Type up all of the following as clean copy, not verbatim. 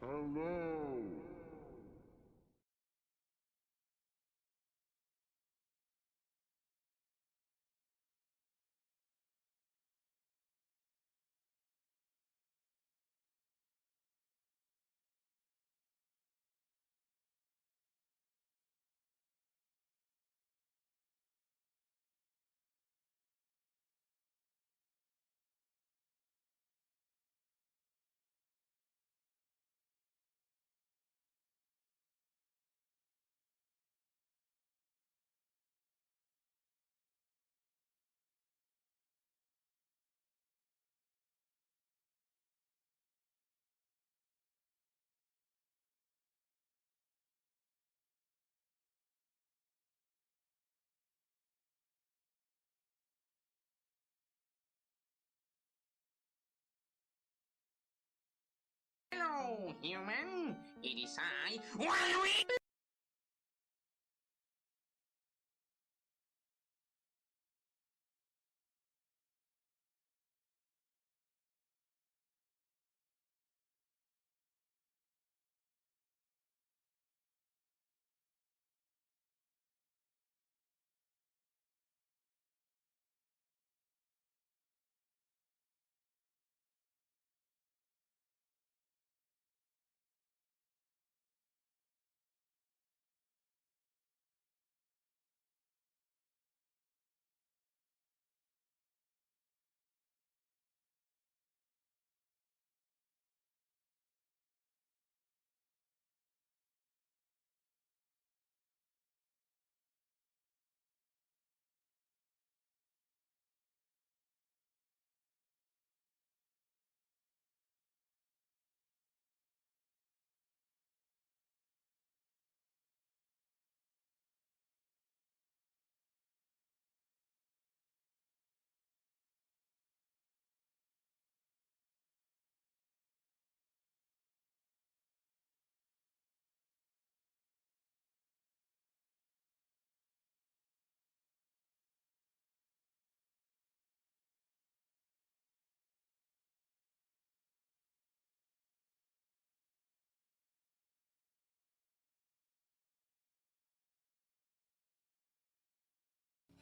Hello. Hello, human. It is I. Why?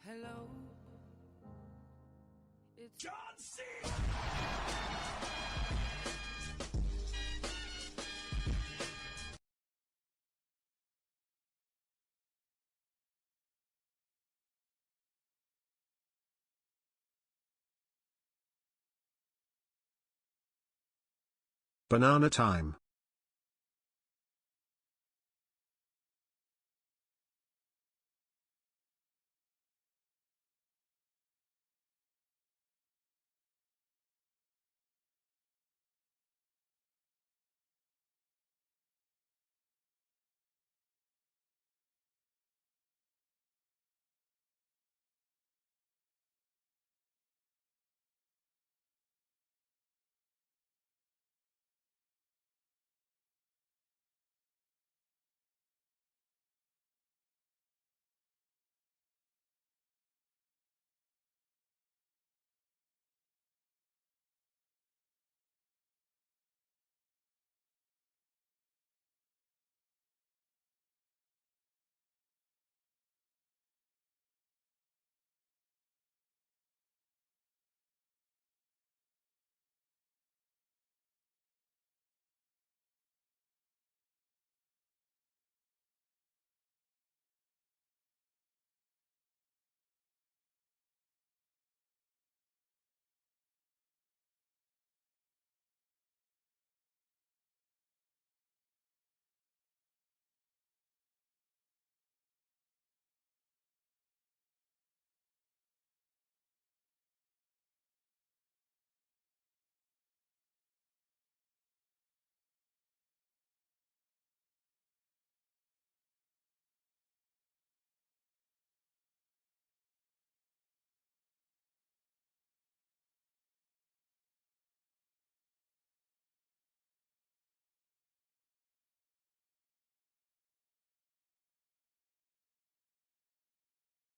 Hello, it's John C. Banana time.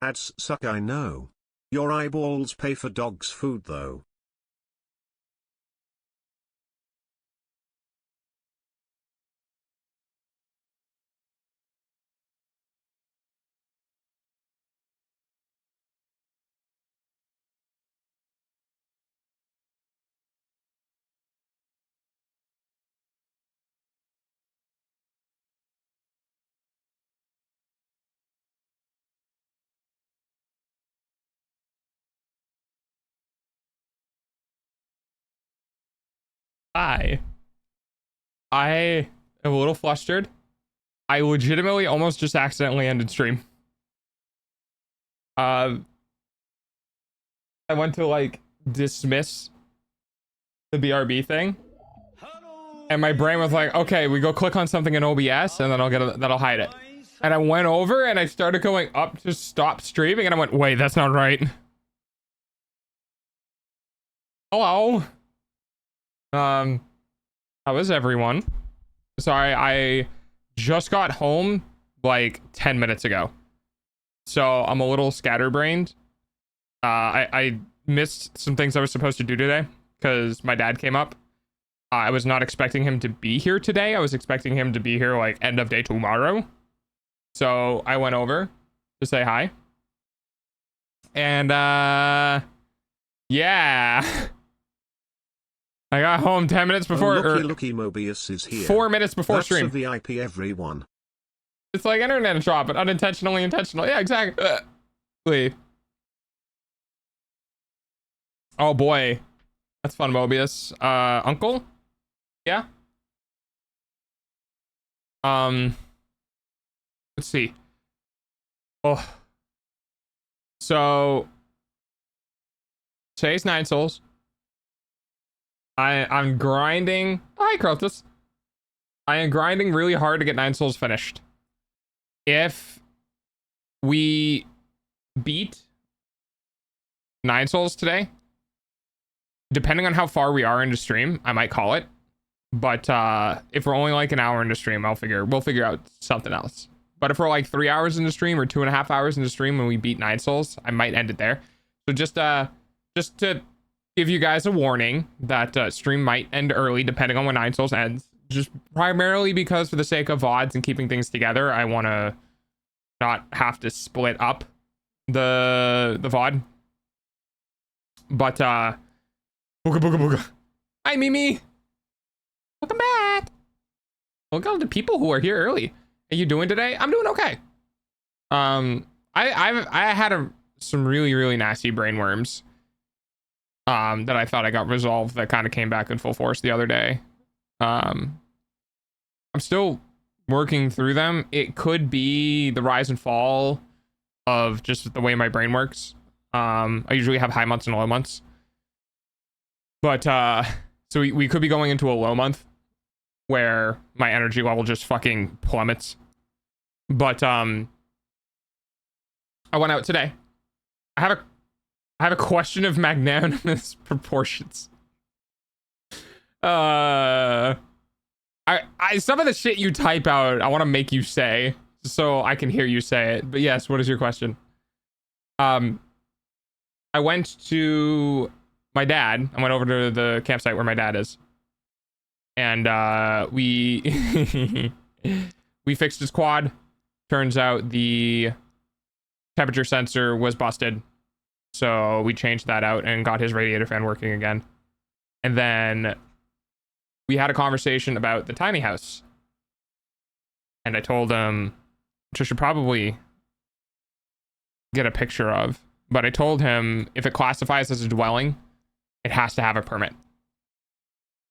Ads suck, I know. Your eyeballs pay for dog's food though. I am a little flustered. I legitimately almost just accidentally ended stream. I went to like dismiss the BRB thing, and my brain was like, okay, we go click on something in OBS and then that'll hide it. And I went over and I started going up to stop streaming and I went, wait, that's not right. Hello. How is everyone? Sorry, I just got home like 10 minutes ago. So I'm a little scatterbrained. I missed some things I was supposed to do today because my dad came up. I was not expecting him to be here today. I was expecting him to be here like end of day tomorrow. So I went over to say hi. And yeah. I got home 10 minutes before. Lucky Mobius is here. 4 minutes before That's stream. A VIP, everyone. It's like internet drop, but unintentionally intentional. Yeah, exactly. Oh boy. That's fun, Mobius. Uncle? Yeah? Let's see. Oh. So today's 9 souls. I'm grinding. Hi, Crotus. I am grinding really hard to get 9 souls finished. If we beat 9 souls today, depending on how far we are into stream, I might call it. But if we're only like an hour into stream, we'll figure out something else. But if we're like 3 hours into stream or 2.5 hours into stream and we beat 9 souls, I might end it there. So just to give you guys a warning that stream might end early depending on when 9 souls ends. Just primarily because for the sake of VODs and keeping things together, I want to not have to split up the VOD. But booga booga booga. Hi Mimi. Welcome back. Welcome to people who are here early. How you doing today? I'm doing okay. I had some really nasty brain worms that I thought I got resolved that kind of came back in full force the other day. I'm still working through them. It could be the rise and fall of just the way my brain works. I usually have high months and low months. But so we could be going into a low month where my energy level just fucking plummets. But I went out today. I have a question of magnanimous proportions. I some of the shit you type out, I want to make you say so I can hear you say it. But yes, what is your question? I went to my dad. I went over to the campsite where my dad is. And we we fixed his quad. Turns out the temperature sensor was busted. So we changed that out and got his radiator fan working again. And then we had a conversation about the tiny house. And I told him, which I should probably get a picture of, but I told him if it classifies as a dwelling, it has to have a permit.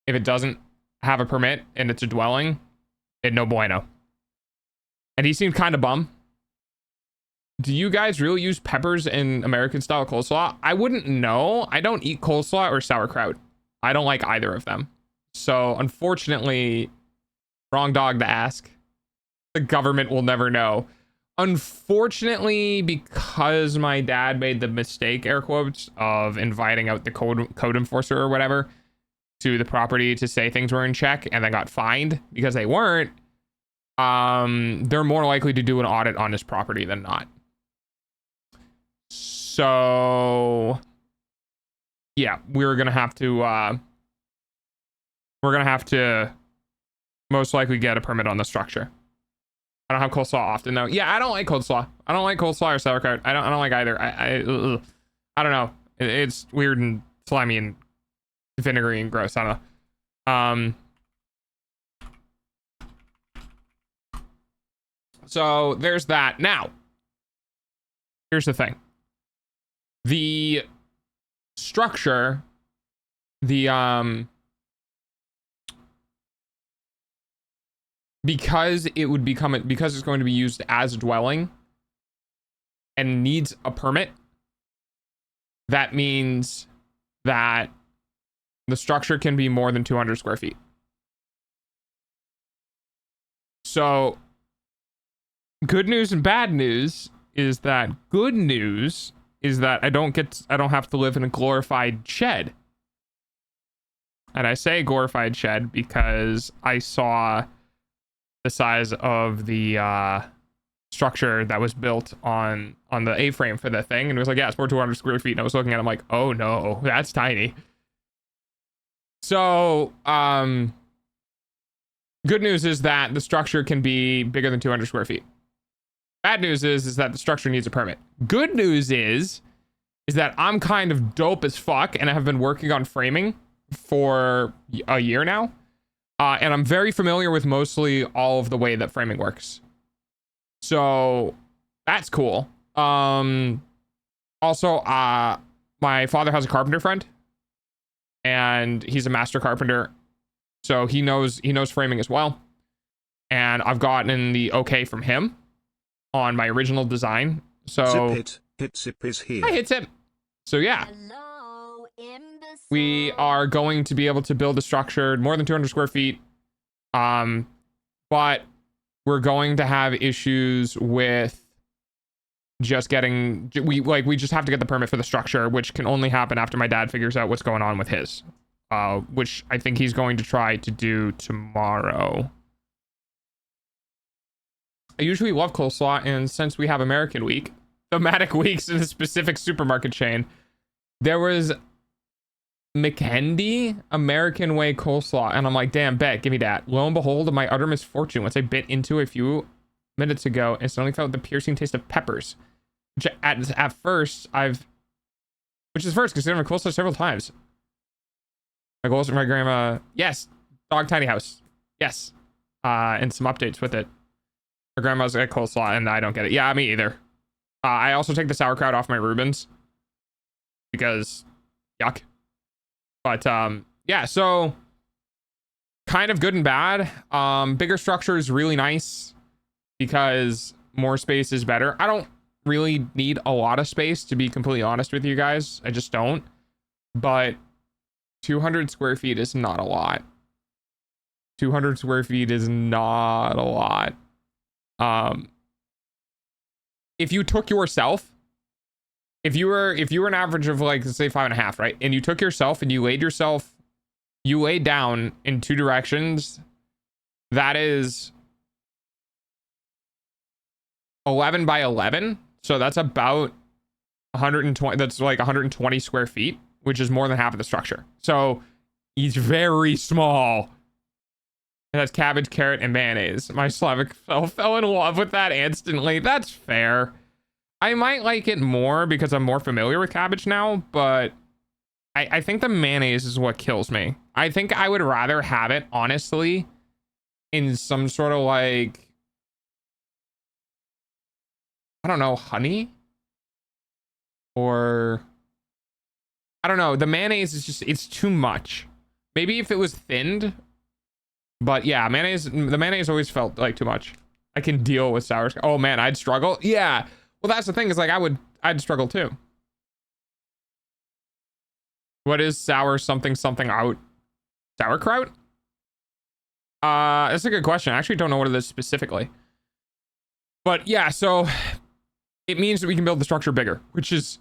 If it doesn't have a permit and it's a dwelling, it no bueno. And he seemed kind of bummed. Do you guys really use peppers in American style coleslaw? I wouldn't know. I don't eat coleslaw or sauerkraut. I don't like either of them. So unfortunately, wrong dog to ask. The government will never know. Unfortunately, because my dad made the mistake, air quotes, of inviting out the code enforcer or whatever to the property to say things were in check and then got fined because they weren't, they're more likely to do an audit on his property than not. So yeah, we're gonna have to most likely get a permit on the structure. I don't have coleslaw often though. Yeah, I don't like coleslaw. I don't like coleslaw or sauerkraut. I don't like either. I don't know. It's weird and slimy and vinegary and gross. I don't know. So there's that. Now, here's the thing. The structure, the because it would become because it's going to be used as a dwelling and needs a permit, that means that the structure can be more than 200 square feet. So good news and bad news is that good news is that I don't have to live in a glorified shed. And I say glorified shed because I saw the size of the structure that was built on the A-frame for the thing, and it was like, yeah, it's more 200 square feet. And I was looking at it, I'm like, oh no, that's tiny. So good news is that the structure can be bigger than 200 square feet. Bad news is that the structure needs a permit. Good news is that I'm kind of dope as fuck, and I have been working on framing for a year now. And I'm very familiar with mostly all of the way that framing works. So that's cool. Also, my father has a carpenter friend, and he's a master carpenter. So he knows framing as well. And I've gotten the okay from him on my original design. So Hitsip is here. Hi, Hitsip. So yeah. Hello, imbecile. We are going to be able to build a structure more than 200 square feet. But we're going to have issues with just getting, we just have to get the permit for the structure, which can only happen after my dad figures out what's going on with his, which I think he's going to try to do tomorrow. I usually love coleslaw, and since we have American Week, thematic weeks in a specific supermarket chain, there was McKendy American Way coleslaw, and I'm like, damn, bet, give me that. Lo and behold, my utter misfortune, once I bit into it a few minutes ago, and suddenly felt the piercing taste of peppers, which at first which is first considering my coleslaw several times. My goals for my grandma, yes, dog tiny house, yes, and some updates with it. My grandma's got coleslaw, and I don't get it. Yeah, me either. I also take the sauerkraut off my Reubens because yuck. But yeah, so kind of good and bad. Bigger structure is really nice because more space is better. I don't really need a lot of space, to be completely honest with you guys. I just don't. But 200 square feet is not a lot. 200 square feet is not a lot. If you took yourself, if you were an average of like, say 5.5, right? And you took yourself and you laid down in two directions, that is 11 by 11. So that's about 120. That's like 120 square feet, which is more than half of the structure. So he's very small. It has cabbage, carrot, and mayonnaise. My Slavic fell in love with that instantly. That's fair. I might like it more because I'm more familiar with cabbage now, but I think the mayonnaise is what kills me. I think I would rather have it, honestly, in some sort of like, I don't know, honey? Or, I don't know. The mayonnaise is just, it's too much. Maybe if it was thinned. But yeah, the mayonnaise always felt like too much. I can deal with sour. Oh man, I'd struggle. Yeah. Well, that's the thing is like I'd struggle too. What is sour something out? Sauerkraut? That's a good question. I actually don't know what it is specifically. But yeah, so it means that we can build the structure bigger, which is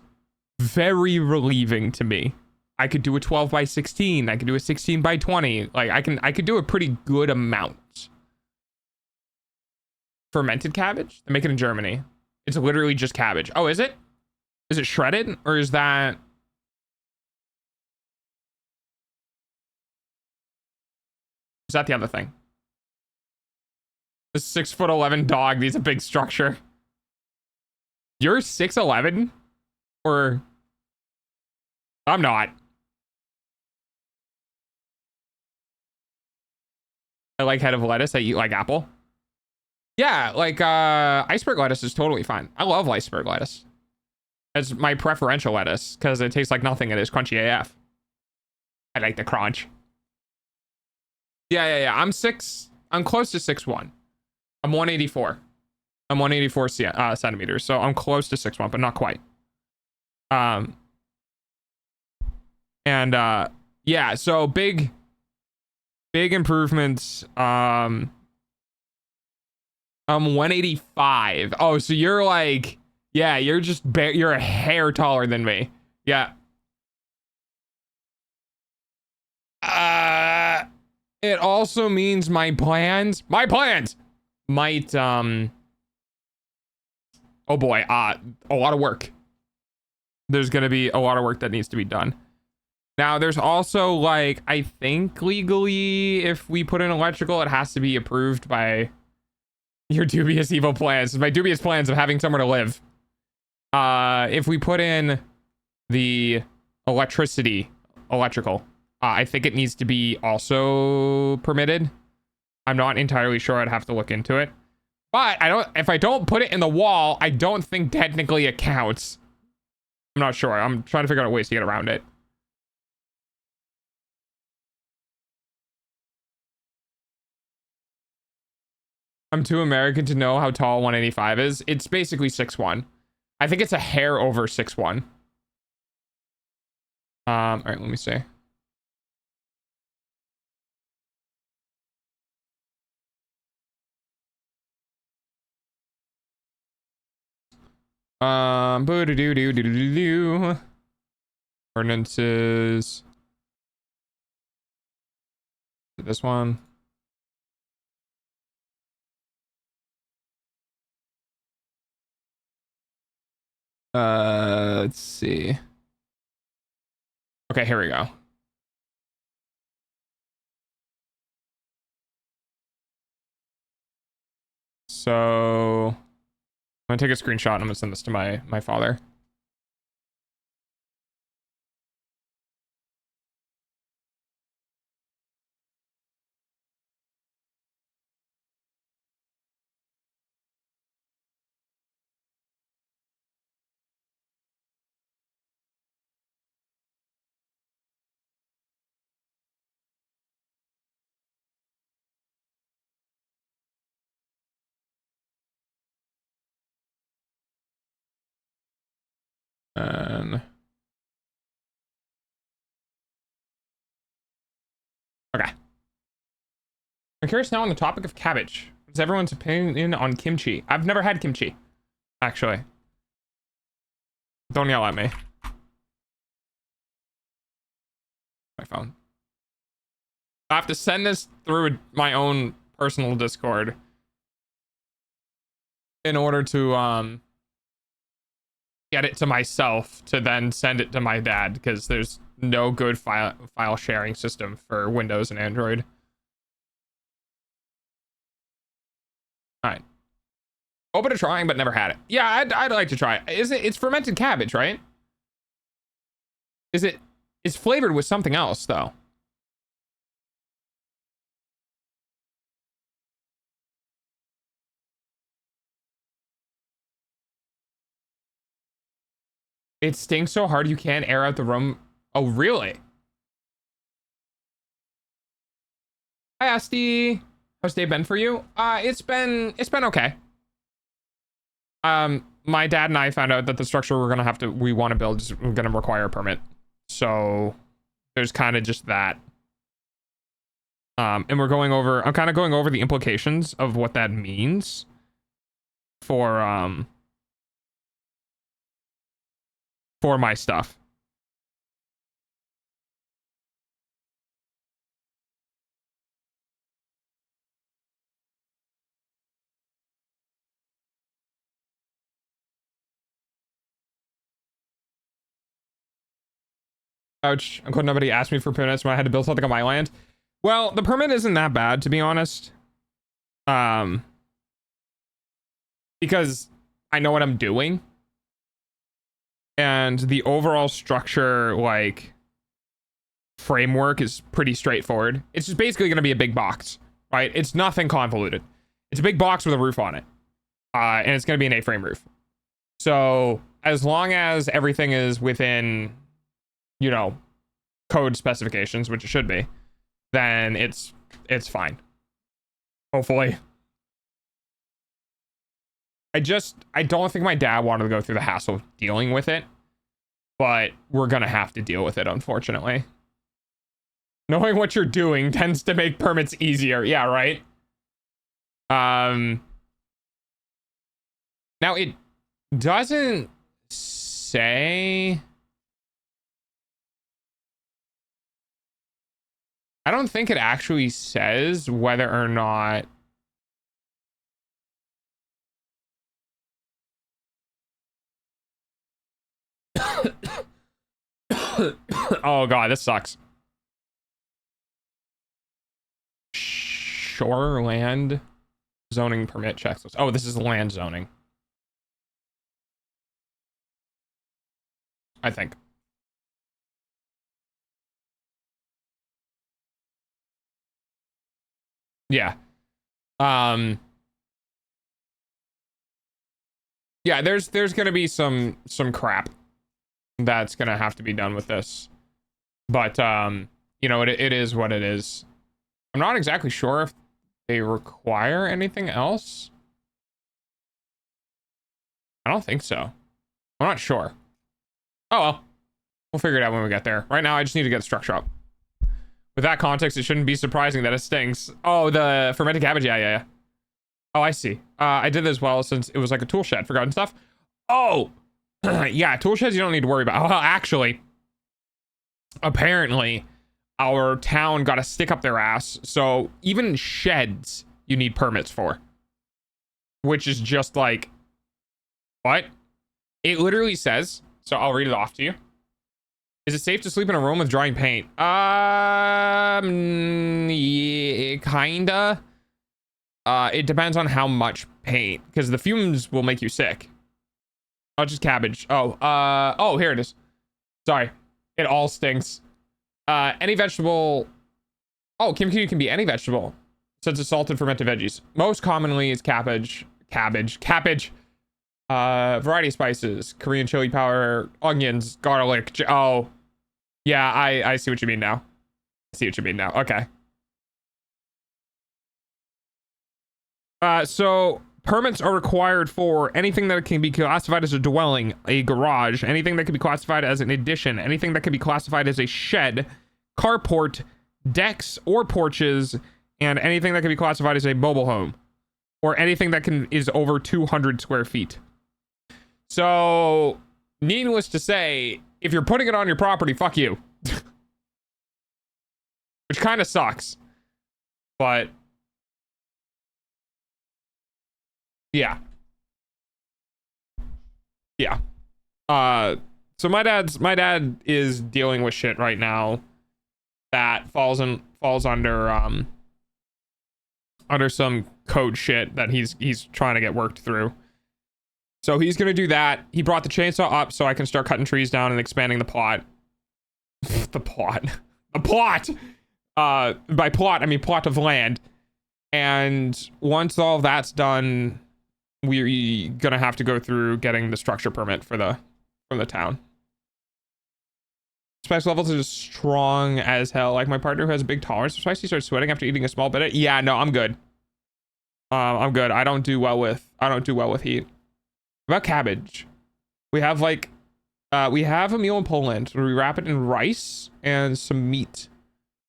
very relieving to me. I could do a 12 by 16. I could do a 16 by 20. Like I could do a pretty good amount. Fermented cabbage? They make it in Germany. It's literally just cabbage. Oh, is it? Is it shredded? Or is that... Is that the other thing? The 6'11" dog needs a big structure. You're 6'11"? Or... I'm not. I like head of lettuce. I eat like apple. Yeah, like iceberg lettuce is totally fine. I love iceberg lettuce. It's my preferential lettuce because it tastes like nothing. It is crunchy AF. I like the crunch. Yeah. I'm 6'11", I'm close to 6'1". I'm 184. I'm 184 centimeters, so I'm close to 6'1", but not quite. And yeah, so big improvements. I'm 185. Oh, so you're like, yeah, you're just you're a hair taller than me. Yeah. It also means my plans might oh boy, a lot of work. There's gonna be a lot of work that needs to be done. Now, there's also, like, I think legally, if we put in electrical, it has to be approved by your dubious evil plans. My dubious plans of having somewhere to live. If we put in the electrical, I think it needs to be also permitted. I'm not entirely sure. I'd have to look into it. But if I don't put it in the wall, I don't think technically it counts. I'm not sure. I'm trying to figure out ways to get around it. I'm too American to know how tall 185 is. It's basically 6'1". I think it's a hair over 6'1". All right, let me see. Ordinances. This one. Let's see. Okay, here we go. So I'm gonna take a screenshot and I'm gonna send this to my father. And okay. I'm curious now on the topic of cabbage. What's everyone's opinion on kimchi? I've never had kimchi, actually. Don't yell at me. My phone. I have to send this through my own personal Discord in order to get it to myself to then send it to my dad, because there's no good file sharing system for Windows and Android. All right. Open to trying, but never had it. Yeah, I'd like to try it. It's fermented cabbage, right? It's flavored with something else though. It stinks so hard you can't air out the room. Oh, really? Hi, Asti. How's day been for you? It's been okay. My dad and I found out that the structure we want to build is going to require a permit. So there's kind of just that. And I'm kind of going over the implications of what that means for my stuff. Ouch. I'm glad nobody asked me for permits when I had to build something on my land. Well, the permit isn't that bad, to be honest. Because I know what I'm doing. And the overall structure, like, framework is pretty straightforward. It's just basically going to be a big box, right? It's nothing convoluted. It's a big box with a roof on it. And it's going to be an A-frame roof. So as long as everything is within, you know, code specifications, which it should be, then it's fine. Hopefully. I don't think my dad wanted to go through the hassle of dealing with it, but we're gonna have to deal with it, unfortunately. Knowing what you're doing tends to make permits easier. Yeah, right? Now it doesn't say... I don't think it actually says whether or not... Oh god, this sucks. Shoreland zoning permit checklist. Oh, this is land zoning. I think. Yeah. Yeah, there's gonna be some crap that's gonna have to be done with this. But you know, it is what it is. I'm not exactly sure if they require anything else. I don't think so. I'm not sure. Oh well. We'll figure it out when we get there. Right now, I just need to get the structure up. With that context, it shouldn't be surprising that it stinks. Oh, the fermented cabbage. Yeah. Oh, I see. I did this well since it was like a tool shed. Forgotten stuff. Oh, yeah. Tool sheds you don't need to worry about. Well, actually, apparently, our town got a stick up their ass. So even sheds you need permits for. Which is just like, what? It literally says, so I'll read it off to you. Is it safe to sleep in a room with drying paint? Yeah, kinda. It depends on how much paint, because the fumes will make you sick. Oh, just cabbage. Oh, here it is. Sorry. It all stinks. Any vegetable. Oh, kimchi can be any vegetable, since it's salted fermented veggies. Most commonly is cabbage. Variety of spices, Korean chili powder, onions, garlic. Oh, yeah, I see what you mean now. Okay. So permits are required for anything that can be classified as a dwelling, a garage, anything that can be classified as an addition, anything that can be classified as a shed, carport, decks or porches, and anything that can be classified as a mobile home, or anything that is over 200 square feet. So, needless to say, if you're putting it on your property, fuck you. Which kind of sucks. But yeah. So my dad is dealing with shit right now that falls under some code shit that he's trying to get worked through. So he's gonna do that. He brought the chainsaw up so I can start cutting trees down and expanding the plot. The plot. By plot, I mean plot of land. And once all of that's done, we're gonna have to go through getting the structure permit from the town. Spice levels are just strong as hell. Like my partner who has a big tolerance for spice, he starts sweating after eating a small bit of. Yeah, no, I'm good. I'm good. I don't do well with heat. About cabbage, we have we have a meal in Poland where we wrap it in rice and some meat,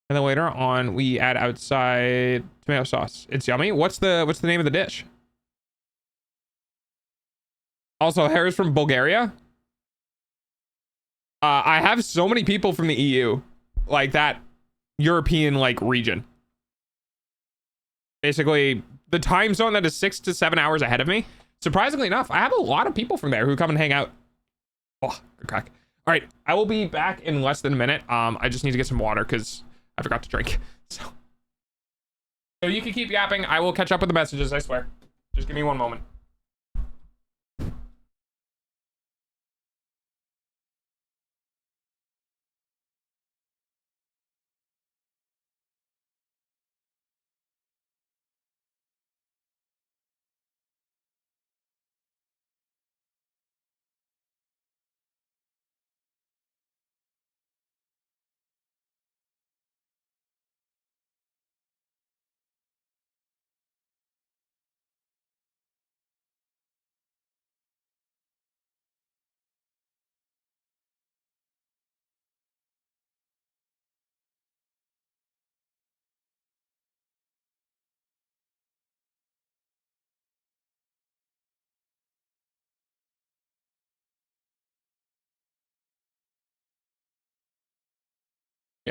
and then later on we add outside tomato sauce. It's yummy. What's the name of the dish? Also, Harris from Bulgaria. I have so many people from the EU, like that European region. Basically, the time zone that is 6 to 7 hours ahead of me. Surprisingly enough, I have a lot of people from there who come and hang out. Oh, good crack. All right, I will be back in less than a minute. I just need to get some water because I forgot to drink. So you can keep yapping. I will catch up with the messages, I swear. Just give me one moment.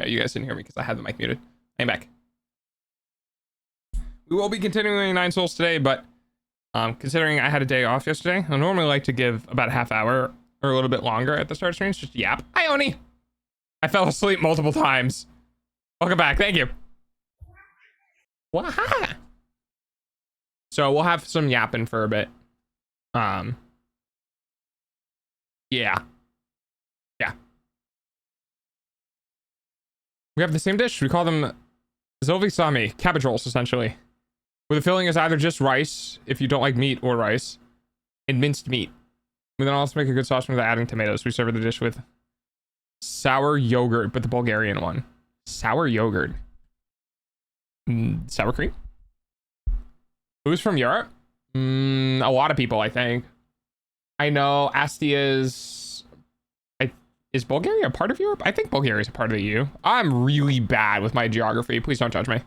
Yeah, you guys didn't hear me because I had the mic muted. I'm back. We will be continuing 9 Souls today, but considering I had a day off yesterday, I normally like to give about a half hour or a little bit longer at the start of streams. Just yap. Hi, Oni. I fell asleep multiple times. Welcome back. Thank you. Waha. So we'll have some yapping for a bit. Yeah. Yeah. We have the same dish. We call them zolvisami, cabbage rolls, essentially. Where the filling is either just rice, if you don't like meat, or rice, and minced meat. We then also make a good sauce with adding tomatoes. We serve the dish with sour yogurt, but the Bulgarian one. Sour yogurt. Sour cream? Who's from Europe? A lot of people, I think. I know Astia's... Is Bulgaria a part of Europe? I think Bulgaria is a part of the EU. I'm really bad with my geography. Please don't judge me.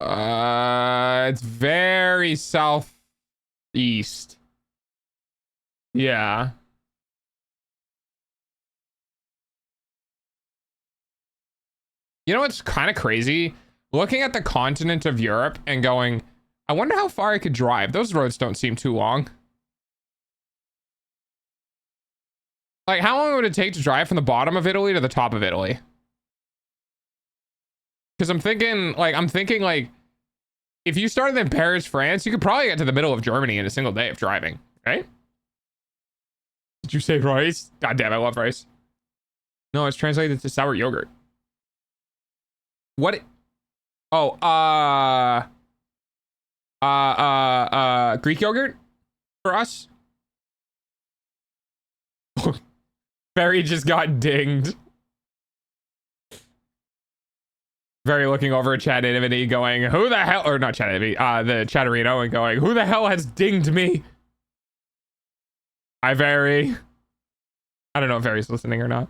It's very southeast. Yeah. You know what's kind of crazy? Looking at the continent of Europe and going, I wonder how far I could drive. Those roads don't seem too long. Like, how long would it take to drive from the bottom of Italy to the top of Italy? Because I'm thinking, like, if you started in Paris, France, you could probably get to the middle of Germany in a single day of driving, right? Did you say rice? God damn, I love rice. No, it's translated to sour yogurt. What? Oh, Greek yogurt for us? Barry just got dinged. Barry looking over at Chattivity going, who the hell, or not Chattivity, the Chatterino, and going, who the hell has dinged me? Hi, Barry. I don't know if Barry's listening or not.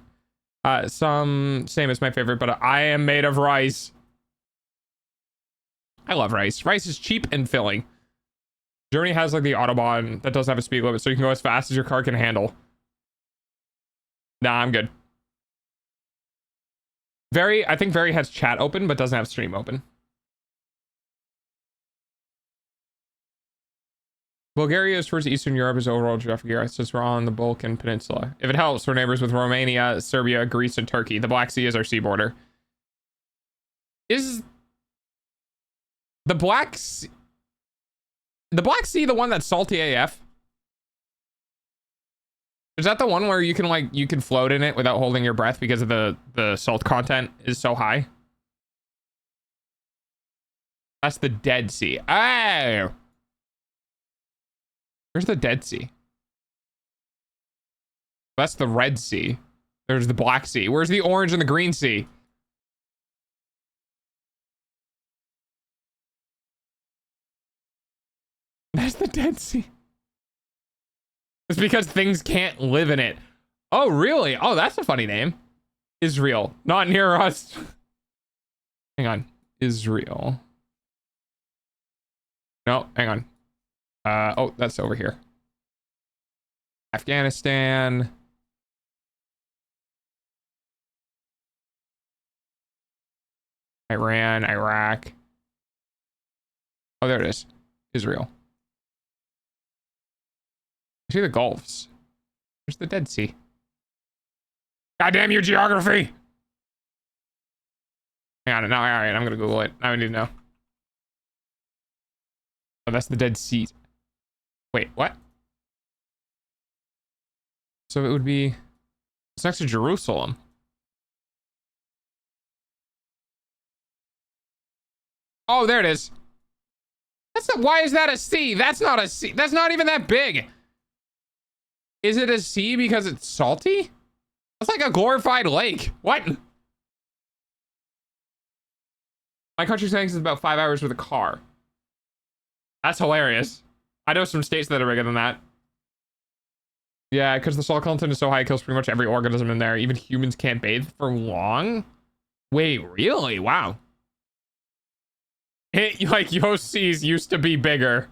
Same as my favorite, but I am made of rice. I love rice. Rice is cheap and filling. Germany has like the Autobahn that doesn't have a speed limit, so you can go as fast as your car can handle. Nah, I'm good. I think Very has chat open, but doesn't have stream open. Bulgaria is towards Eastern Europe as overall geography, since we're on the Balkan Peninsula. If it helps, we're neighbors with Romania, Serbia, Greece, and Turkey. The Black Sea is our sea border. Is the Black Sea the one that's salty AF? Is that the one where you can float in it without holding your breath because of the salt content is so high? That's the Dead Sea. Oh! Where's the Dead Sea? That's the Red Sea. There's the Black Sea. Where's the Orange and the Green Sea? That's the Dead Sea. It's because things can't live in it. Oh, really? Oh, that's a funny name. Israel. Not near us. Hang on. Israel. No, hang on. Oh, that's over here. Afghanistan. Iran, Iraq. Oh, there it is. Israel. I see the Gulfs. Where's the Dead Sea? God damn your geography! Hang on, now, alright, I'm gonna Google it. Now I need to know. Oh, that's the Dead Sea. Wait, what? So it would be... It's next to Jerusalem. Oh, there it is. Why is that a sea? That's not a sea. That's not even that big. Is it a sea because it's salty? That's like a glorified lake. What? My country saying is about 5 hours with a car. That's hilarious. I know some states that are bigger than that. Yeah, because the salt content is so high, it kills pretty much every organism in there. Even humans can't bathe for long. Wait, really? Wow. Like, Yossi's used to be bigger.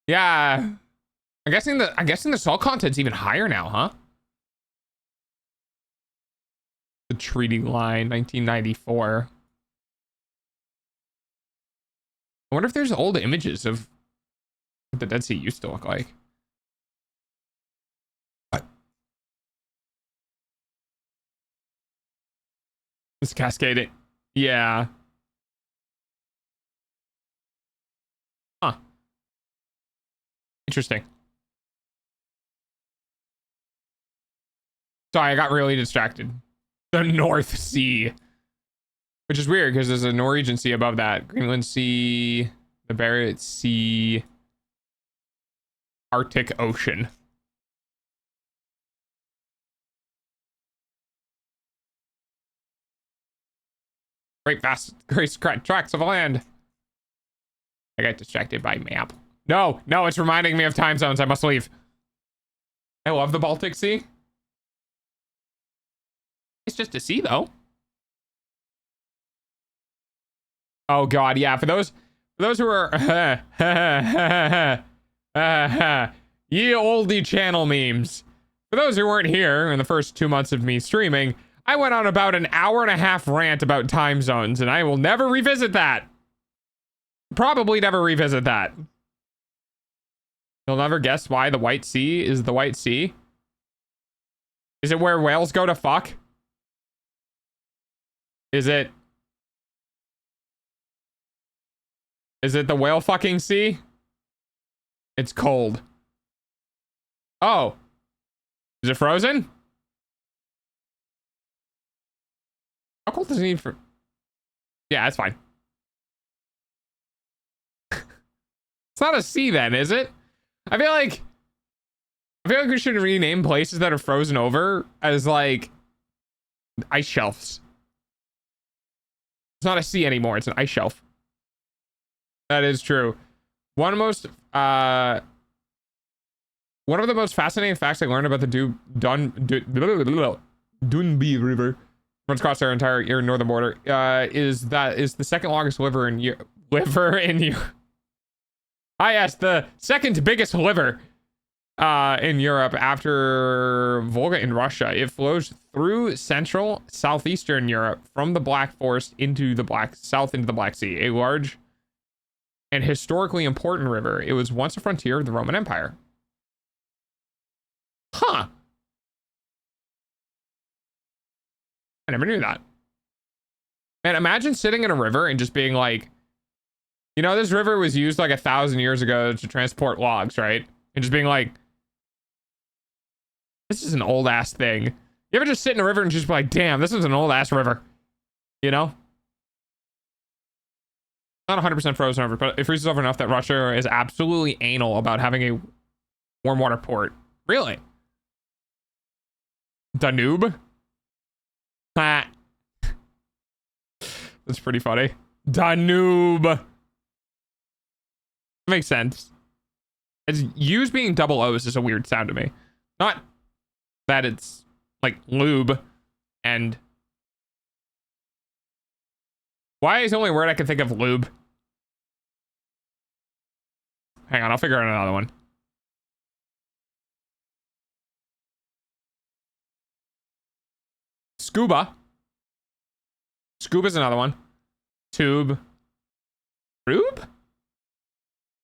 Yeah. I'm guessing the salt content's even higher now, huh? The treaty line, 1994. I wonder if there's old images of what the Dead Sea used to look like. What? It's cascading. Yeah. Huh. Interesting. Sorry, I got really distracted. The North Sea. Which is weird because there's a Norwegian Sea above that. Greenland Sea, the Barents Sea, Arctic Ocean. Great tracts of land. I got distracted by map. No, it's reminding me of time zones. I must leave. I love the Baltic Sea. It's just a sea, though. Oh God, yeah. For those who are ye oldie channel memes. For those who weren't here in the first 2 months of me streaming, I went on about an hour-and-a-half rant about time zones, and I will never revisit that. Probably never revisit that. You'll never guess why the White Sea is the White Sea. Is it where whales go to fuck? Is it the whale fucking sea? It's cold. Oh. Is it frozen? How cold does it need for... Yeah, that's fine. It's not a sea then, is it? I feel like we should rename places that are frozen over as like ice shelves. It's not a sea anymore, it's an ice shelf. That is true. One of the most fascinating facts I learned about the Dunby River, runs across our entire northern border, is that is the second longest liver in Europe. Ah, yes, the second biggest liver in Europe after Volga in Russia. It flows through central southeastern Europe from the Black Forest into the Black Sea, a large and historically important river. It was once a frontier of the Roman Empire. Huh. I never knew that. Man, imagine sitting in a river and just being like, you know, this river was used like 1,000 years ago to transport logs, right? And just being like, this is an old ass thing. You ever just sit in a river and just be like, damn, this is an old ass river? You know? Not 100% frozen over, but it freezes over enough that Russia is absolutely anal about having a warm water port. Really? Danube? Ah. That's pretty funny. Danube. Makes sense. It's U's being double O's is a weird sound to me. Not that it's like lube and why is the only word I can think of lube? Hang on, I'll figure out another one. Scuba. Scuba's another one. Tube. Rube?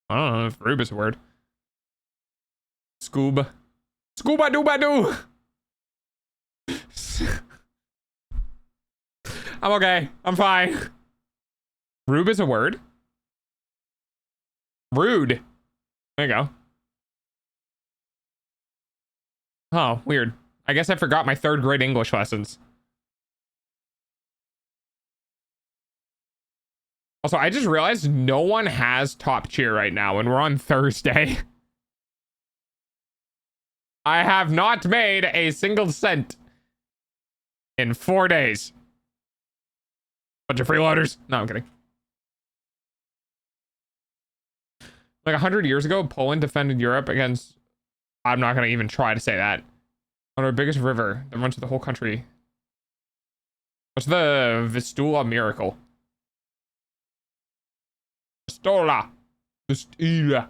I don't know if rube is a word. Scuba. Scuba dooba doo. I'm okay. I'm fine. Rube is a word. Rude. There you go. Oh, weird. I guess I forgot my 3rd grade English lessons. Also, I just realized no one has top cheer right now, and we're on Thursday. I have not made a single cent in 4 days. Bunch of freeloaders. No, I'm kidding. Like 100 years ago, Poland defended Europe against... I'm not going to even try to say that. On our biggest river that runs through the whole country. What's the Vistula miracle? Vistula. Vistula.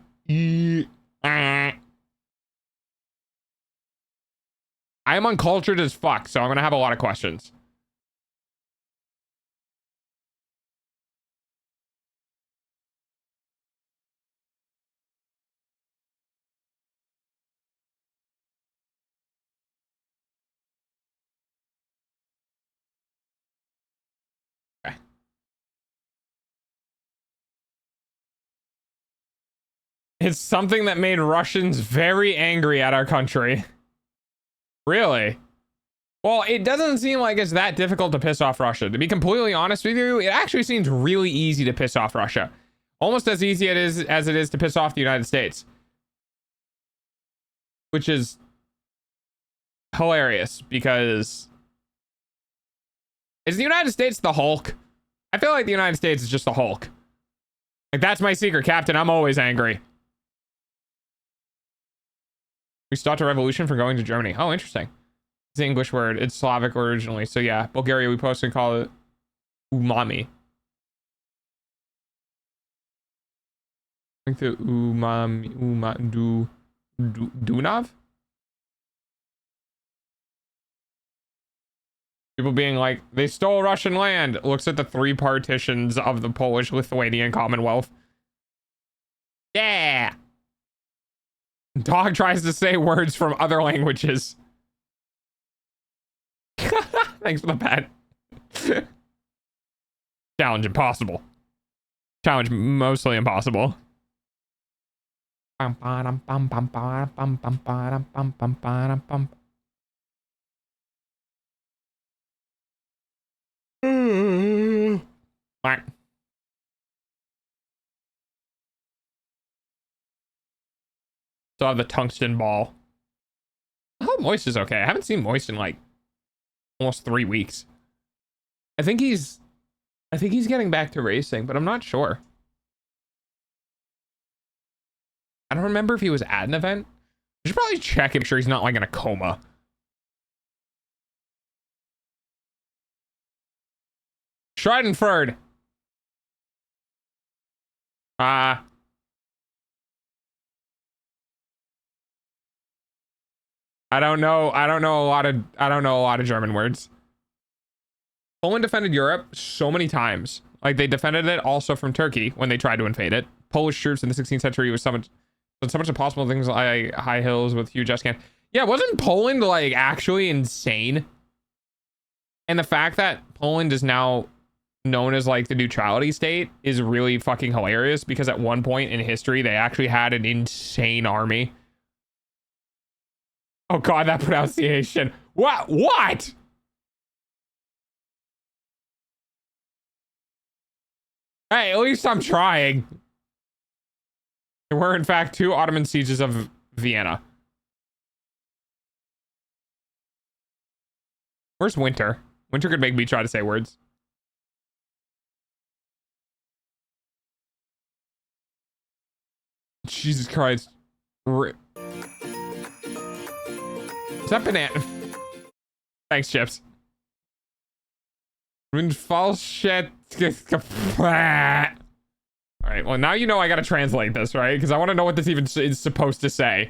I'm uncultured as fuck, so I'm gonna have a lot of questions. Okay. It's something that made Russians very angry at our country. Really? Well, it doesn't seem like it's that difficult to piss off Russia. To be completely honest with you, it actually seems really easy to piss off Russia. Almost as easy as it is to piss off the United States. Which is hilarious because is the United States the Hulk? I feel like the United States is just the Hulk. Like, that's my secret, Captain. I'm always angry. We stopped a revolution for going to Germany. Oh, interesting. It's an English word. It's Slavic originally. So yeah, Bulgaria, we post and call it umami. I think the umami, Dunav? People being like, they stole Russian land. Looks at the 3 partitions of the Polish-Lithuanian Commonwealth. Yeah. Dog tries to say words from other languages. Thanks for the pet. Challenge impossible. Challenge mostly impossible. Still have the tungsten ball. I hope Moist is okay. I haven't seen Moist in like almost 3 weeks. I think he's getting back to racing, but I'm not sure. I don't remember if he was at an event. I should probably check and make sure he's not like in a coma. Schreidenford. I don't know a lot of German words. Poland defended Europe so many times. Like, they defended it also from Turkey when they tried to invade it. Polish troops in the 16th century was so much impossible things like high hills with huge ice camp. Yeah, wasn't Poland like actually insane? And the fact that Poland is now known as like the neutrality state is really fucking hilarious, because at one point in history they actually had an insane army. Oh god, that pronunciation. What? Hey, at least I'm trying. There were in fact 2 Ottoman sieges of Vienna. Where's Winter? Winter could make me try to say words. Jesus Christ. Is that banana? Thanks, Chips. False shit. Alright, well, now you know I gotta translate this, right? Because I want to know what this even is supposed to say.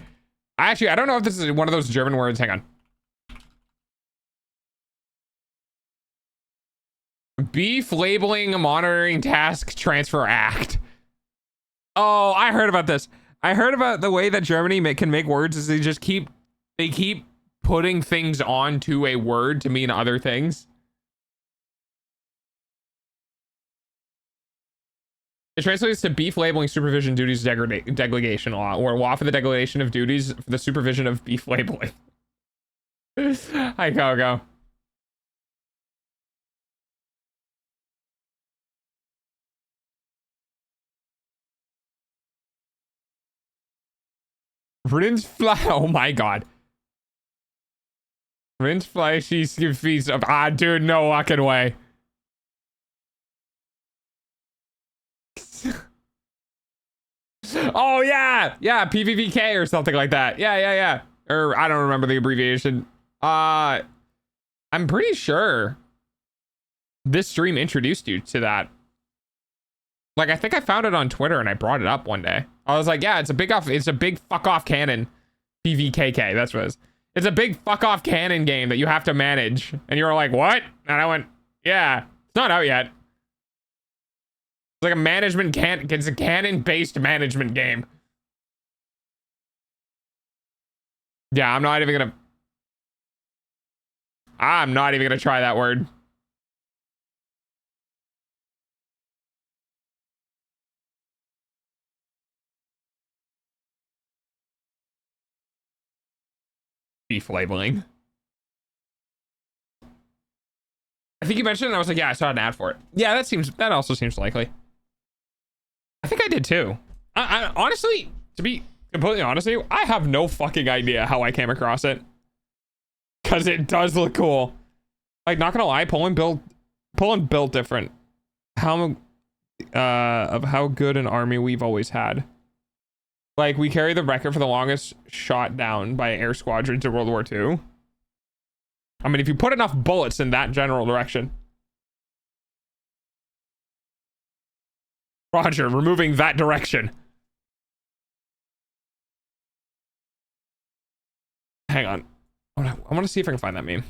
Actually, I don't know if this is one of those German words. Hang on. Beef Labeling Monitoring Task Transfer Act. Oh, I heard about this. I heard about the way that Germany can make words is they keep putting things onto a word to mean other things. It translates to beef labeling supervision duties delegation law, or law for the delegation of duties for the supervision of beef labeling. Hi, Gogo. Rindfleisch. Oh my god. Rindfleisch feast of. Ah, dude, no walking way. Oh yeah, PVVK or something like that. Yeah. Or I don't remember the abbreviation. I'm pretty sure this stream introduced you to that. Like, I think I found it on Twitter and I brought it up one day. I was like, yeah, it's a big fuck off cannon. PVKK, that's what it is. It's a big fuck off cannon game that you have to manage. And you were like, what? And I went, yeah, it's not out yet. It's like a management it's a cannon-based management game. Yeah, I'm not even gonna try that word. Beef labeling. I think you mentioned it and I was like, yeah, I saw an ad for it. Yeah, that also seems likely. I think I did too. I honestly, to be completely honest with you, I have no fucking idea how I came across it. Cause it does look cool. Like, not gonna lie, Poland built different. Of how good an army we've always had. Like, we carry the record for the longest shot down by air squadrons in World War II. I mean, if you put enough bullets in that general direction. Roger, removing that direction. Hang on. I want to see if I can find that meme.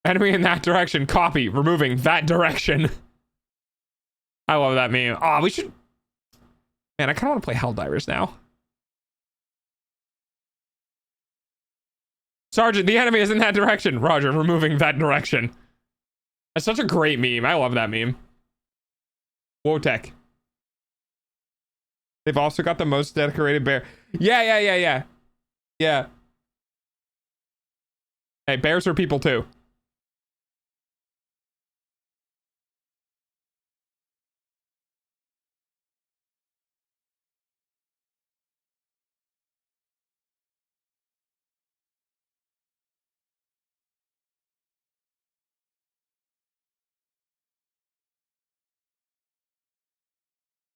Enemy in that direction. Copy. Removing that direction. I love that meme. Oh, we should... Man, I kind of want to play Helldivers now. Sergeant, the enemy is in that direction. Roger, removing that direction. That's such a great meme. I love that meme. Wotech. They've also got the most decorated bear. Yeah. Hey, bears are people too.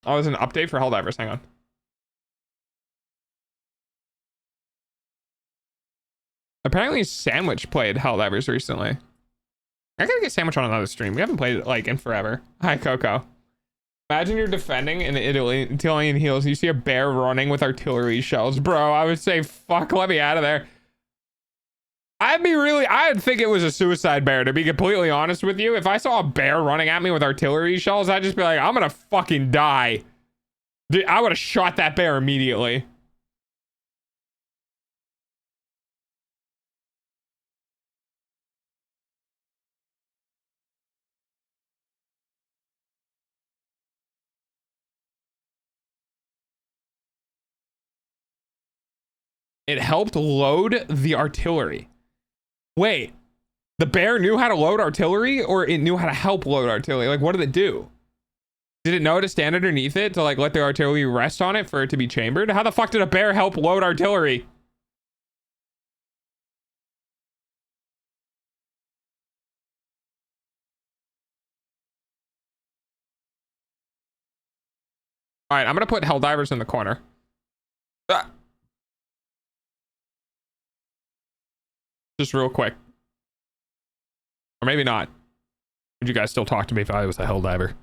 Oh, there's an update for Helldivers. Hang on. Apparently Sandwich played Helldivers recently. I gotta get Sandwich on another stream. We haven't played it like in forever. Hi, Coco. Imagine you're defending in Italian heels. You see a bear running with artillery shells. Bro, I would say, fuck, let me out of there. I'd think it was a suicide bear, to be completely honest with you. If I saw a bear running at me with artillery shells, I'd just be like, I'm gonna fucking die. Dude, I would have shot that bear immediately. It helped load the artillery. Wait, the bear knew how to load artillery, or it knew how to help load artillery? Like, what did it do? Did it know to stand underneath it to like let the artillery rest on it for it to be chambered? How the fuck did a bear help load artillery? All right, I'm gonna put Helldivers in the corner. Ah. Just real quick. Or maybe not. Would you guys still talk to me if I was a Helldiver?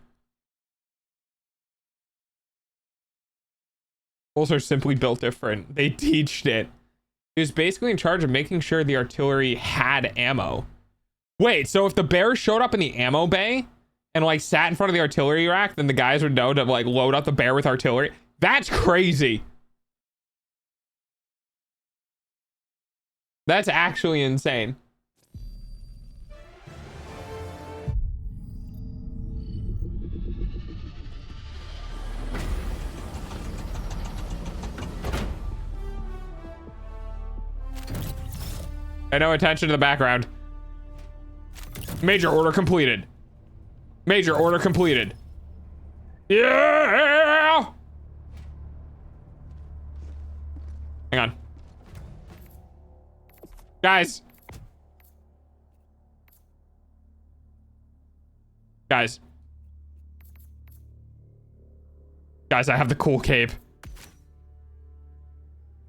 Bulls are simply built different. They teached it. He was basically in charge of making sure the artillery had ammo. Wait, so if the bear showed up in the ammo bay and like sat in front of the artillery rack, then the guys would know to like load up the bear with artillery? That's crazy. That's actually insane. Pay no attention to the background. Major order completed. Major order completed. Yeah! Hang on. Guys. Guys. Guys, I have the cool cape.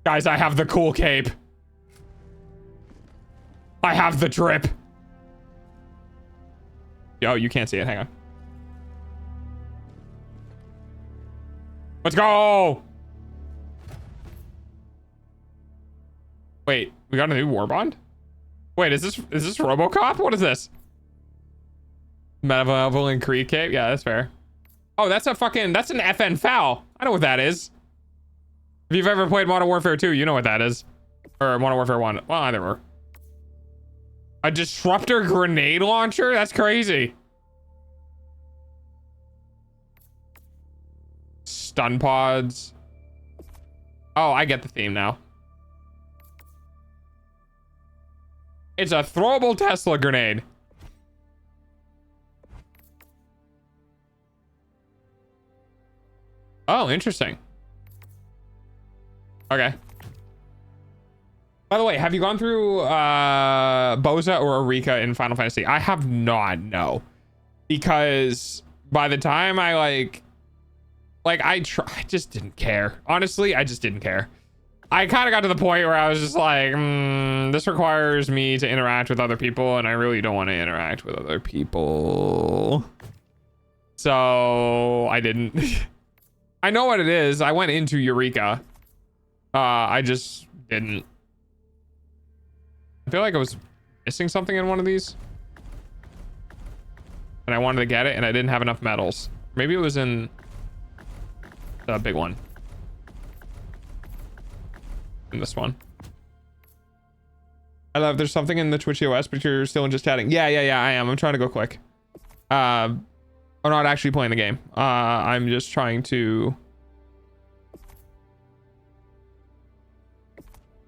Guys, I have the cool cape. I have the drip. Yo, you can't see it. Hang on. Let's go. Wait, we got a new war bond? Wait, is this RoboCop? What is this? Malevolent Creed Cape? Yeah, that's fair. Oh, that's an FN foul. I know what that is. If you've ever played Modern Warfare 2, you know what that is. Or Modern Warfare 1. Well, either or. A disruptor grenade launcher? That's crazy. Stun pods. Oh, I get the theme now. It's a throwable Tesla grenade. Oh, interesting. Okay. By the way, have you gone through Boza or Eureka in Final Fantasy? I have not, no. Because by the time I I just didn't care. Honestly, I just didn't care. I kind of got to the point where I was just like, this requires me to interact with other people, and I really don't want to interact with other people. So I didn't. I know what it is. I went into Eureka. I just didn't. I feel like I was missing something in one of these. And I wanted to get it, and I didn't have enough medals. Maybe it was in the big one. In this one. I love there's something in the Twitch OS, but you're still just chatting. Yeah, I am. I'm trying to go quick. I'm not actually playing the game. I'm just trying to...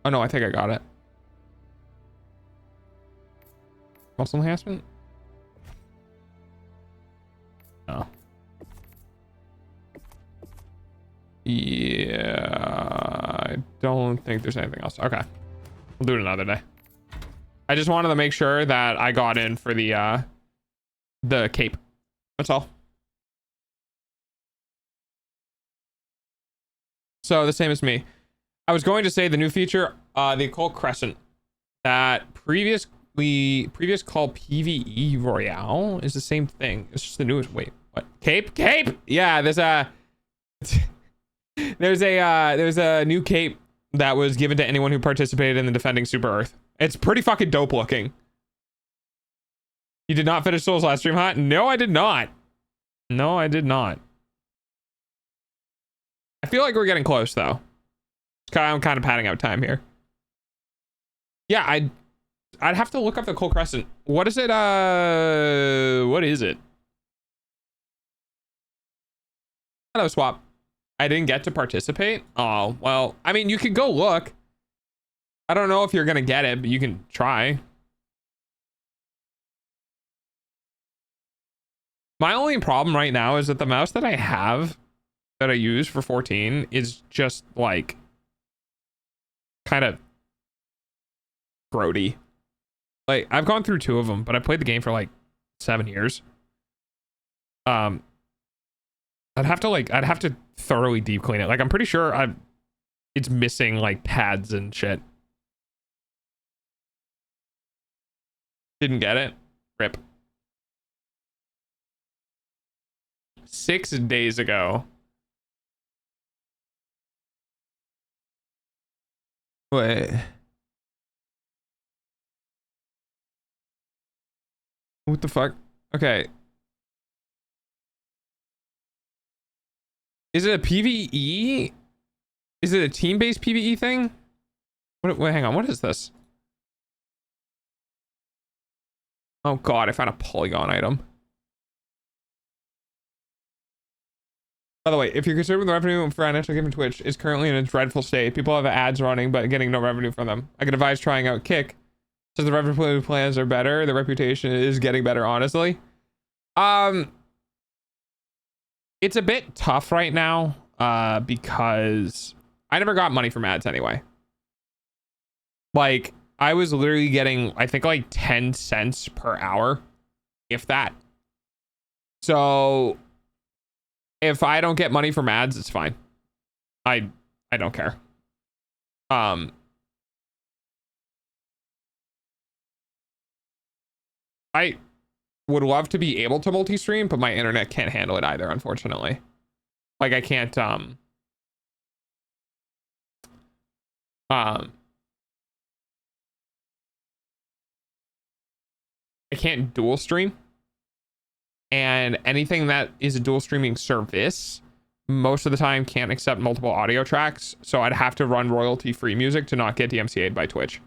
Oh no, I think I got it. Muscle enhancement? Oh. Yeah, I don't think there's anything else. Okay, we'll do it another day. I just wanted to make sure that I got in for the cape. That's all. So the same as me. I was going to say the new feature, the Occult Crescent, that previous called PvE Royale is the same thing. It's just the newest. Wait, what? Cape? Yeah, there's a new cape that was given to anyone who participated in the Defending Super Earth. It's pretty fucking dope looking. You did not finish Souls last stream, huh? No, I did not. No, I did not. I feel like we're getting close though. I'm kind of padding out time here. Yeah, I'd have to look up the Cold Crescent. What is it? What is it? Hello, Swap. I didn't get to participate. Oh, well, I mean, you could go look. I don't know if you're gonna get it, but you can try. My only problem right now is that the mouse that I have that I use for 14 is just like kind of grody. Like, I've gone through 2 of them, but I played the game for like 7 years. I'd have to thoroughly deep clean it. Like, I'm pretty sure it's missing like pads and shit. Didn't get it. Rip. 6 days ago. Wait. What the fuck? Okay. Is it a PvE? Is it a team-based PvE thing? Wait, hang on. What is this? Oh god, I found a polygon item. By the way, if you're concerned with the revenue for financial giving, Twitch is currently in a dreadful state. People have ads running, but getting no revenue from them. I could advise trying out Kick. Says the revenue plans are better. The reputation is getting better, honestly. It's a bit tough right now, because I never got money from ads anyway. Like, I was literally getting, I think, like 10 cents per hour, if that. So if I don't get money from ads, it's fine. I don't care. I would love to be able to multi-stream, but my internet can't handle it either, unfortunately. Like, I can't I can't dual stream, and anything that is a dual streaming service most of the time can't accept multiple audio tracks, so I'd have to run royalty free music to not get DMCA'd by Twitch.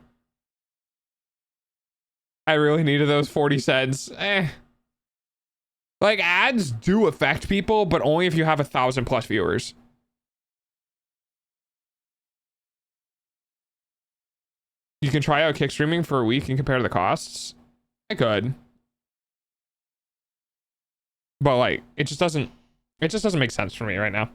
I really needed those 40 cents. Like, ads do affect people, but only if you have 1,000+ viewers. You can try out kick streaming for a week and compare the costs. I could. But like, it just doesn't make sense for me right now.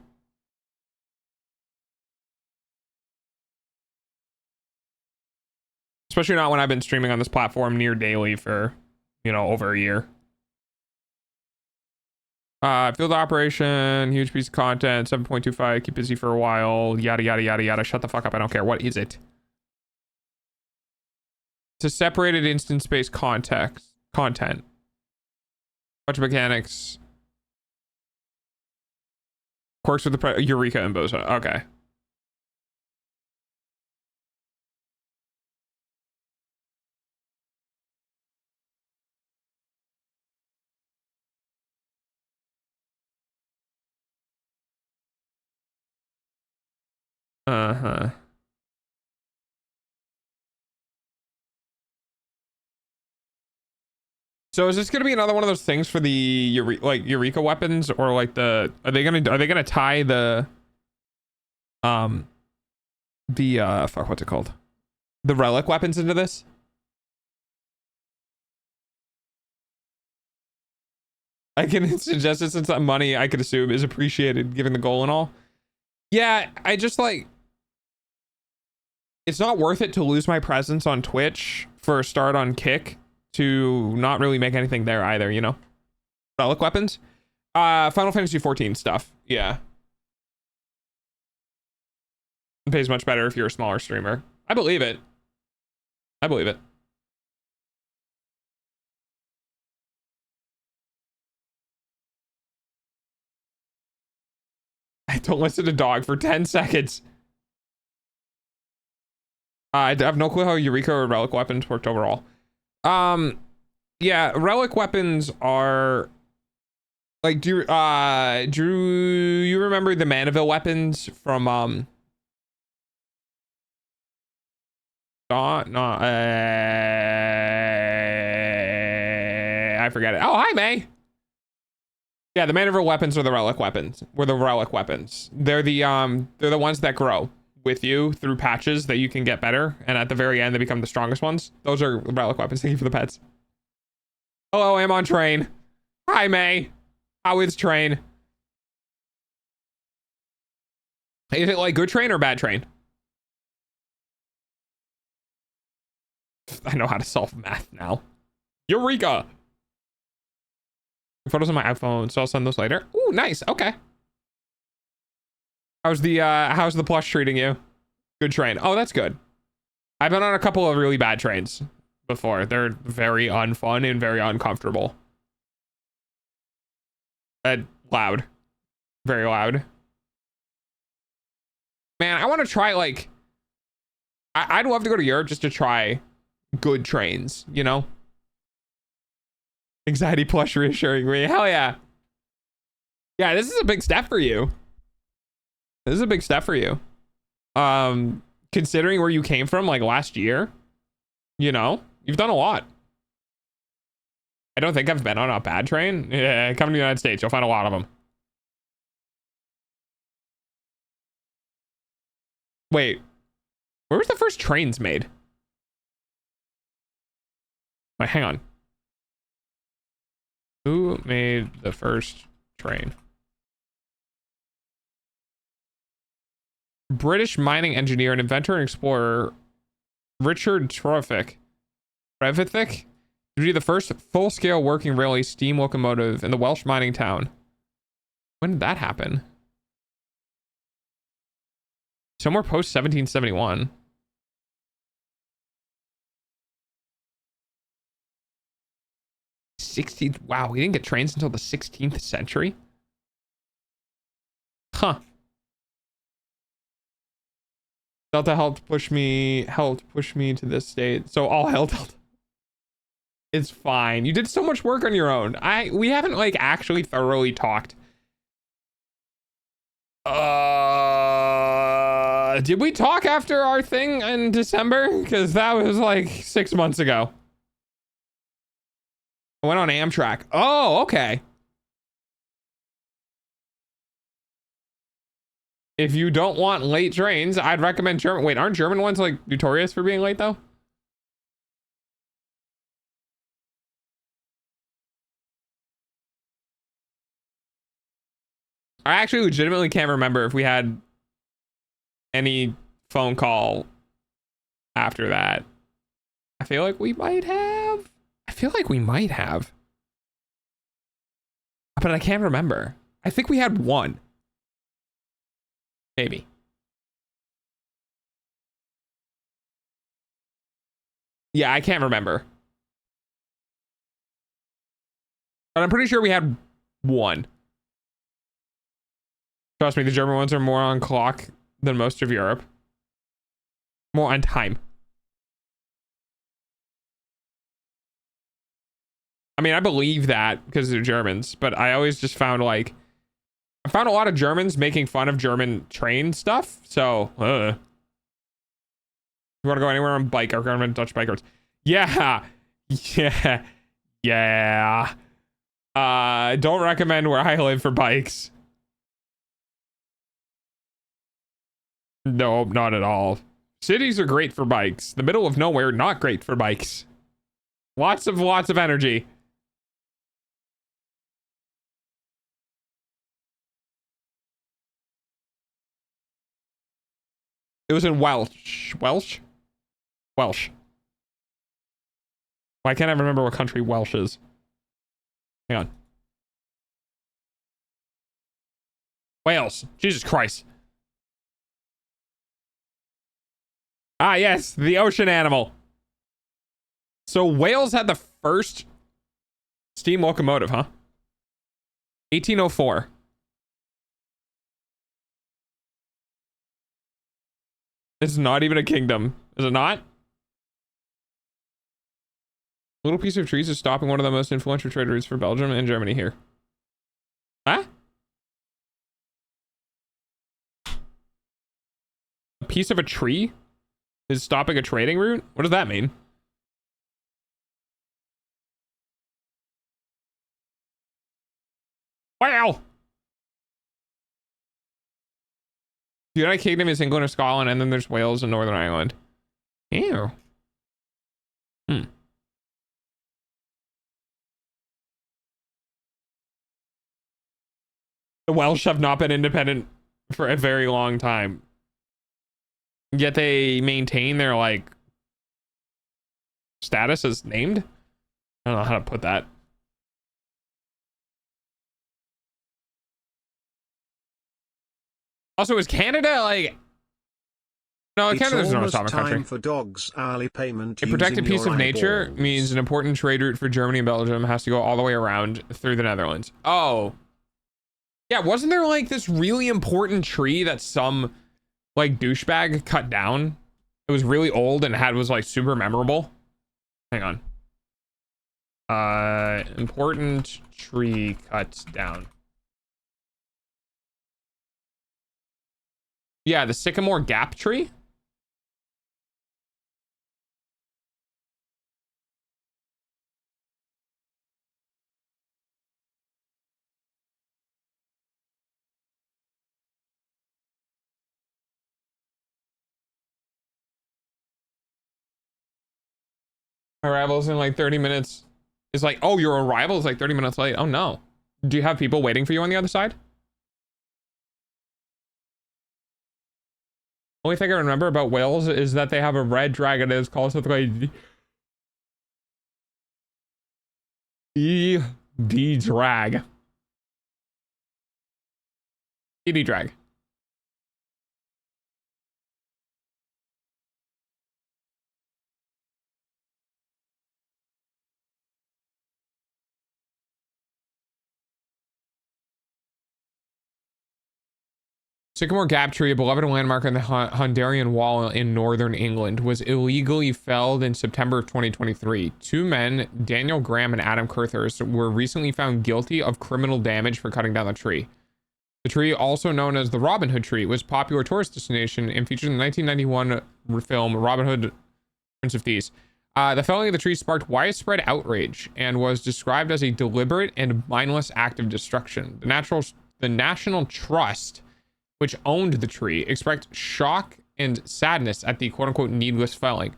Especially not when I've been streaming on this platform near daily for, you know, over a year. Field operation, huge piece of content, 7.25, keep busy for a while, yada, yada, yada, yada. Shut the fuck up. I don't care. What is it? It's a separated instance-based content. Bunch of mechanics. Quirks with the Eureka and Boza. Okay. Uh-huh. So is this gonna be another one of those things for the Eureka weapons, or like are they gonna tie the fuck, what's it called? The relic weapons into this? I can suggest it since that money I could assume is appreciated given the goal and all. Yeah, I just like, it's not worth it to lose my presence on Twitch for a start on Kick to not really make anything there either, you know? Relic weapons? Final Fantasy 14 stuff. Yeah. It pays much better if you're a smaller streamer. I believe it. I believe it. I don't listen to dog for 10 seconds. I have no clue how Eureka or relic weapons worked overall. Yeah, relic weapons are like, Drew, you remember the Maniville weapons from I forget it. Oh, hi May. Yeah, the Maniville weapons are the relic weapons. Were the relic weapons. They're the ones that grow with you through patches that you can get better, and at the very end they become the strongest ones. Those are relic weapons. Thank you for the pets. Hello, I'm on train. Hi May. How is train? Is it like good train or bad train? I know how to solve math now. Eureka! Photos on my iPhone, so I'll send those later. Ooh, nice. Okay. How's the plush treating you? Good train. Oh, that's good. I've been on a couple of really bad trains before. They're very unfun and very uncomfortable. Loud. Very loud. Man, I want to try, like, I'd love to go to Europe just to try good trains, you know? Anxiety plush reassuring me. Hell yeah. Yeah, this is a big step for you. This is a big step for you. Considering where you came from like last year, you know, you've done a lot. I don't think I've been on a bad train. Yeah, come to the United States, you'll find a lot of them. Wait, where was the first trains made? Wait, hang on. Who made the first train? British mining engineer and inventor and explorer Richard Trevithick to be the first full-scale working railway steam locomotive in the Welsh mining town. When did that happen? Somewhere post 1771. Wow, we didn't get trains until the 16th century? Huh. Delta helped push me to this state. So all hell Delta. It's fine. You did so much work on your own. We haven't like actually thoroughly talked. Did we talk after our thing in December? Because that was like 6 months ago. I went on Amtrak. Oh, okay. If you don't want late trains, I'd recommend German. Wait, aren't German ones like notorious for being late though? I actually legitimately can't remember if we had any phone call after that. I feel like we might have. But I can't remember. I think we had one. Maybe. Yeah, I can't remember. But I'm pretty sure we had one. Trust me, the German ones are more on clock than most of Europe. More on time. I mean, I believe that because they're Germans, but I always just found like, I found a lot of Germans making fun of German train stuff. So, you want to go anywhere on bike? Our government Dutch bike roads. Yeah. Yeah. Don't recommend where I live for bikes. No, not at all. Cities are great for bikes. The middle of nowhere, not great for bikes. Lots of energy. It was in Welsh. Welsh? Welsh. Why can't I remember what country Welsh is? Hang on. Wales. Jesus Christ. Ah, yes. The ocean animal. So Wales had the first steam locomotive, huh? 1804. It's not even a kingdom. Is it not? Little piece of trees is stopping one of the most influential trade routes for Belgium and Germany here. Huh? A piece of a tree is stopping a trading route? What does that mean? Wow! The United Kingdom is England or Scotland, and then there's Wales and Northern Ireland. Ew. The Welsh have not been independent for a very long time. Yet they maintain their, like, status as named? I don't know how to put that. Also, is Canada, like... No, Canada's not a sovereign country. For dogs, hourly payment. A protected piece of nature means an important trade route for Germany and Belgium has to go all the way around through the Netherlands. Oh. Yeah, wasn't there like this really important tree that some like douchebag cut down? It was really old and was like super memorable. Hang on. Important tree cut down. Yeah, the Sycamore Gap tree. Arrival's in like 30 minutes. It's like, oh, your arrival is like 30 minutes late. Oh no. Do you have people waiting for you on the other side? Only thing I remember about Wales is that they have a red dragon that is called something like D drag. ED drag. Sycamore Gap tree, a beloved landmark on the Hungarian Wall in northern England, was illegally felled in September of 2023. Two men, Daniel Graham and Adam Kurthurst, were recently found guilty of criminal damage for cutting down the tree. The tree, also known as the Robin Hood tree, was a popular tourist destination and featured in the 1991 film Robin Hood, Prince of Thieves. The felling of the tree sparked widespread outrage and was described as a deliberate and mindless act of destruction. The National Trust, which owned the tree, expressed shock and sadness at the quote-unquote needless felling.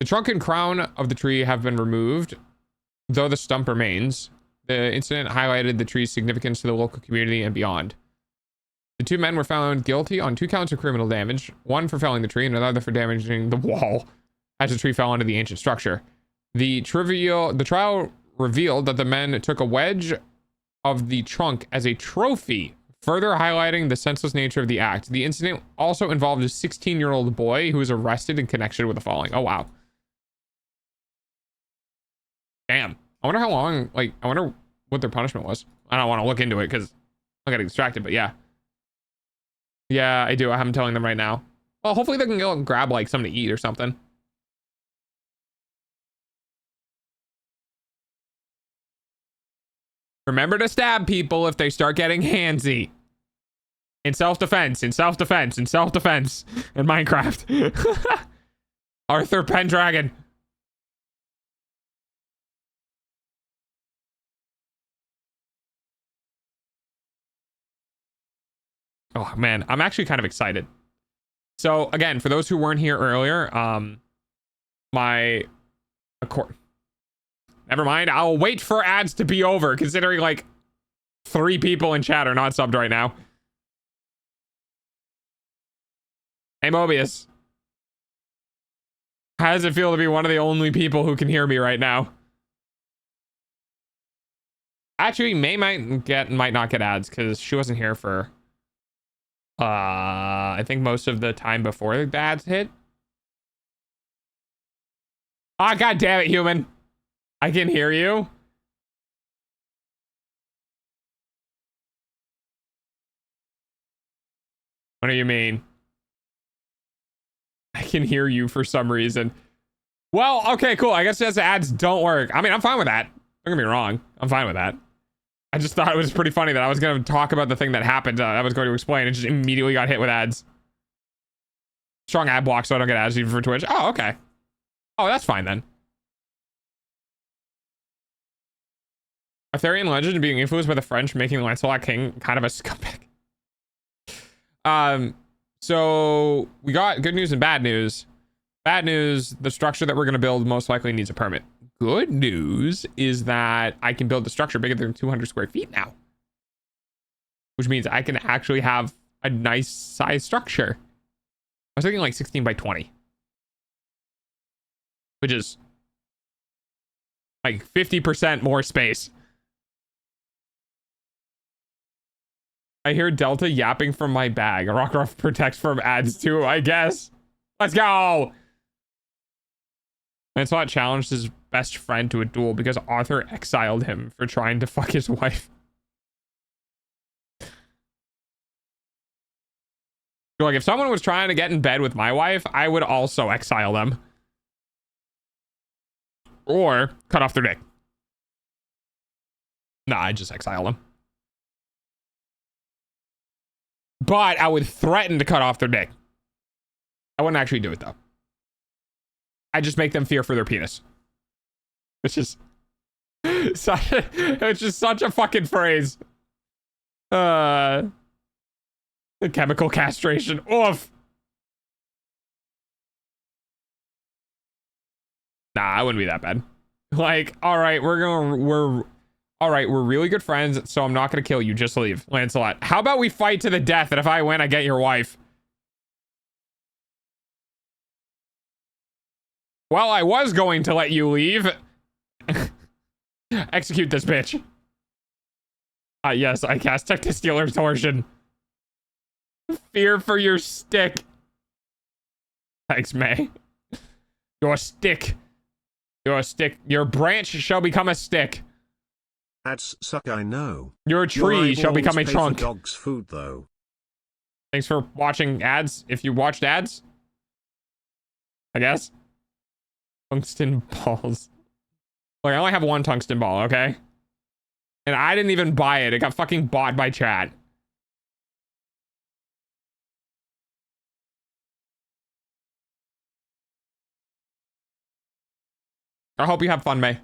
The trunk and crown of the tree have been removed, though the stump remains. The incident highlighted the tree's significance to the local community and beyond. The two men were found guilty on 2 counts of criminal damage, one for felling the tree and another for damaging the wall as the tree fell into the ancient structure. The trial revealed that the men took a wedge of the trunk as a trophy, further highlighting the senseless nature of the act. The incident also involved a 16-year-old boy who was arrested in connection with the falling. Oh, wow. Damn. I wonder how long, like, I wonder what their punishment was. I don't want to look into it because I'm getting distracted, but yeah. Yeah, I do. I'm telling them right now. Well, hopefully they can go and grab, like, something to eat or something. Remember to stab people if they start getting handsy. In self-defense, in self-defense, in self-defense. In Minecraft. Arthur Pendragon. Oh, man. I'm actually kind of excited. So, again, for those who weren't here earlier, never mind. I'll wait for ads to be over, considering like 3 people in chat are not subbed right now. Hey, Mobius. How does it feel to be one of the only people who can hear me right now? Actually, May might not get ads because she wasn't here for I think most of the time before the ads hit. Ah, god damn it, human. I can hear you. What do you mean? I can hear you for some reason. Well, okay, cool. I guess the ads don't work. I mean, I'm fine with that. Don't get me wrong. I'm fine with that. I just thought it was pretty funny that I was going to talk about the thing that happened. I was going to explain. It just immediately got hit with ads. Strong ad block so I don't get ads even for Twitch. Oh, okay. Oh, that's fine then. Arthurian legend being influenced by the French, making Lancelot King kind of a scumbag. So we got good news and bad news. Bad news, the structure that we're going to build most likely needs a permit. Good news is that I can build the structure bigger than 200 square feet now. Which means I can actually have a nice size structure. I was thinking like 16 by 20. Which is like 50% more space. I hear Delta yapping from my bag. Rockruff protects from ads too, I guess. Let's go! Lancelot challenged his best friend to a duel because Arthur exiled him for trying to fuck his wife. Like, if someone was trying to get in bed with my wife, I would also exile them. Or cut off their dick. Nah, I'd just exile them. But I would threaten to cut off their dick. I wouldn't actually do it, though. I'd just make them fear for their penis. It's just... it's just such a fucking phrase. The chemical castration. Oof. Nah, I wouldn't be that bad. Like, all right, we're really good friends, so I'm not gonna kill you. Just leave, Lancelot. How about we fight to the death, and if I win, I get your wife. Well, I was going to let you leave. Execute this bitch. Yes, I cast testicular torsion. Fear for your stick. Thanks, May. Your stick. Your stick. Your branch shall become a stick. Ads suck, I know. Your tree shall become a trunk. Dog's food, though. Thanks for watching ads. If you watched ads, I guess. Tungsten balls. Look, I only have one tungsten ball, okay? And I didn't even buy it. It got fucking bought by chat. I hope you have fun, May.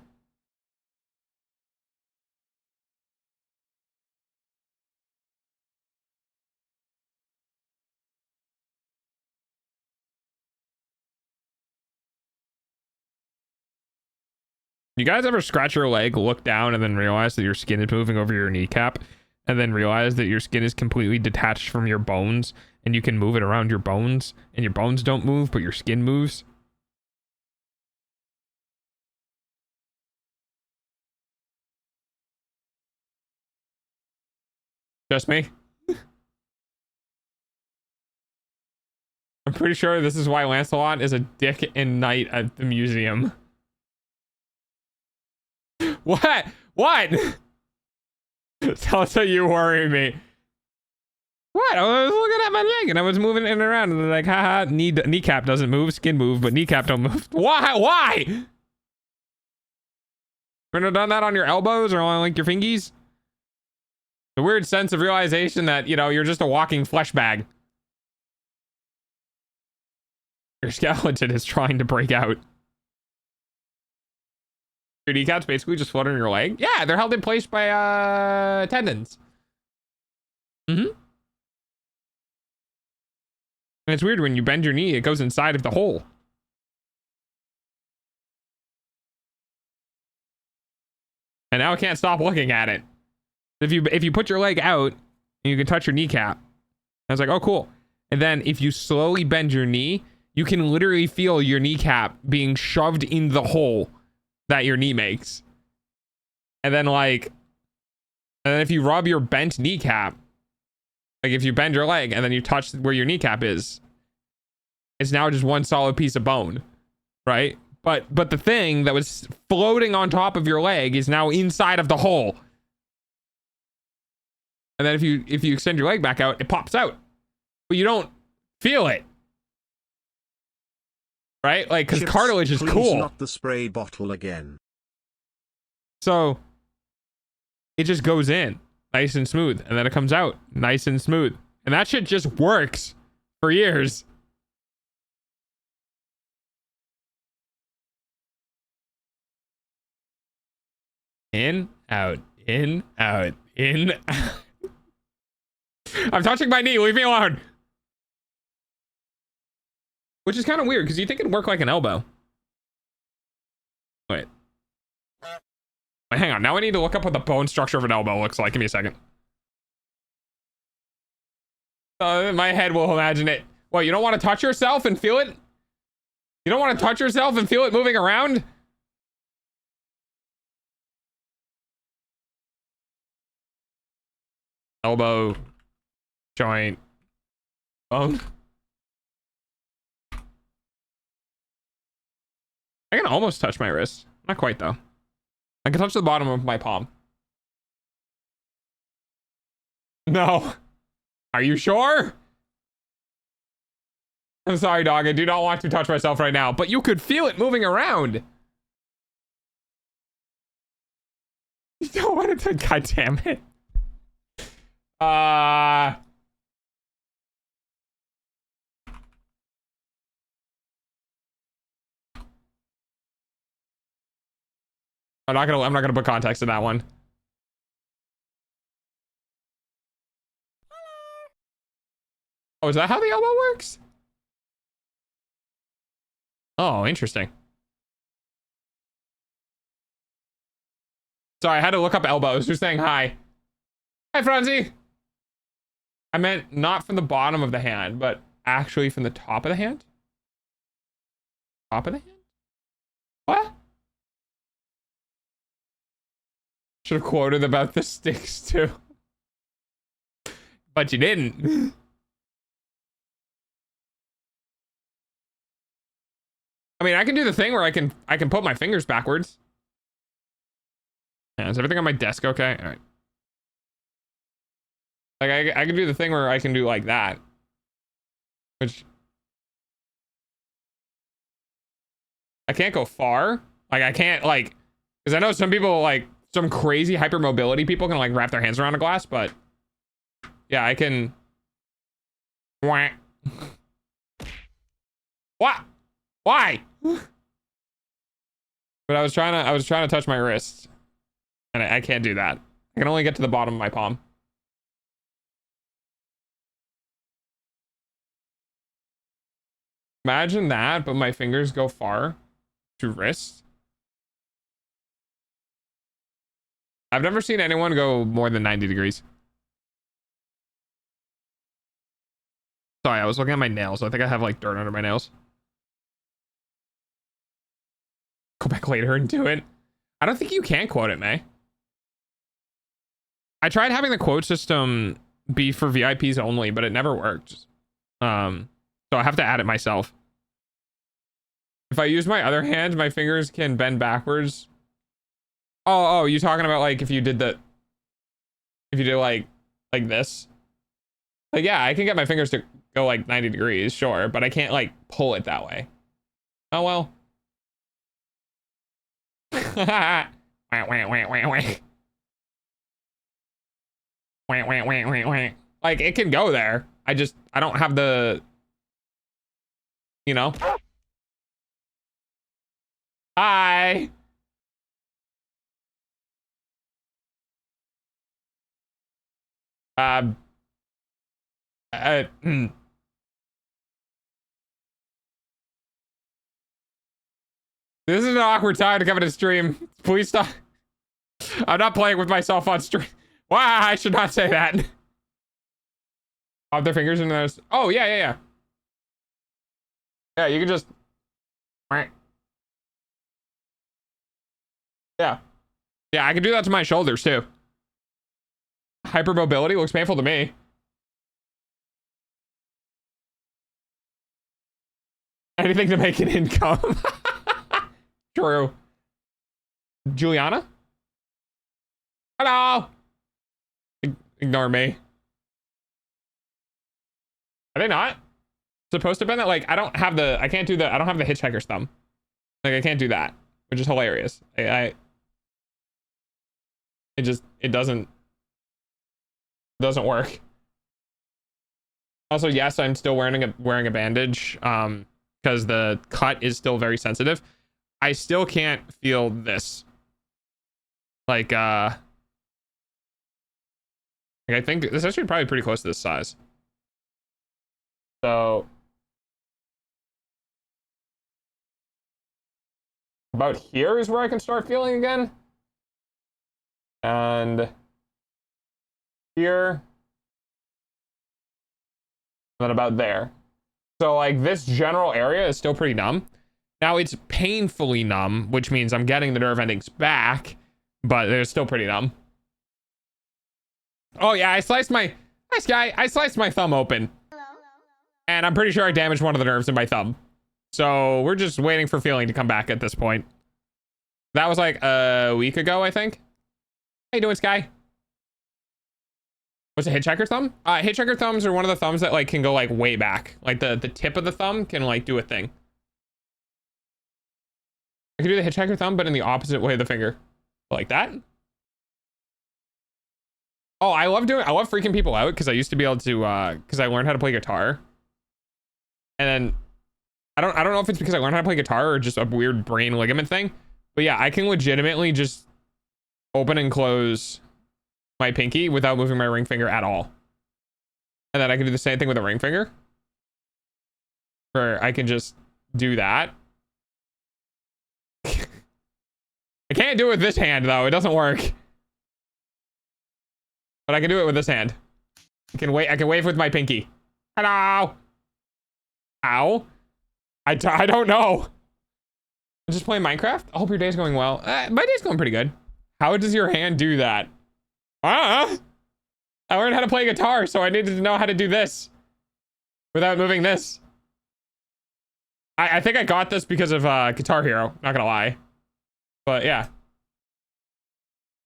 You guys ever scratch your leg, look down, and then realize that your skin is moving over your kneecap, and then realize that your skin is completely detached from your bones, and you can move it around your bones, and your bones don't move, but your skin moves? Just me? I'm pretty sure this is why Lancelot is a dick and knight at the museum. What? What? Tulsa, you worry me. What? I was looking at my leg and I was moving it around and they're like, haha, kneecap doesn't move, skin move, but kneecap don't move. Why? Why? You ever done that on your elbows or on like your fingies? The weird sense of realization that, you know, you're just a walking flesh bag. Your skeleton is trying to break out. Your kneecaps basically just float on your leg? Yeah, they're held in place by tendons. Mm-hmm. And it's weird when you bend your knee, it goes inside of the hole. And now I can't stop looking at it. If you put your leg out, you can touch your kneecap. I was like, oh, cool. And then if you slowly bend your knee, you can literally feel your kneecap being shoved in the hole that your knee makes. And then if you rub your bent kneecap, like if you bend your leg and then you touch where your kneecap is, it's now just one solid piece of bone, right? But the thing that was floating on top of your leg is now inside of the hole. And then if you extend your leg back out, it pops out, but you don't feel it, right? Like, because cartilage is cool. Not the spray bottle again. So it just goes in nice and smooth, and then it comes out nice and smooth, and that shit just works for years. In, out, in, out, in. I'm touching my knee. Leave me alone. Which is kind of weird because you think it'd work like an elbow. Wait, hang on. Now I need to look up what the bone structure of an elbow looks like. Give me a second. My head will imagine it. What, you don't want to touch yourself and feel it? You don't want to touch yourself and feel it moving around? Elbow joint bone. I can almost touch my wrist. Not quite though. I can touch the bottom of my palm. No. Are you sure? I'm sorry, dog. I do not want to touch myself right now, but you could feel it moving around. You don't want to touch. God damn it. I'm not gonna put context in that one. Oh, is that how the elbow works? Oh, interesting. Sorry, I had to look up elbows. Who's saying hi? Hi, Franzi. I meant not from the bottom of the hand, but actually from the top of the hand. Top of the hand? What? Should have quoted about the sticks too. But you didn't. I mean, I can do the thing where I can put my fingers backwards. Yeah, is everything on my desk okay? All right. Like I can do the thing where I can do like that, which I can't go far. Like I can't like, because I know some people like some crazy hypermobility people can like wrap their hands around a glass, but yeah, I can. Wah. What? Why? But I was trying to touch my wrist, and I can't do that. I can only get to the bottom of my palm. Imagine that, but my fingers go far to wrist. I've never seen anyone go more than 90 degrees. Sorry, I was looking at my nails. I think I have like dirt under my nails. Go back later and do it. I don't think you can quote it, May. I tried having the quote system be for VIPs only, but it never worked. So I have to add it myself. If I use my other hand, my fingers can bend backwards. Oh, you talking about like if you did like this? Like, yeah, I can get my fingers to go like 90 degrees, sure, but I can't like pull it that way. Oh well. Like it can go there. I don't have the, you know. Hi. Hmm. This is an awkward time to come into stream. Please stop. I'm not playing with myself on stream. Wow, I should not say that. Pop their fingers in those. Oh, yeah. Yeah, you can just. Yeah. Yeah, I can do that to my shoulders too. Hypermobility looks painful to me. Anything to make an income. True. Juliana? Hello. Ignore me. Are they not supposed to bend that? Like, I don't have the hitchhiker's thumb. Like, I can't do that, which is hilarious. It doesn't work. Also, yes, I'm still wearing a bandage, because the cut is still very sensitive. I still can't feel this. Like, I think it's actually probably pretty close to this size. So about here is where I can start feeling again. And here. And then about there. So like this general area is still pretty numb. Now it's painfully numb, which means I'm getting the nerve endings back, but they're still pretty numb. Oh yeah, I sliced my thumb open. And I'm pretty sure I damaged one of the nerves in my thumb. So we're just waiting for feeling to come back at this point. That was like a week ago, I think. How you doing, Sky? What's a hitchhiker thumb? Hitchhiker thumbs are one of the thumbs that like can go like way back. Like the tip of the thumb can like do a thing. I can do the hitchhiker thumb, but in the opposite way of the finger. Like that. Oh, I love freaking people out because I used to be able to, because I learned how to play guitar. And then I don't know if it's because I learned how to play guitar or just a weird brain ligament thing. But yeah, I can legitimately just open and close my pinky without moving my ring finger at all. And then I can do the same thing with a ring finger. Where I can just do that. I can't do it with this hand though, it doesn't work. But I can do it with this hand. I can wave with my pinky. Hello. Ow. I don't know. I'm just playing Minecraft. I hope your day's going well. My day's going pretty good. How does your hand do that? I learned how to play guitar, so I needed to know how to do this without moving this. I think I got this because of Guitar Hero, not gonna lie. But yeah.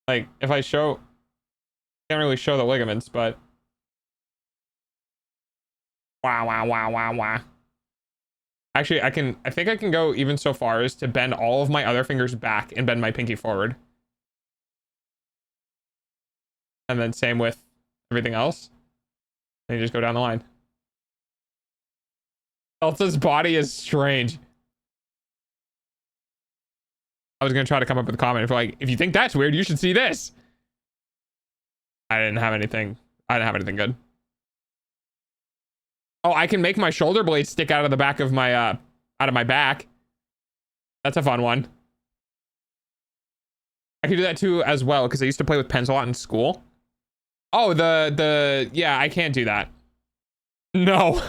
Like, if I show... Can't really show the ligaments, but... Wow, wow, wow, wow, wow. Actually, I think I can go even so far as to bend all of my other fingers back and bend my pinky forward. And then same with everything else. And you just go down the line. Elsa's body is strange. I was gonna try to come up with a comment if like, if you think that's weird, you should see this. I didn't have anything good. Oh, I can make my shoulder blades stick out of the back of my out of my back. That's a fun one. I can do that too as well because I used to play with pens a lot in school. Oh, yeah, I can't do that. No.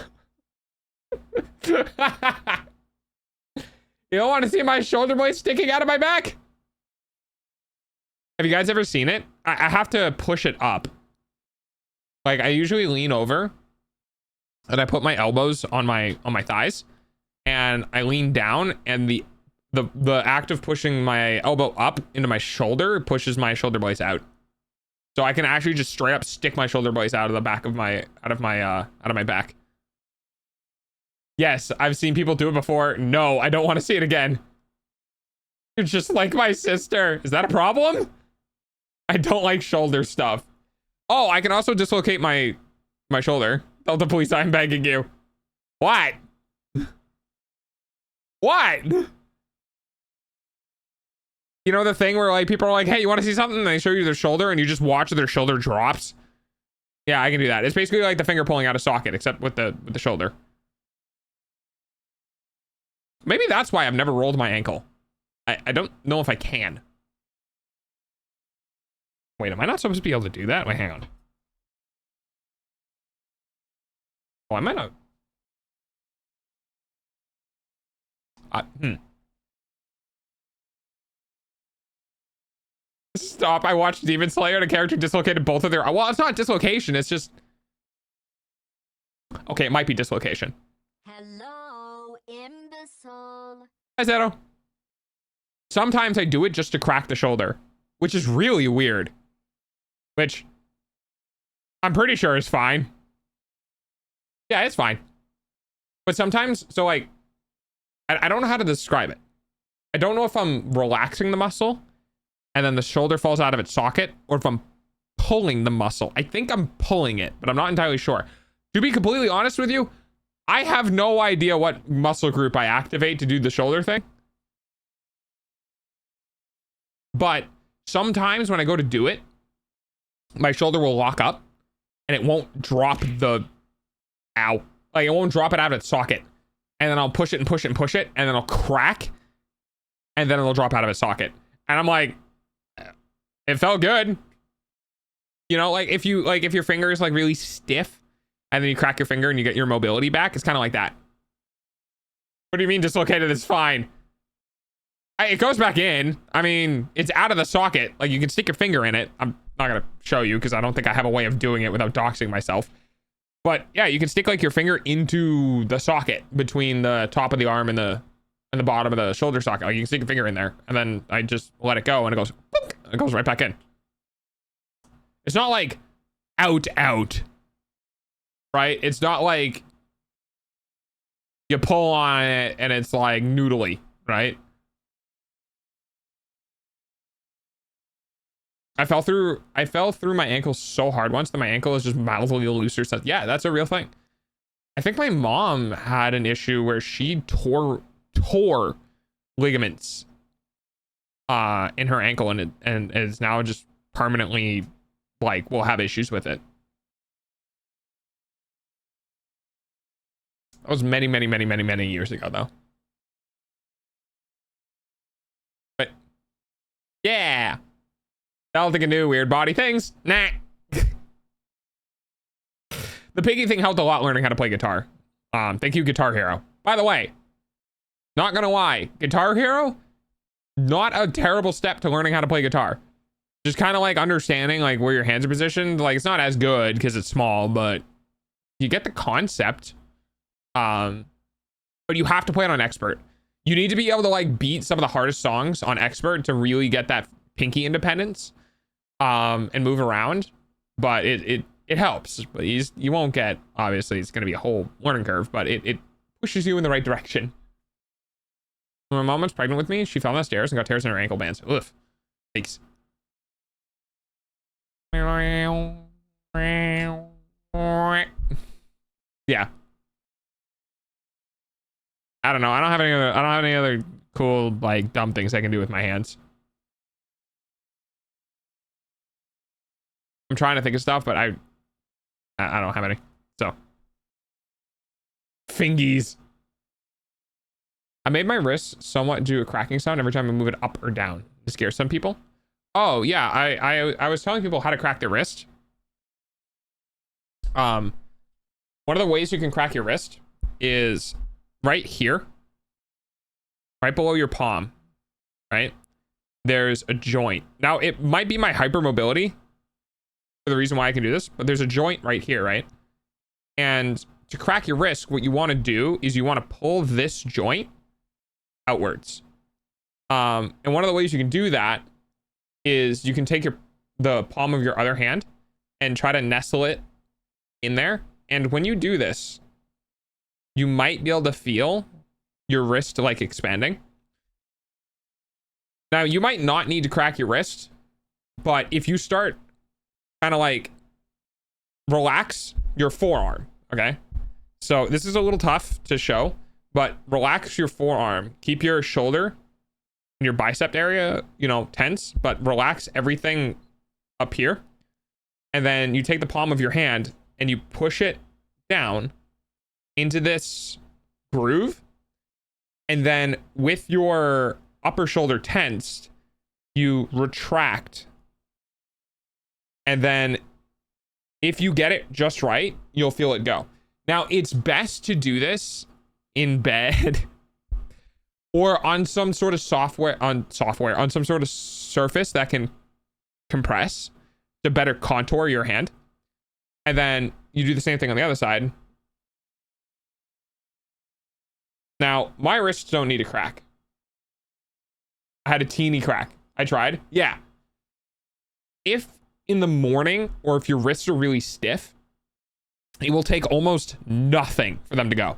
You don't want to see my shoulder blade sticking out of my back? Have you guys ever seen it? I have to push it up. Like, I usually lean over and I put my elbows on my thighs and I lean down, and the act of pushing my elbow up into my shoulder pushes my shoulder blades out. So I can actually just straight up stick my shoulder blades out of the back of my out of my back. Yes, I've seen people do it before. No, I don't want to see it again. You're just like my sister. Is that a problem? I don't like shoulder stuff. Oh, I can also dislocate my shoulder. Tell the police I'm begging you. What? What? You know the thing where like people are like, hey, you want to see something? And they show you their shoulder and you just watch their shoulder drops. Yeah, I can do that. It's basically like the finger pulling out a socket, except with the shoulder. Maybe that's why I've never rolled my ankle. I don't know if I can. Wait, am I not supposed to be able to do that? Wait, hang on. Oh, I might not. Stop. I watched Demon Slayer and a character dislocated both of their... Well, it's not dislocation. It's just... Okay, it might be dislocation. Hello, imbecile. Hi, Zero. Sometimes I do it just to crack the shoulder, which is really weird. Which I'm pretty sure is fine. Yeah, it's fine. But sometimes, so like, I don't know how to describe it. I don't know if I'm relaxing the muscle and then the shoulder falls out of its socket, or if I'm pulling the muscle. I think I'm pulling it, but I'm not entirely sure. To be completely honest with you, I have no idea what muscle group I activate to do the shoulder thing. But sometimes when I go to do it, my shoulder will lock up and it won't drop the... Ow. Like, it won't drop it out of its socket. And then I'll push it and push it and push it, and then it'll crack, and then it'll drop out of its socket. And I'm like, it felt good. You know, like if your finger is like really stiff and then you crack your finger and you get your mobility back, it's kind of like that. What do you mean dislocated? It's fine. It goes back in. I mean, it's out of the socket. Like, you can stick your finger in it. I'm not going to show you because I don't think I have a way of doing it without doxing myself. But yeah, you can stick like your finger into the socket between the top of the arm and the bottom of the shoulder socket. Like, you can stick your finger in there, and then I just let it go, and it goes, boop, it goes right back in. It's not like out, right? It's not like you pull on it and it's like noodly, right? I fell through my ankle so hard once that my ankle is just mildly looser. So yeah, that's a real thing. I think my mom had an issue where she tore ligaments in her ankle, and is now just permanently, like, will have issues with it. That was many years ago though. But yeah. I don't think I knew weird body things. Nah. The piggy thing helped a lot learning how to play guitar. Thank you, Guitar Hero. By the way, not gonna lie, Guitar Hero, not a terrible step to learning how to play guitar. Just kind of like understanding like where your hands are positioned. Like, it's not as good because it's small, but you get the concept. But you have to play it on expert. You need to be able to like beat some of the hardest songs on expert to really get that pinky independence. And move around, but it it helps, but you won't get, obviously it's going to be a whole learning curve, but it pushes you in the right direction. When my mom was pregnant with me, she fell down the stairs and got tears in her ankle bands. Oof. Thanks. Yeah. I don't know. I don't have any other cool, like, dumb things I can do with my hands. I'm trying to think of stuff, but I don't have any. So. Fingies. I made my wrist somewhat do a cracking sound every time I move it up or down to scare some people. Oh yeah, I was telling people how to crack their wrist. One of the ways you can crack your wrist is right here, right below your palm, right? There's a joint. Now it might be my hypermobility for the reason why I can do this, but there's a joint right here, right? And to crack your wrist, what you want to do is you want to pull this joint outwards. And one of the ways you can do that is you can take the palm of your other hand and try to nestle it in there. And when you do this, you might be able to feel your wrist like expanding. Now, you might not need to crack your wrist, but if you start kind of like relax your forearm, okay? So this is a little tough to show, but relax your forearm. Keep your shoulder and your bicep area, you know, tense, but relax everything up here. And then you take the palm of your hand and you push it down into this groove. And then with your upper shoulder tensed, you retract. And then if you get it just right, you'll feel it go. Now, it's best to do this in bed or on some sort of on some sort of surface that can compress to better contour your hand. And then you do the same thing on the other side. Now, my wrists don't need a crack. I had a teeny crack. I tried. Yeah. If in the morning or if your wrists are really stiff, it will take almost nothing for them to go.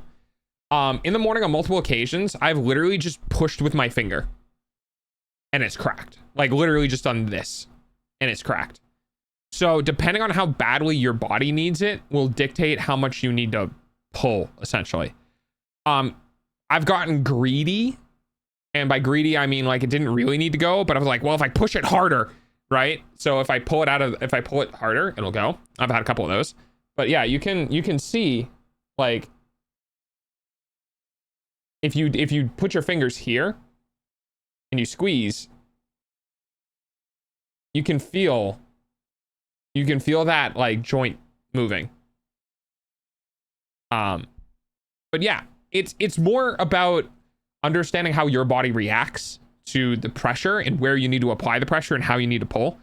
In the morning on multiple occasions, I've literally just pushed with my finger and it's cracked. Like literally just done this and it's cracked. So depending on how badly your body needs it will dictate how much you need to pull, essentially. I've gotten greedy, and by greedy I mean like it didn't really need to go, but I was like, well, if I push it harder, right? So if I pull it harder, it'll go. I've had a couple of those. But yeah, you can see like if you put your fingers here and you squeeze, you can feel that like joint moving. But yeah, it's more about understanding how your body reacts to the pressure and where you need to apply the pressure and how you need to pull.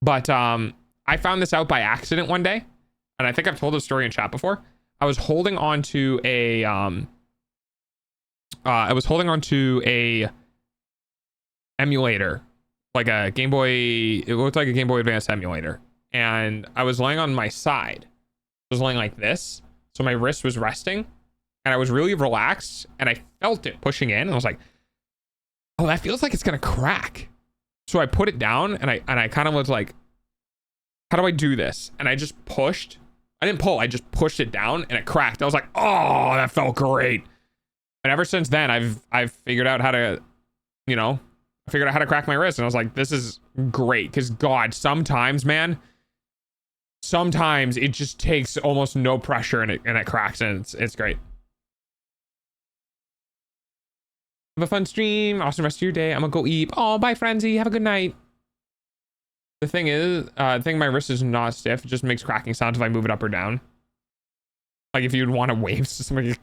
But I found this out by accident one day, and I think I've told this story in chat before. I was holding on to a emulator, like a Game Boy. It looked like a Game Boy Advance emulator, and I was laying on my side. I was laying like this, so my wrist was resting, and I was really relaxed, and I felt it pushing in, and I was like, "Oh, that feels like it's gonna crack." So I put it down, and I kind of was like, "How do I do this?" And I just pushed. I didn't pull. I just pushed it down, and it cracked. I was like, "Oh, that felt great." And ever since then, I've figured out how to, I figured out how to crack my wrist, and I was like, "This is great." Because God, sometimes, man, sometimes it just takes almost no pressure, and it cracks, and it's great. Have a fun stream. Awesome rest of your day. I'm gonna go eat. Oh, bye, Frenzy. Have a good night. The thing is, my wrist is not stiff. It just makes cracking sounds if I move it up or down. Like if you'd want to wave to somebody,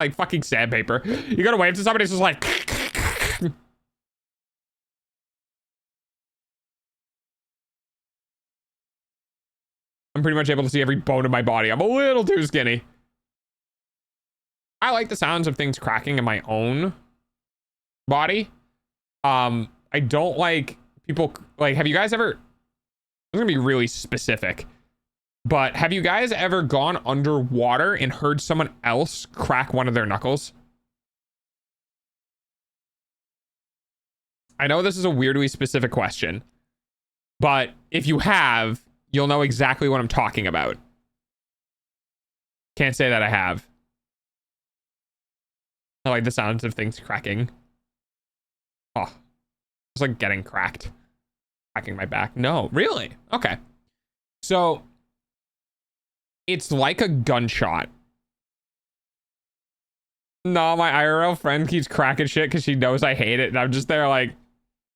like fucking sandpaper. You gotta wave to somebody, it's just like. I'm pretty much able to see every bone in my body. I'm a little too skinny. I like the sounds of things cracking in my own body. I don't like people like, have you guys ever I'm gonna be really specific. But have you guys ever gone underwater and heard someone else crack one of their knuckles? I know this is a weirdly specific question, but if you have, you'll know exactly what I'm talking about. Can't say that I have. I like the sounds of things cracking. Oh, it's like getting cracked. Cracking my back. No, really? Okay. So it's like a gunshot. No, my IRL friend keeps cracking shit because she knows I hate it. And I'm just there like,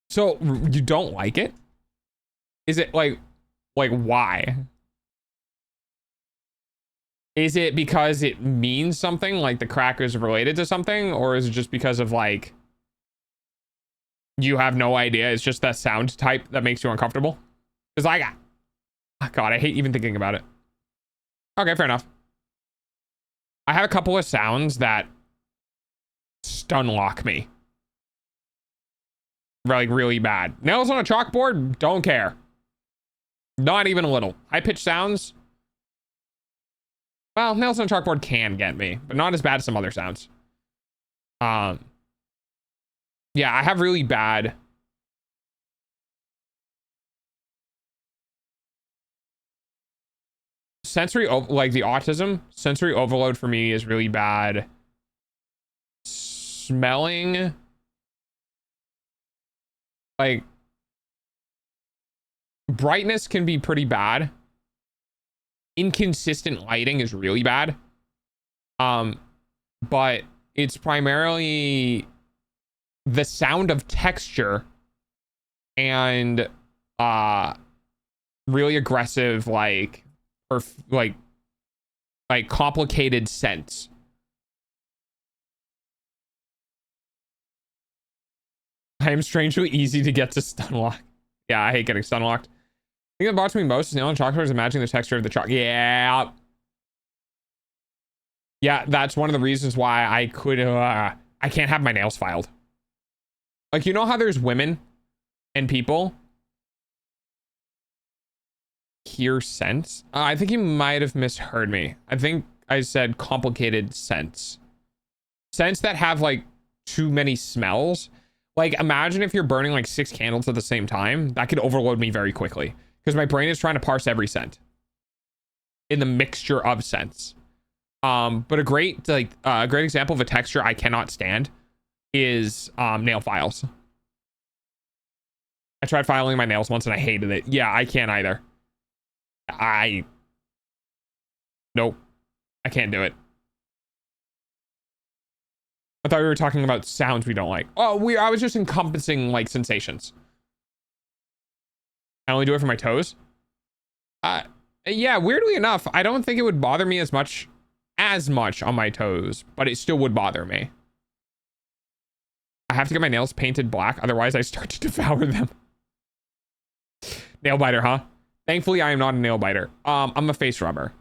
so you don't like it? Is it like why? Is it because it means something, like the crack is related to something? Or is it just because of like, you have no idea? It's just that sound type that makes you uncomfortable? Because I got, oh God, I hate even thinking about it. Okay, fair enough. I have a couple of sounds that stun lock me. Like really bad. Nails on a chalkboard, don't care. Not even a little. High-pitched sounds. Well, nails on a chalkboard can get me, but not as bad as some other sounds. Yeah, I have really bad sensory, like the autism, sensory overload for me is really bad. Smelling, like brightness can be pretty bad. Inconsistent lighting is really bad. But it's primarily the sound of texture and really aggressive like complicated scents. I am strangely easy to get to stun lock. Yeah, I hate getting stun locked. I think that bothers me most is nail on chalkboard is imagining the texture of the chalk. Yeah. Yeah, that's one of the reasons why I could, I can't have my nails filed. Like, you know how there's women and people hear scents? I think you might have misheard me. I think I said complicated scents. Scents that have like too many smells. Like, imagine if you're burning like 6 candles at the same time. That could overload me very quickly because my brain is trying to parse every scent in the mixture of scents. But a great example of a texture I cannot stand is nail files. I tried filing my nails once and I hated it. Yeah, I can't either. Nope. I can't do it. I thought we were talking about sounds we don't like. Oh, I was just encompassing like sensations. I only do it for my toes. Yeah, weirdly enough, I don't think it would bother me as much on my toes, but it still would bother me. I have to get my nails painted black, otherwise I start to devour them. Nail biter, huh? Thankfully, I am not a nail biter. I'm a face rubber.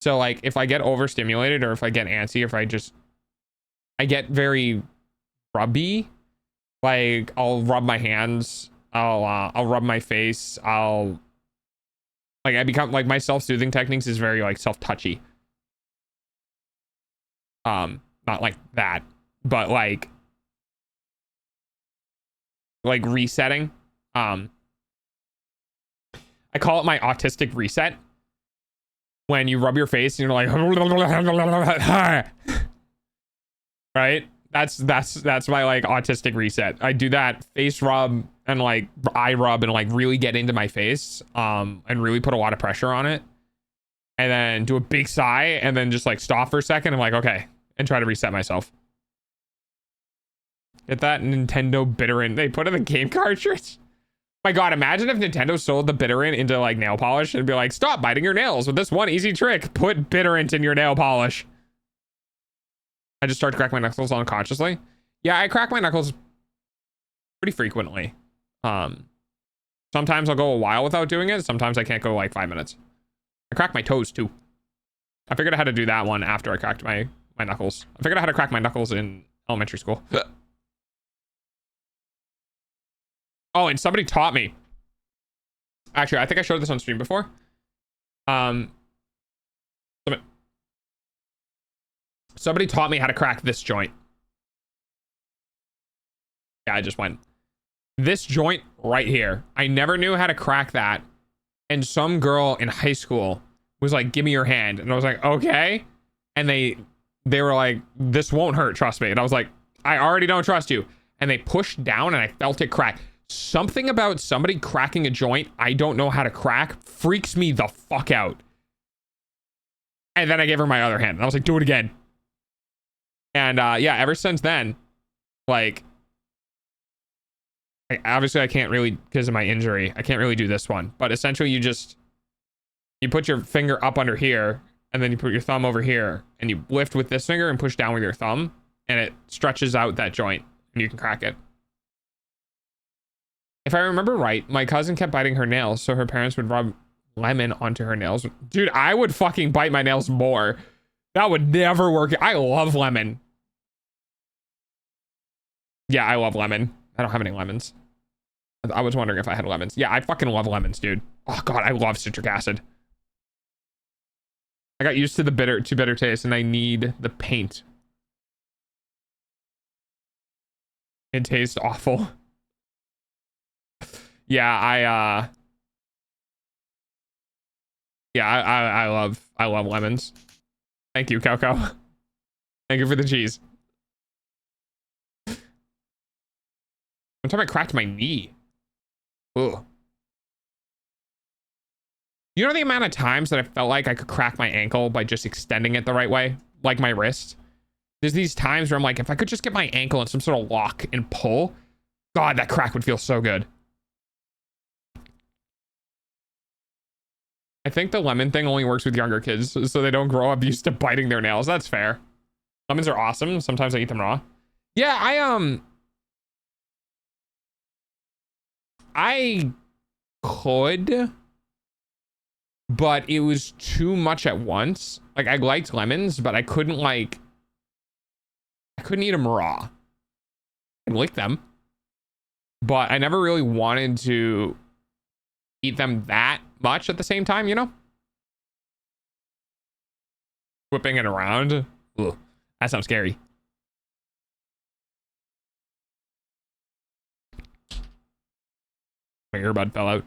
So like if I get overstimulated or if I get antsy, if I get very rubby, like I'll rub my hands, I'll rub my face, I become like my self-soothing techniques is very like self-touchy. Not like that, but like resetting. I call it my autistic reset. When you rub your face and you're like right? That's my like autistic reset. I do that face rub and like eye rub and like really get into my face and really put a lot of pressure on it. And then do a big sigh and then just like stop for a second. I'm like, okay, and try to reset myself. Get that Nintendo Bitterin they put in the game cartridge. My God, imagine if Nintendo sold the Bitterant into like nail polish and be like, stop biting your nails with this one easy trick. Put Bitterant in your nail polish. I just start to crack my knuckles unconsciously. Yeah, I crack my knuckles pretty frequently. Sometimes I'll go a while without doing it. Sometimes I can't go like 5 minutes. I crack my toes too. I figured out how to do that one after I cracked my knuckles. I figured out how to crack my knuckles in elementary school. Oh, and somebody taught me. Actually, I think I showed this on stream before. Um, somebody taught me how to crack this joint. Yeah, I just went. This joint right here. I never knew how to crack that. And some girl in high school was like, give me your hand. And I was like, okay. And they were like, this won't hurt, trust me. And I was like, I already don't trust you. And they pushed down and I felt it crack. Something about somebody cracking a joint I don't know how to crack freaks me the fuck out. And then I gave her my other hand. And I was like, do it again. And yeah, ever since then, like, obviously I can't really, because of my injury, I can't really do this one. But essentially you put your finger up under here, and then you put your thumb over here, and you lift with this finger and push down with your thumb, and it stretches out that joint, and you can crack it. If I remember right, my cousin kept biting her nails, so her parents would rub lemon onto her nails. Dude, I would fucking bite my nails more. That would never work. I love lemon. Yeah, I love lemon. I don't have any lemons. I was wondering if I had lemons. Yeah, I fucking love lemons, dude. Oh god, I love citric acid. I got used to the bitter taste, and I need the paint. It tastes awful. Yeah, I love lemons. Thank you, Coco. Thank you for the cheese. One time I cracked my knee. Ugh. You know the amount of times that I felt like I could crack my ankle by just extending it the right way? Like my wrist? There's these times where I'm like, if I could just get my ankle in some sort of lock and pull, god, that crack would feel so good. I think the lemon thing only works with younger kids, so they don't grow up used to biting their nails. That's fair. Lemons are awesome. Sometimes I eat them raw. Yeah, I could, but it was too much at once. Like, I liked lemons, but I couldn't eat them raw. I lick them, but I never really wanted to eat them that much at the same time, you know? Whipping it around. Ugh, that sounds scary. My earbud fell out.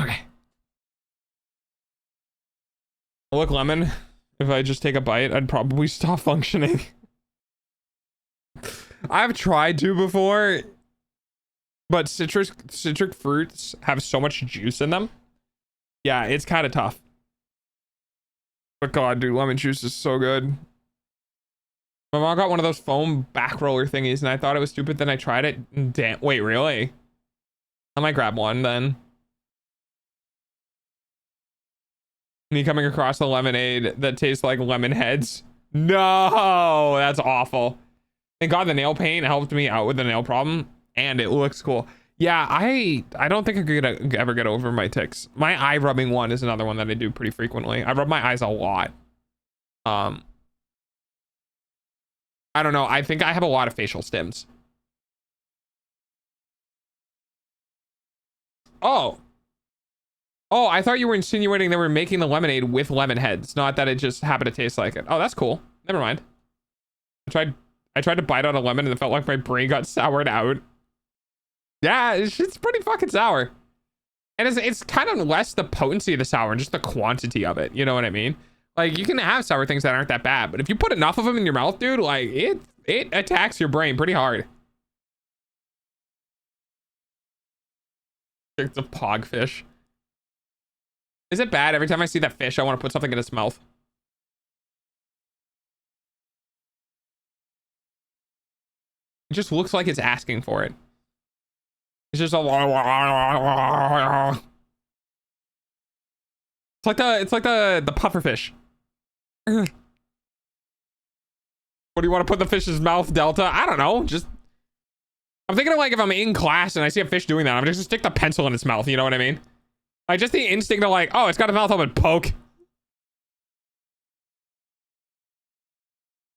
Okay. Look, lemon, if I just take a bite, I'd probably stop functioning. I've tried to before, but citric fruits have so much juice in them. Yeah, it's kind of tough. But god, dude, lemon juice is so good. My mom got one of those foam back roller thingies, and I thought it was stupid. Then I tried it. And damn, wait, really? I might grab one then. Me coming across a lemonade that tastes like lemon heads. No, that's awful. Thank god the nail paint helped me out with the nail problem, and it looks cool. Yeah, I don't think I could ever get over my tics. My eye rubbing one is another one that I do pretty frequently. I rub my eyes a lot. I don't know. I think I have a lot of facial stims. Oh, I thought you were insinuating they were making the lemonade with lemon heads, not that it just happened to taste like it. Oh, that's cool. Never mind. I tried to bite on a lemon and it felt like my brain got soured out. Yeah, it's pretty fucking sour. And it's kind of less the potency of the sour and just the quantity of it. You know what I mean? Like, you can have sour things that aren't that bad, but if you put enough of them in your mouth, dude, like, it attacks your brain pretty hard. It's a pogfish. Is it bad? Every time I see that fish, I want to put something in its mouth. It just looks like it's asking for it. It's just a it's like the puffer fish. What do you want to put in the fish's mouth, Delta? I don't know. Just I'm thinking of like if I'm in class and I see a fish doing that, I'm just gonna stick the pencil in its mouth. You know what I mean? Like just the instinct of like, oh, it's got a mouth open, poke.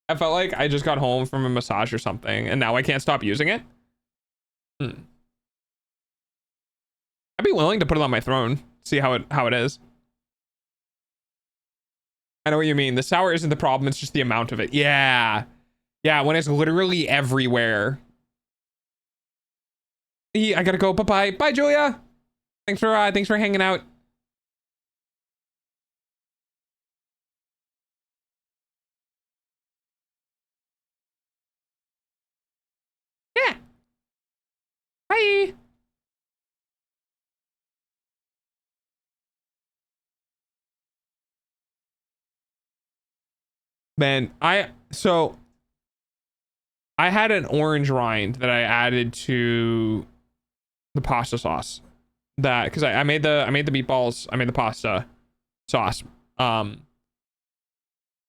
I felt like I just got home from a massage or something, and now I can't stop using it. I'd be willing to put it on my throne, see how it is. I know what you mean. The sour isn't the problem, it's just the amount of it. Yeah. Yeah, when it's literally everywhere. I gotta go. Bye-bye. Bye, Julia. Thanks for hanging out. Yeah. Bye. Man, I had an orange rind that I added to the pasta sauce. That because I made the meatballs, I made the pasta sauce. And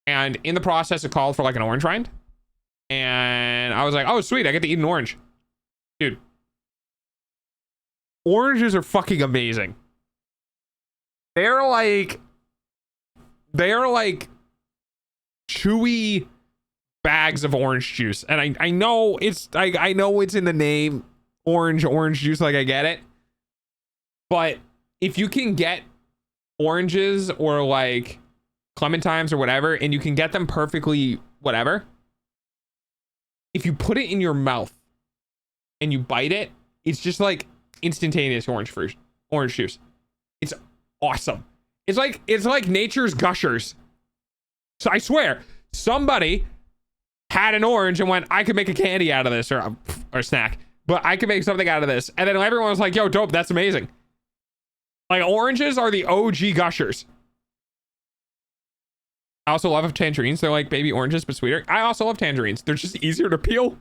in the process it called for like an orange rind. And I was like, oh sweet, I get to eat an orange. Dude. Oranges are fucking amazing. They're like chewy bags of orange juice, and I know it's I know it's in the name, orange juice, like I get it, but if you can get oranges or like clementines or whatever, and you can get them perfectly whatever, if you put it in your mouth and you bite it, it's just like instantaneous orange juice. It's awesome. It's like nature's gushers. So I swear, somebody had an orange and went, I could make a candy out of this, or a snack, but I could make something out of this. And then everyone was like, yo, dope, that's amazing. Like, oranges are the OG gushers. I also love tangerines. They're like baby oranges, but sweeter. I also love tangerines. They're just easier to peel.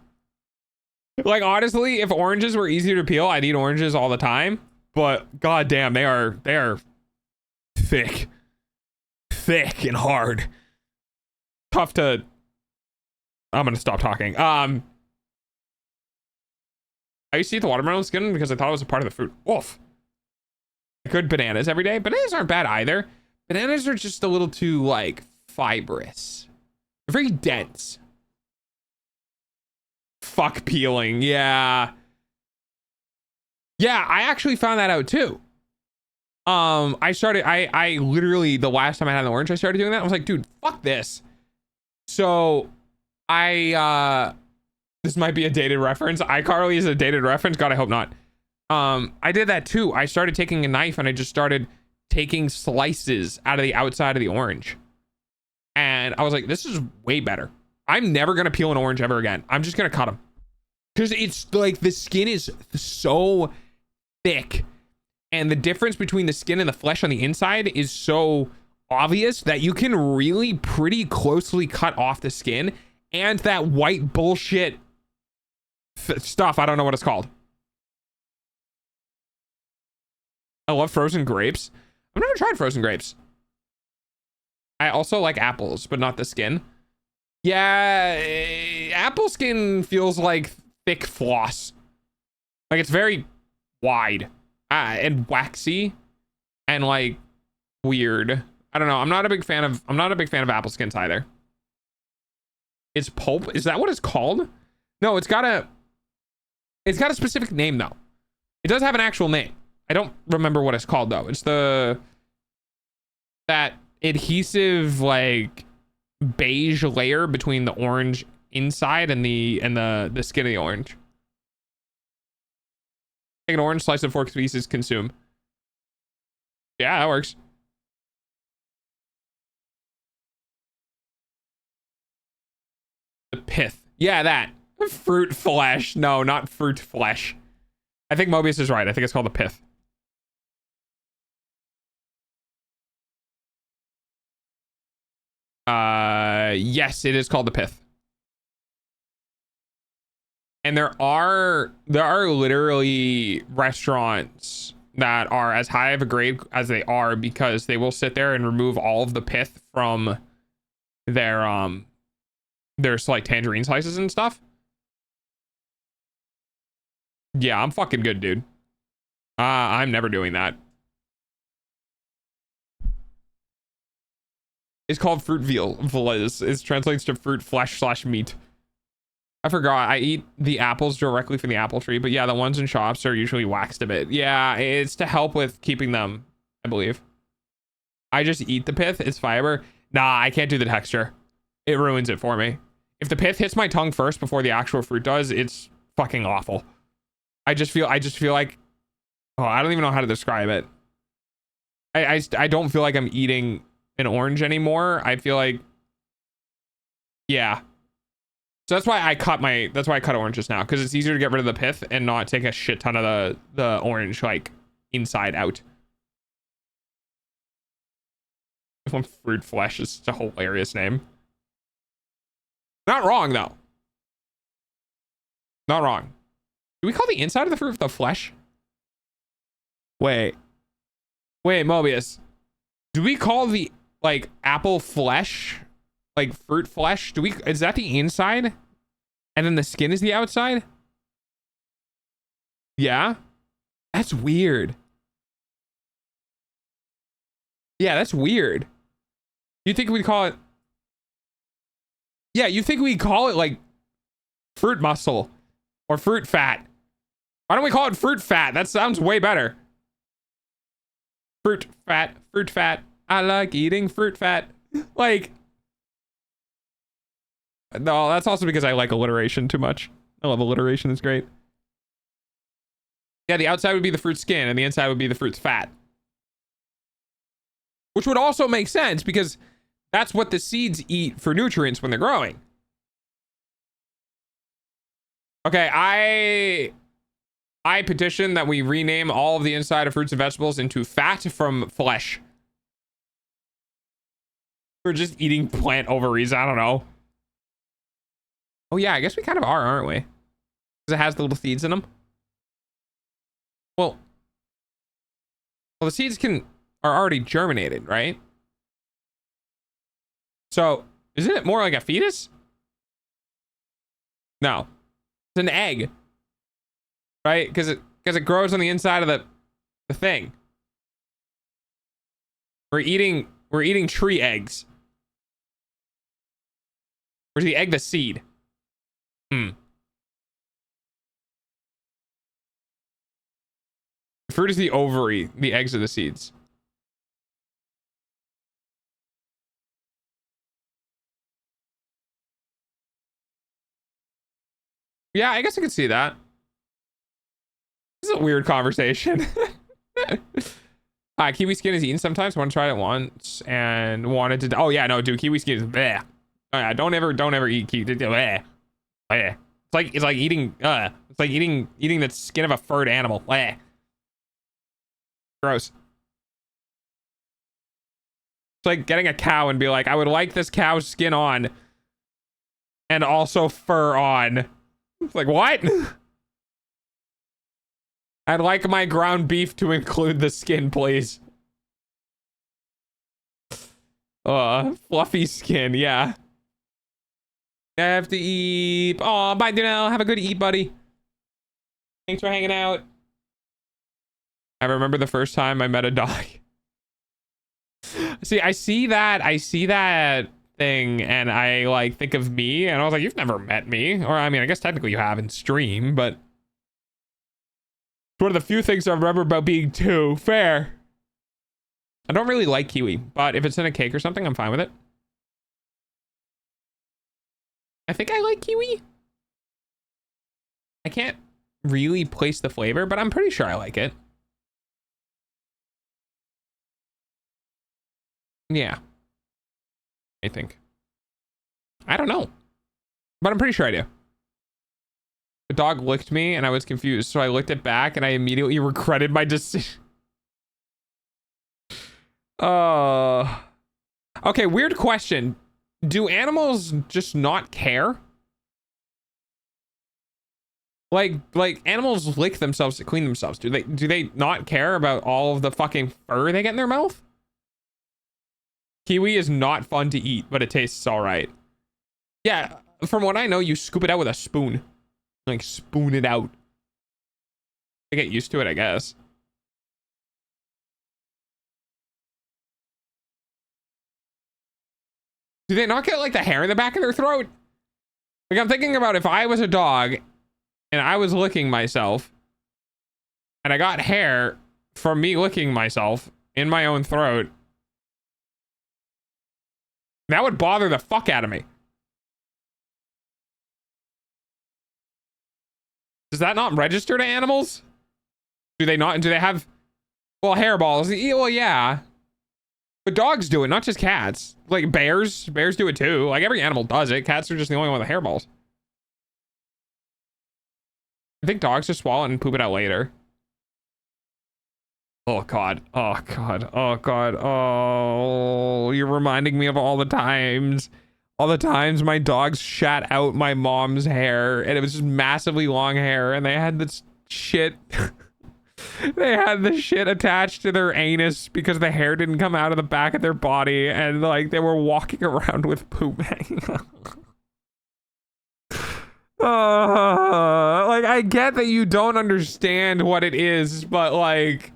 Like, honestly, if oranges were easier to peel, I'd eat oranges all the time. But goddamn, they are thick and hard. Tough to. I'm gonna stop talking. I used to eat the watermelon skin because I thought it was a part of the fruit. Wolf. Good bananas every day. Bananas aren't bad either. Bananas are just a little too like fibrous. They're very dense. Fuck peeling. Yeah. Yeah, I actually found that out too. I literally, the last time I had an orange, I started doing that. I was like, dude, fuck this. So this might be a dated reference. iCarly is a dated reference. God, I hope not. I did that too. I started taking a knife and I just started taking slices out of the outside of the orange. And I was like, this is way better. I'm never going to peel an orange ever again. I'm just going to cut them. Because it's like the skin is so thick. And the difference between the skin and the flesh on the inside is so obvious that you can really pretty closely cut off the skin and that white bullshit stuff. I don't know what it's called. I love frozen grapes. I've never tried frozen grapes. I also like apples, but not the skin. Yeah, apple skin feels like thick floss. Like it's very wide and waxy and like weird. I don't know. I'm not a big fan of apple skins either. It's pulp. Is that what it's called? No, it's got a specific name though. It does have an actual name. I don't remember what it's called though. It's that adhesive like beige layer between the orange inside and the skin of the orange. Take an orange, slice of 4 pieces, consume. Yeah, that works. The pith. Yeah, that. Fruit flesh. No, not fruit flesh. I think Mobius is right. I think it's called the pith. Yes, it is called the pith. And there are literally restaurants that are as high of a grade as they are because they will sit there and remove all of the pith from their like tangerine slices and stuff. Yeah, I'm fucking good, dude. I'm never doing that. It's called fruit veal. It translates to fruit flesh / meat. I forgot. I eat the apples directly from the apple tree, but yeah, the ones in shops are usually waxed a bit. Yeah, it's to help with keeping them, I believe. I just eat the pith. It's fiber. Nah, I can't do the texture. It ruins it for me. If the pith hits my tongue first before the actual fruit does, it's fucking awful. I just feel like, oh, I don't even know how to describe it. I don't feel like I'm eating an orange anymore. I feel like, yeah. So that's why I cut oranges now, because it's easier to get rid of the pith and not take a shit ton of the orange like inside out. One fruit flesh is just a hilarious name. Not wrong though. Not wrong. Do we call the inside of the fruit the flesh? Wait, Mobius. Do we call the like apple flesh, like fruit flesh? Is that the inside? And then the skin is the outside? Yeah. That's weird. Yeah, that's weird. You think we'd call it? Yeah, you think we'd call it like fruit muscle or fruit fat? Why don't we call it fruit fat? That sounds way better. Fruit fat, fruit fat. I like eating fruit fat. Like, no, that's also because I like alliteration too much. I love alliteration, it's great. Yeah, the outside would be the fruit skin and the inside would be the fruit's fat. Which would also make sense because that's what the seeds eat for nutrients when they're growing. Okay, I petition that we rename all of the inside of fruits and vegetables into fat from flesh. We're just eating plant ovaries, I don't know. Oh yeah, I guess we kind of are, aren't we? Because it has the little seeds in them. Well, the seeds are already germinated, right? So, isn't it more like a fetus? No. It's an egg. Right? Because it grows on the inside of the thing. We're eating tree eggs. Where's the egg the seed? The fruit is the ovary, the eggs are the seeds. Yeah, I guess I could see that. This is a weird conversation. Kiwi skin is eaten sometimes. Want to try it once and wanted to. Oh yeah, no, dude, kiwi skin is bleh. Oh yeah, don't ever eat kiwi. Bleh. Bleh. It's like eating the skin of a furred animal. Bleh. Gross. It's like getting a cow and be like, I would like this cow's skin on and also fur on. It's like, what? I'd like my ground beef to include the skin, please. Fluffy skin, yeah. I have to eat. Oh, bye, Dunell. Have a good eat, buddy. Thanks for hanging out. I remember the first time I met a dog. See, I see that thing and I like think of me and I was like, you've never met me. Or I mean, I guess technically you have in stream, but it's one of the few things I remember about being two. Fair. I don't really like kiwi, but if it's in a cake or something, I'm fine with it. I think I like kiwi. I can't really place the flavor, but I'm pretty sure I like it. Yeah. I think. I don't know. But I'm pretty sure I do. The dog licked me and I was confused. So I licked it back and I immediately regretted my decision. Okay, weird question. Do animals just not care? Like animals lick themselves to clean themselves. Do they not care about all of the fucking fur they get in their mouth? Kiwi is not fun to eat, but it tastes all right. Yeah, from what I know, you scoop it out with a spoon. Like, spoon it out. They get used to it, I guess. Do they not get like the hair in the back of their throat? Like, I'm thinking about if I was a dog and I was licking myself and I got hair from me licking myself in my own throat, that would bother the fuck out of me. Does that not register to animals? Do they not? Do they have, well, hairballs? Well, yeah. But dogs do it, not just cats. Like bears. Bears do it too. Like every animal does it. Cats are just the only one with the hairballs. I think dogs just swallow it and poop it out later. Oh God. Oh God. Oh God. Oh, you're reminding me of all the times my dogs shat out my mom's hair, and it was just massively long hair, and they had this shit. They had the shit attached to their anus because the hair didn't come out of the back of their body, and like they were walking around with poop hanging out. Like, I get that you don't understand what it is, but like,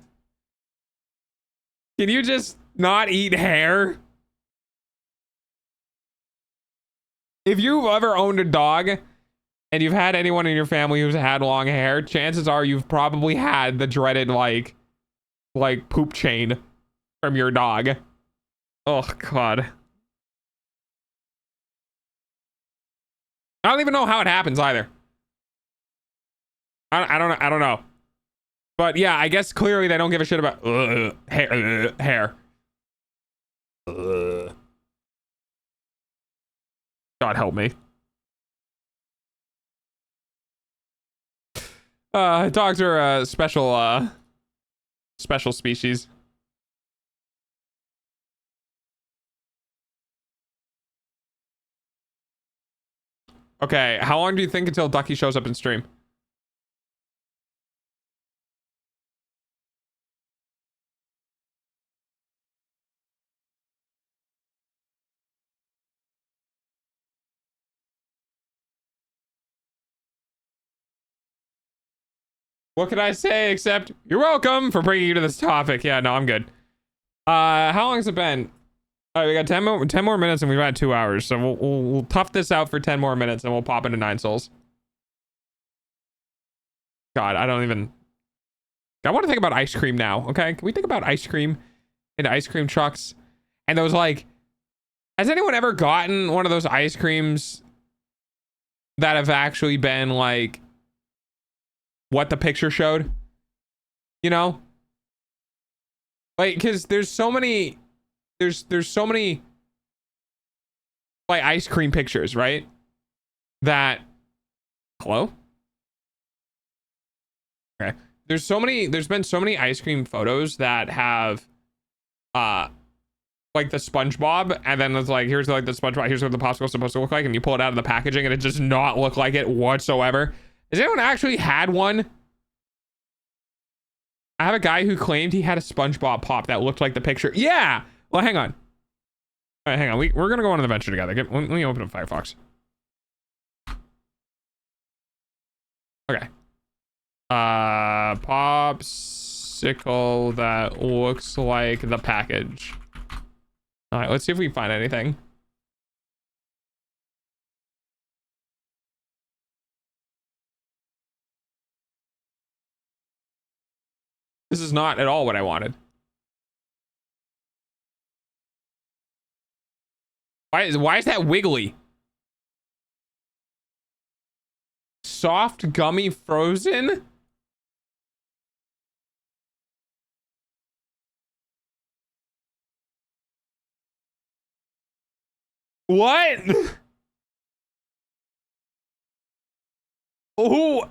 can you just not eat hair? If you've ever owned a dog and you've had anyone in your family who's had long hair, chances are you've probably had the dreaded like poop chain from your dog. Oh God. I don't even know how it happens either. I don't know. But yeah, I guess clearly they don't give a shit about hair. God help me. Dogs are a special species. Okay, how long do you think until Ducky shows up in stream? What can I say except you're welcome for bringing you to this topic. Yeah, no, I'm good. How long has it been? All right, we got 10 more minutes and we've had 2 hours. So we'll tough this out for 10 more minutes and we'll pop into 9 souls. God, I want to think about ice cream now. Okay, can we think about ice cream and ice cream trucks and those, like, has anyone ever gotten one of those ice creams that have actually been like what the picture showed? You know, like, because there's so many like ice cream pictures, right? That, hello? Okay. There's been so many ice cream photos that have like the SpongeBob, and then it's like, here's like the SpongeBob, here's what the popsicle's supposed to look like, and you pull it out of the packaging and it does not look like it whatsoever. Has anyone actually had one? I have a guy who claimed he had a SpongeBob pop that looked like the picture. Yeah. Well, hang on. All right, hang on. We're gonna go on an adventure together. Let me open up Firefox. Okay. Popsicle that looks like the package. All right, let's see if we can find anything. This is not at all what I wanted. Why is that wiggly? Soft gummy frozen? What? Oh.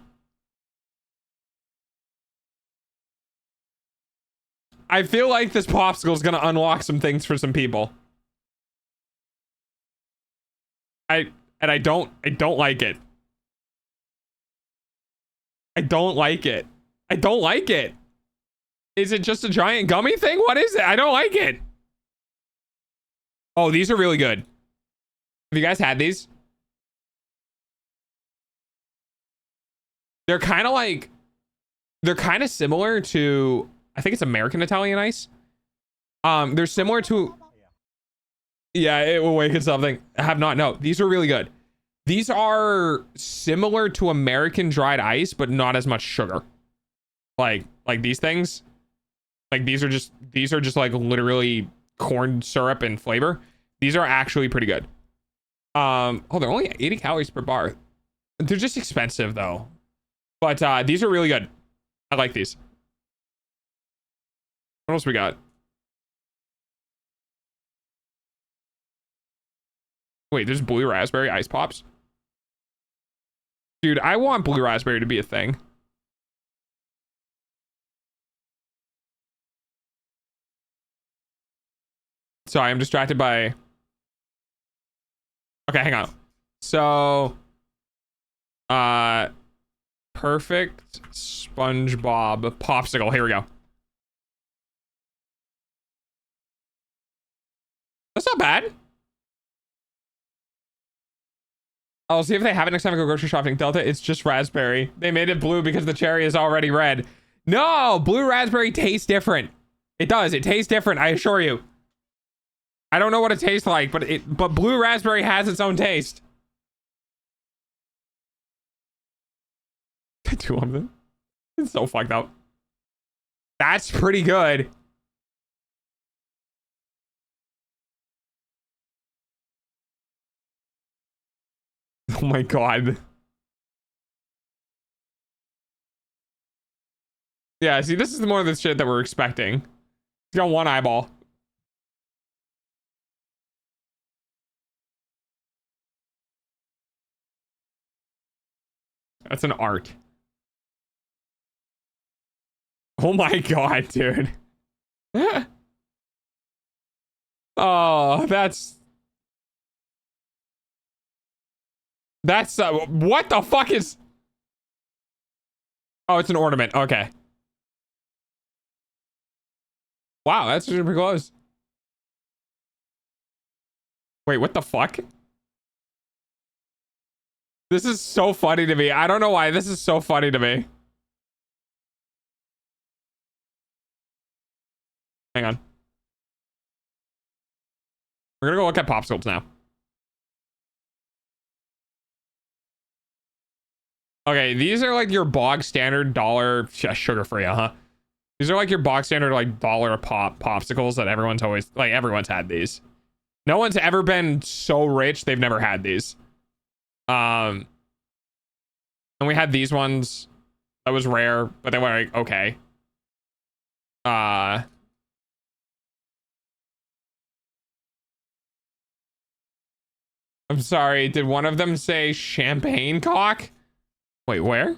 I feel like this popsicle is gonna unlock some things for some people. I don't like it. I don't like it. I don't like it. Is it just a giant gummy thing? What is it? I don't like it. Oh, these are really good. Have you guys had these? They're kind of like They're kind of similar to, I think it's American Italian ice. They're similar to, yeah, it will awaken something. I have not, no, these are really good. These are similar to American dried ice, but not as much sugar. Like these things, like these are just like literally corn syrup and flavor. These are actually pretty good. Oh, they're only 80 calories per bar. They're just expensive though. But these are really good. I like these. What else we got? Wait, there's blue raspberry ice pops. Dude, I want blue raspberry to be a thing. Sorry, I'm distracted by... Okay, hang on. So... Perfect SpongeBob popsicle. Here we go. That's not bad. I'll see if they have it next time I go grocery shopping. Delta, it's just raspberry. They made it blue because the cherry is already red. No, blue raspberry tastes different. It does. It tastes different, I assure you. I don't know what it tastes like, but blue raspberry has its own taste. Two of them. It's so fucked up. That's pretty good. Oh my god. Yeah, see, this is more of the shit that we're expecting. He's got one eyeball. That's an art. Oh my god, dude. Oh, that's what the fuck is... Oh, it's an ornament. Okay. Wow, that's super close. Wait, what the fuck? This is so funny to me. I don't know why. This is so funny to me. Hang on. We're gonna go look at popsicles now. Okay, these are like your bog standard dollar sugar-free, These are like your bog standard like dollar popsicles that everyone's always like everyone's had these. No one's ever been so rich they've never had these. And we had these ones that was rare, but they were like okay. I'm sorry, did one of them say champagne cock? Wait, where?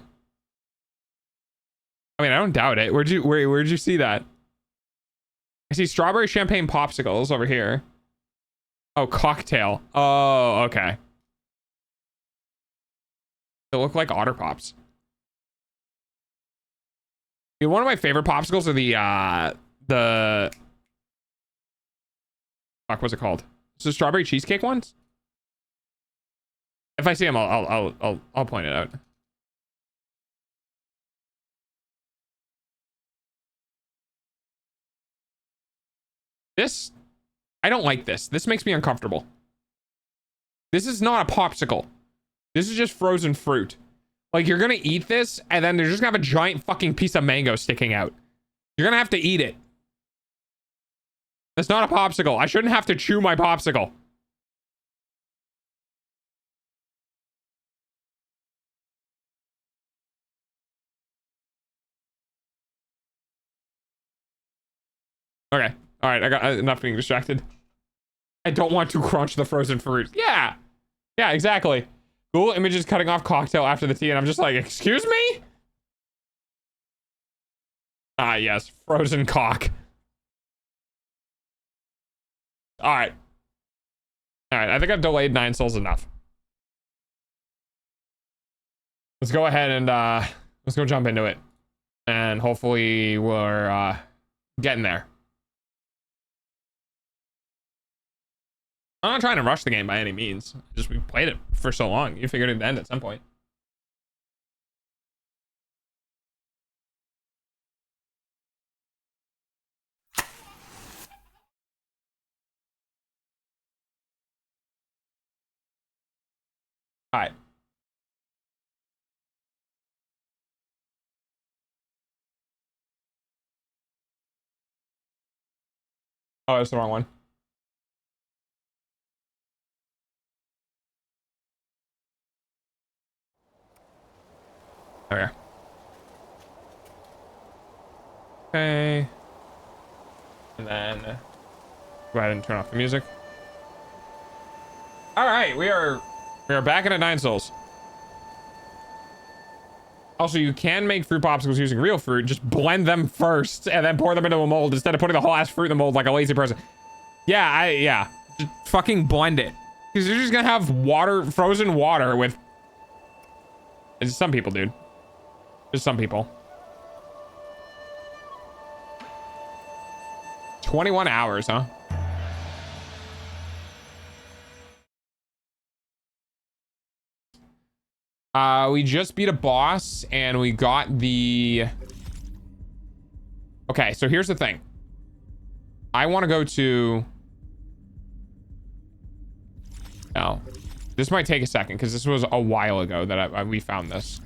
I mean, I don't doubt it. Where'd you see that? I see strawberry champagne popsicles over here. Oh, cocktail. Oh, okay. They look like Otter Pops. Dude, one of my favorite popsicles are the fuck, what's it called? It's the strawberry cheesecake ones. If I see them, I'll point it out. This, I don't like this. This makes me uncomfortable. This is not a popsicle. This is just frozen fruit. Like, you're gonna eat this, and then they're just gonna have a giant fucking piece of mango sticking out. You're gonna have to eat it. It's not a popsicle. I shouldn't have to chew my popsicle. Okay. All right, I got enough being distracted. I don't want to crunch the frozen fruit. Yeah. Yeah, exactly. Google images cutting off cocktail after the tea, and I'm just like, excuse me? Ah, yes. Frozen cock. All right. All right, I think I've delayed 9 souls enough. Let's go ahead and let's go jump into it. And hopefully we're getting there. I'm not trying to rush the game by any means. Just we played it for so long. You figured it'd end at some point. All right. Oh, that's the wrong one. There we are. Okay. And then go ahead and turn off the music. All right, we are back at 9 souls. Also, you can make fruit popsicles using real fruit. Just blend them first and then pour them into a mold instead of putting the whole ass fruit in the mold like a lazy person. Yeah, just fucking blend it. Because you're just gonna have water, frozen water with... It's some people, dude. Just some people. 21 hours, huh? We just beat a boss and we got the... Okay, so here's the thing. I want to go to... Oh. This might take a second because this was a while ago that we found this.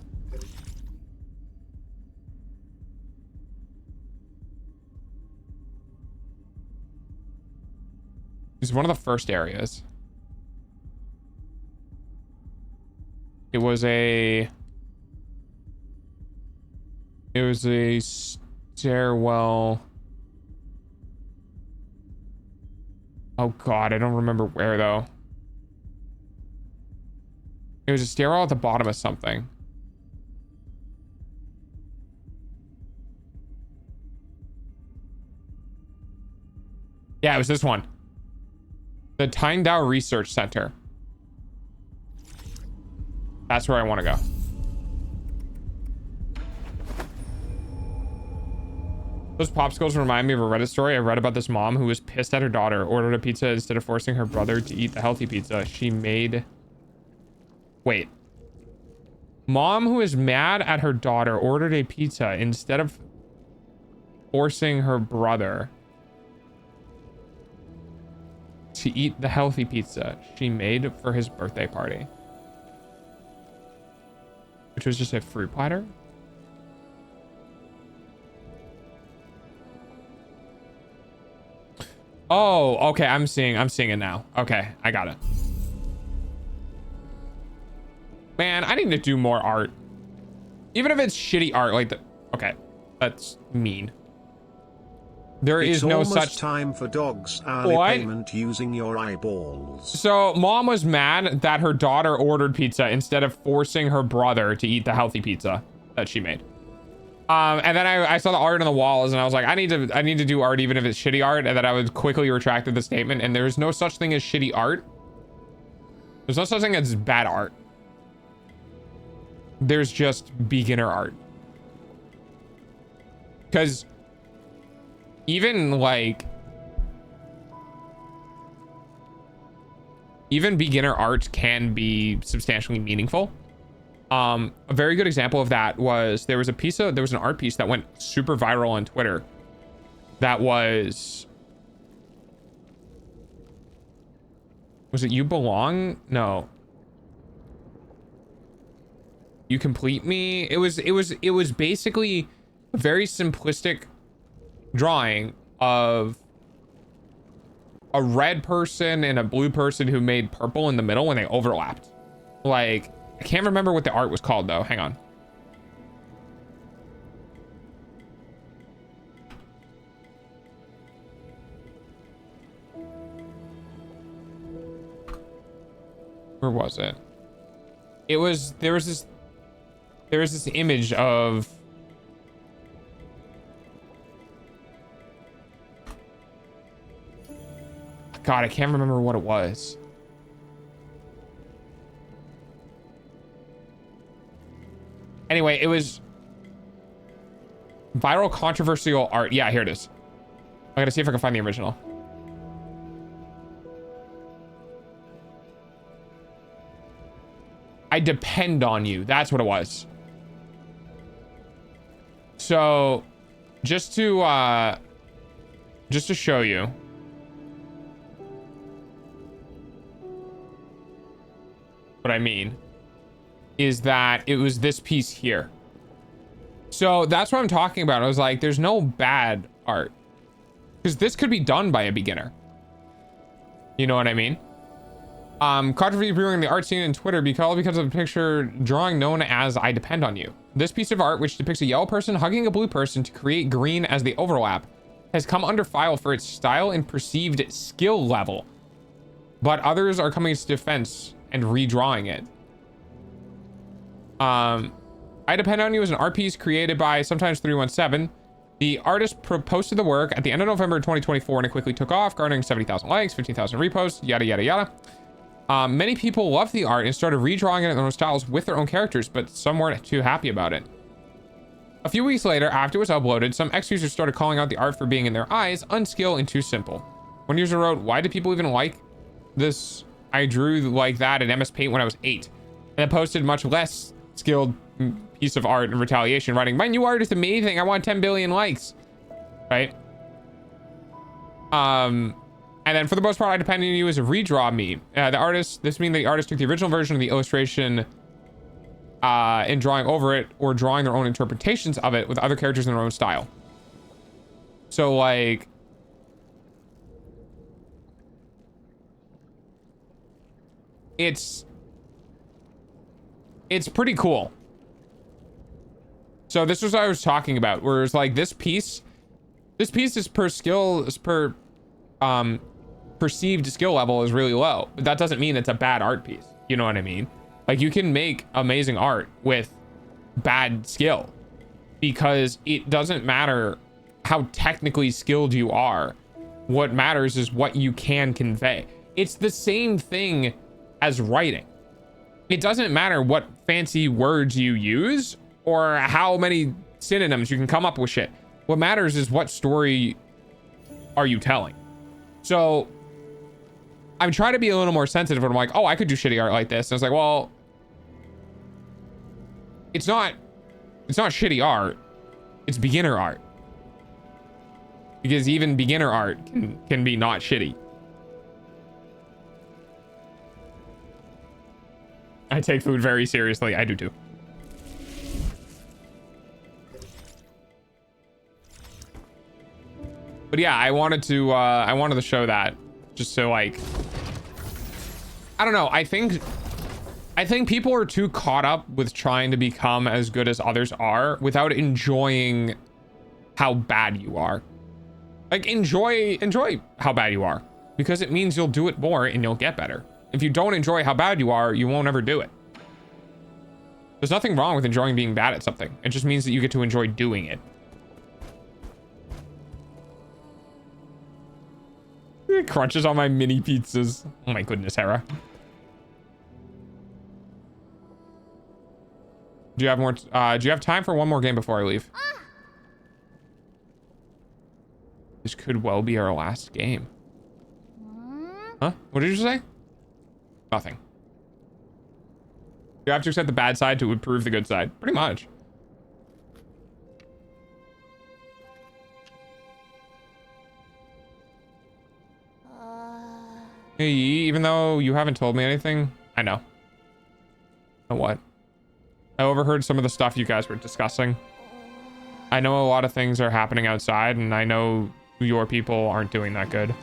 It's one of the first areas. It was a stairwell. Oh God, I don't remember where though. It was a stairwell at the bottom of something. Yeah, it was this one. The Tyndall Research Center. That's where I want to go. Those popsicles remind me of a Reddit story I read about this mom who was pissed at her daughter, ordered a pizza instead of forcing her brother to eat the healthy pizza she made. Wait. Mom who is mad at her daughter ordered a pizza instead of forcing her brother to eat the healthy pizza she made for his birthday party. Which was just a fruit platter. Oh, okay. I'm seeing it now. Okay, I got it. Man, I need to do more art. Even if it's shitty art, like the... Okay, that's mean. There is no such... It's time for dogs hourly payment using your eyeballs. So, mom was mad that her daughter ordered pizza instead of forcing her brother to eat the healthy pizza that she made. And then I saw the art on the walls and I was like, I need to do art even if it's shitty art, and then I would quickly retracted the statement, and there's no such thing as shitty art. There's no such thing as bad art. There's just beginner art. Because even beginner art can be substantially meaningful. A very good example of that was there was an art piece that went super viral on Twitter that was it You Belong? No. You Complete Me? It was basically a very simplistic drawing of a red person and a blue person who made purple in the middle when they overlapped. Like, I can't remember what the art was called though. Hang on. Where was it? There was this image of God, I can't remember what it was. Anyway, it was viral controversial art. Yeah, here it is. I gotta see if I can find the original. I depend on you. That's what it was. So, just to show you. What I mean. is that it was this piece here. So that's what I'm talking about. I was like, there's no bad art. Because this could be done by a beginner. You know what I mean? Controversy brewing in the art scene in Twitter because of a picture drawing known as I Depend on You. This piece of art, which depicts a yellow person hugging a blue person to create green as the overlap, has come under fire for its style and perceived skill level. But others are coming to its defense and redrawing it. I Depend on You is an art piece created by Sometimes 317. The artist posted the work at the end of November 2024 and it quickly took off, garnering 70,000 likes, 15,000 reposts, yada, yada, yada. Many people loved the art and started redrawing it in their own styles with their own characters, but some weren't too happy about it. A few weeks later, after it was uploaded, some ex-users started calling out the art for being, in their eyes, unskilled and too simple. One user wrote, "Why do people even like this? I drew like that in MS Paint when I was 8. And then posted much less skilled piece of art in retaliation, writing, "My new art is amazing. I want 10 billion likes." Right? And then for the most part, I Depend on You is a redraw meme. This means the artist took the original version of the illustration and drawing over it or drawing their own interpretations of it with other characters in their own style. So like, it's pretty cool. So this was what I was talking about, where it's like this piece is perceived skill level is really low, but that doesn't mean it's a bad art piece. You know what I mean? Like, you can make amazing art with bad skill, because it doesn't matter how technically skilled you are. What matters is what you can convey. It's the same thing as writing. It doesn't matter what fancy words you use or how many synonyms you can come up with shit. What matters is what story are you telling. So I'm trying to be a little more sensitive when I'm like, oh, I could do shitty art like this. And it's like, well, it's not shitty art. It's beginner art. Because even beginner art can be not shitty. I take food very seriously. I do too. But yeah, I wanted to show that, just so like, I don't know. I think people are too caught up with trying to become as good as others are without enjoying how bad you are. Like, enjoy how bad you are, because it means you'll do it more and you'll get better. If you don't enjoy how bad you are, you won't ever do it. There's nothing wrong with enjoying being bad at something. It just means that you get to enjoy doing it. It crunches on my mini pizzas. Oh my goodness, Hera. Do you have more? Do you have time for one more game before I leave? This could well be our last game. Huh? What did you say? Nothing. You have to accept the bad side to improve the good side. Pretty much. Hey, even though you haven't told me anything, I know. Know what? I overheard some of the stuff you guys were discussing. I know a lot of things are happening outside, and I know your people aren't doing that good.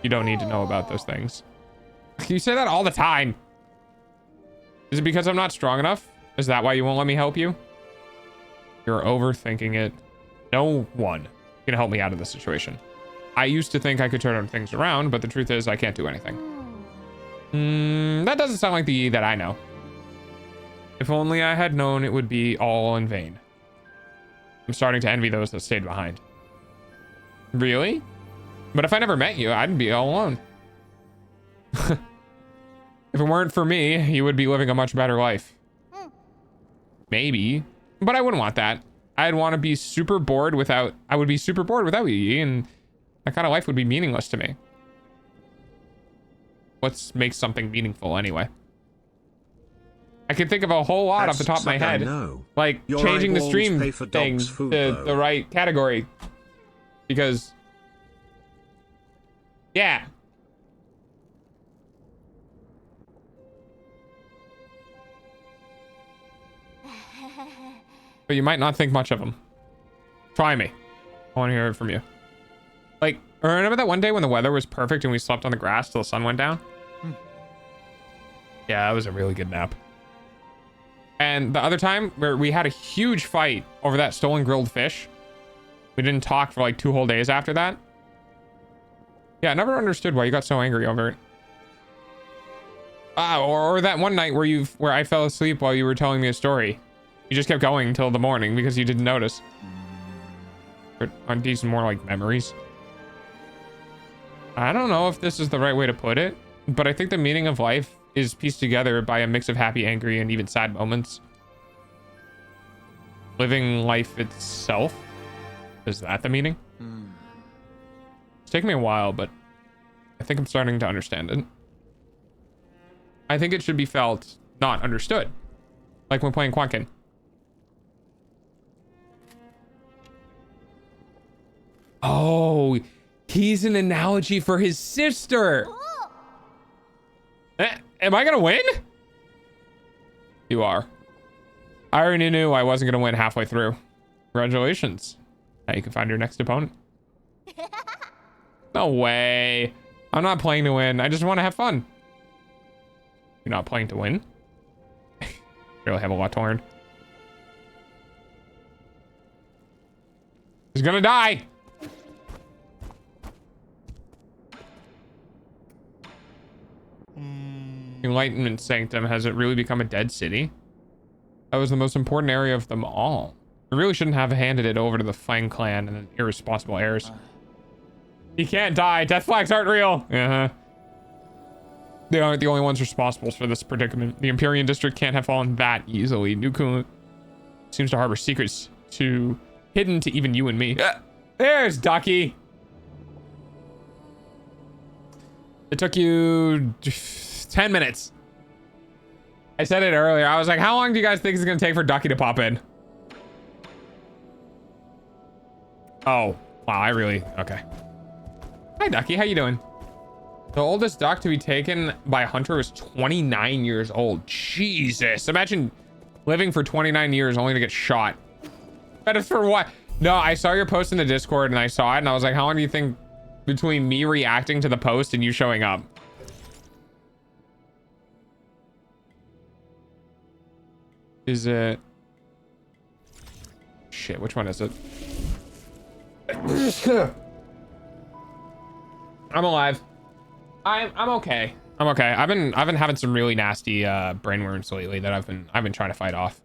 You don't need to know about those things. You say that all the time. Is it because I'm not strong enough? Is that why you won't let me help you? You're overthinking it. No one can help me out of this situation. I used to think I could turn things around, but the truth is I can't do anything. That doesn't sound like the E that I know. If only I had known, it would be all in vain. I'm starting to envy those that stayed behind. Really? But if I never met you, I'd be all alone. If it weren't for me, you would be living a much better life. Maybe, but I wouldn't want that. I'd want to be super bored without, I would be super bored without you, and that kind of life would be meaningless to me. What makes something meaningful anyway? I can think of a whole lot off the top of my head. Like your changing the stream thing food, to the right category. Because, yeah. but you might not think much of them. Try me. I want to hear it from you. Like, remember that one day when the weather was perfect and we slept on the grass till the sun went down? Yeah, that was a really good nap. And the other time where we had a huge fight over that stolen grilled fish. We didn't talk for like 2 whole days after that. Yeah, I never understood why you got so angry over it. Or that one night where I fell asleep while you were telling me a story. You just kept going until the morning because you didn't notice. Aren't these more like memories? I don't know if this is the right way to put it, but I think the meaning of life is pieced together by a mix of happy, angry, and even sad moments. Living life itself? Is that the meaning? It's taken me a while, but I think I'm starting to understand it. I think it should be felt, not understood. Like when playing Quankin. Oh, he's an analogy for his sister. Am I gonna win? You are. I already knew I wasn't gonna win halfway through. Congratulations. Now you can find your next opponent. No way. I'm not playing to win. I just want to have fun. You're not playing to win? Really have a lot to learn. He's gonna die. Enlightenment Sanctum, has it really become a dead city? That was the most important area of them all. We really shouldn't have handed it over to the Fang clan and the irresponsible heirs. He can't die. Death flags aren't real. They aren't the only ones responsible for this predicament. The Empyrean district can't have fallen that easily. Nuku seems to harbor secrets hidden to even you and me. There's Ducky. It took you 10 minutes. I said it earlier. I was like, how long do you guys think it's gonna take for Ducky to pop in? Oh, wow, okay. Hi, Ducky, how you doing? The oldest duck to be taken by a hunter was 29 years old. Jesus, imagine living for 29 years only to get shot. Better for what? No, I saw your post in the Discord and I saw it and I was like, how long do you think between me reacting to the post and you showing up? Is it? Shit, which one is it? I'm alive. I'm okay. I'm okay. I've been having some really nasty brain wounds lately that I've been trying to fight off.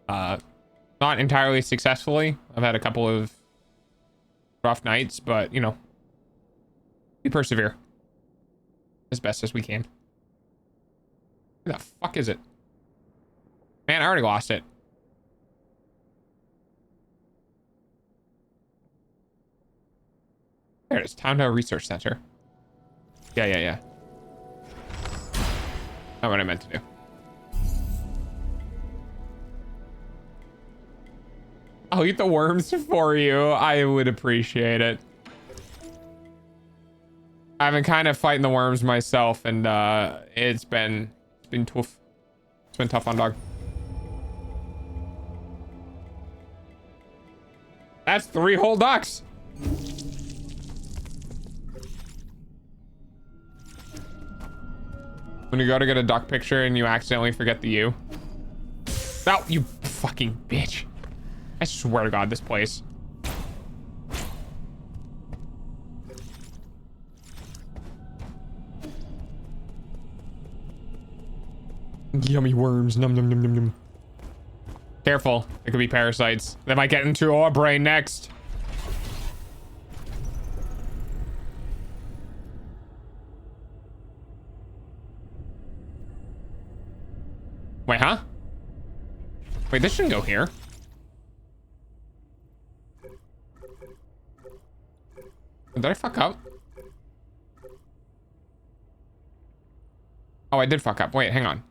Not entirely successfully. I've had a couple of rough nights, but you know, we persevere as best as we can. Where the fuck is it? Man, I already lost it. There it is. Town Research Center. Yeah. Not what I meant to do. I'll eat the worms for you. I would appreciate it. I've been kind of fighting the worms myself, and it's been tough. It's been tough on dog. That's 3 whole ducks. When you go to get a duck picture and you accidentally forget the U. Oh, you fucking bitch. I swear to God, this place. Yummy worms. Num num num num num. Careful. It could be parasites. They might get into our brain next. Wait, huh? Wait, this shouldn't go here. Did I fuck up? Oh, I did fuck up. Wait, hang on.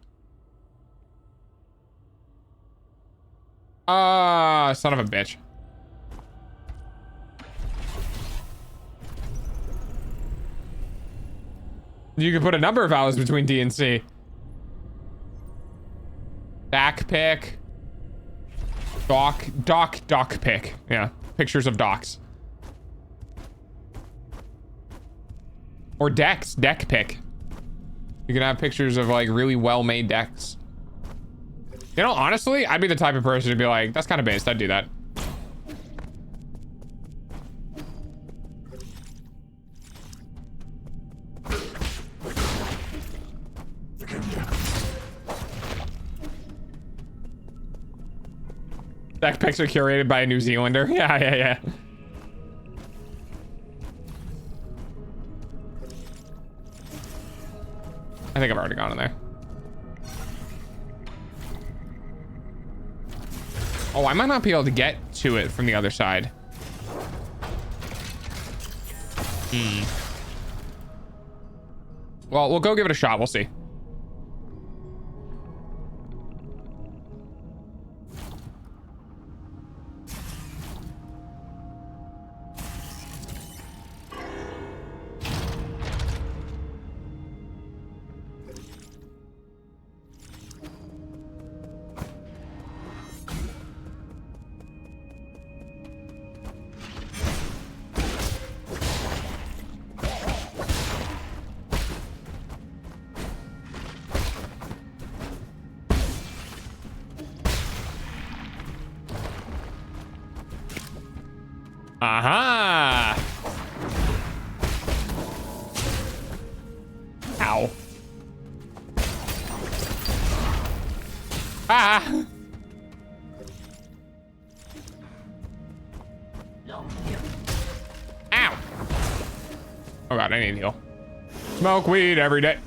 Son of a bitch. You could put a number of vowels between D and C. Back pick. Doc pic. Yeah, pictures of docs. Or decks, deck pic. You can have pictures of like really well-made decks. You know, honestly, I'd be the type of person to be like, that's kind of based. I'd do that. Deck pics are curated by a New Zealander. Yeah. I think I've already gone in there. Oh, I might not be able to get to it from the other side. Well, we'll go give it a shot. We'll see. Aha! Ow. Ah! Ow! Oh god, I need to heal. Smoke weed every day.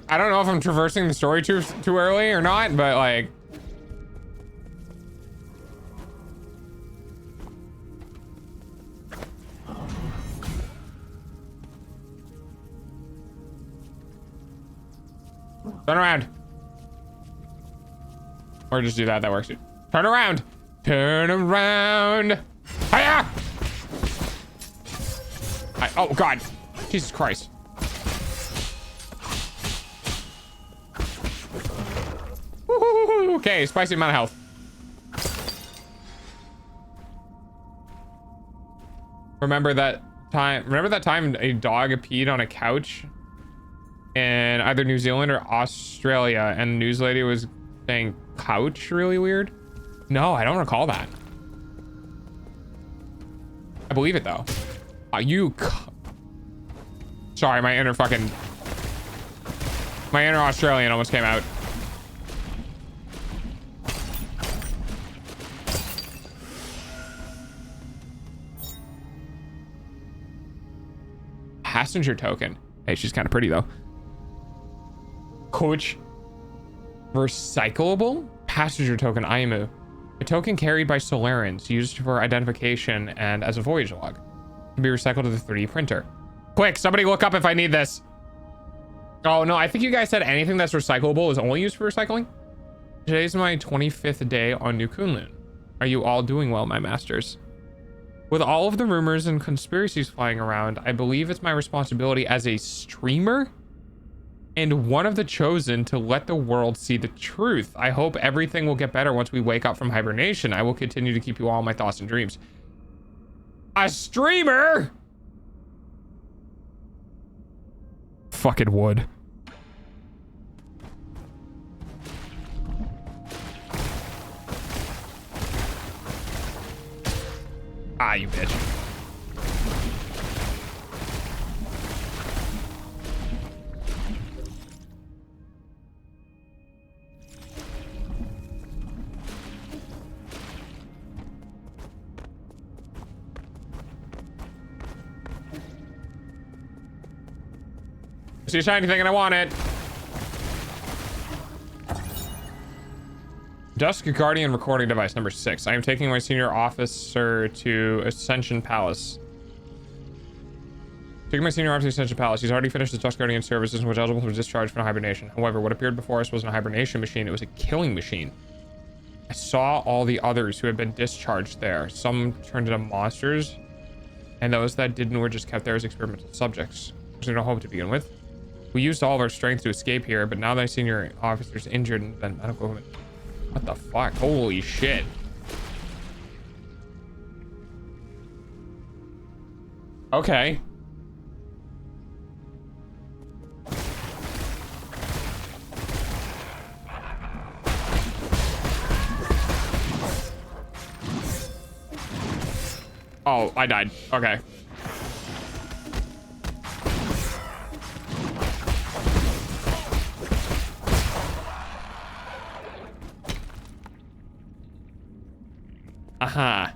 I don't know if I'm traversing the story too early or not, but like turn around. Or just do that. That works too. Turn around. Turn around. Hiya! Oh god. Jesus Christ. Okay, spicy amount of health. Remember that time a dog peed on a couch in either New Zealand or Australia and the news lady was saying couch really weird? No, I don't recall that. I believe it though. Sorry, my inner Australian almost came out. Passenger token. Hey, she's kind of pretty though. Coach. Recyclable passenger token IMU. A token carried by Solarans used for identification and as a voyage log. Can be recycled to the 3D printer. Quick, somebody look up if I need this. Oh no, I think you guys said anything that's recyclable is only used for recycling. Today's my 25th day on New Kunlun. Are you all doing well, my masters? With all of the rumors and conspiracies flying around, I believe it's my responsibility as a streamer and one of the chosen to let the world see the truth. I hope everything will get better once we wake up from hibernation. I will continue to keep you all in my thoughts and dreams. A streamer? Fucking wood. Ah, you bitch. See a shiny thing and I want it. Dusk Guardian recording device number 6. I am taking my senior officer to Ascension Palace. Taking my senior officer to Ascension Palace. He's already finished his Dusk Guardian services and was eligible for discharge from hibernation. However, what appeared before us wasn't a hibernation machine, it was a killing machine. I saw all the others who had been discharged there. Some turned into monsters, and those that didn't were just kept there as experimental subjects. There's no hope to begin with. We used all of our strength to escape here, but now that senior officer's injured and then medical equipment. What the fuck? Holy shit. Okay. Oh, I died. Okay. Uh-huh.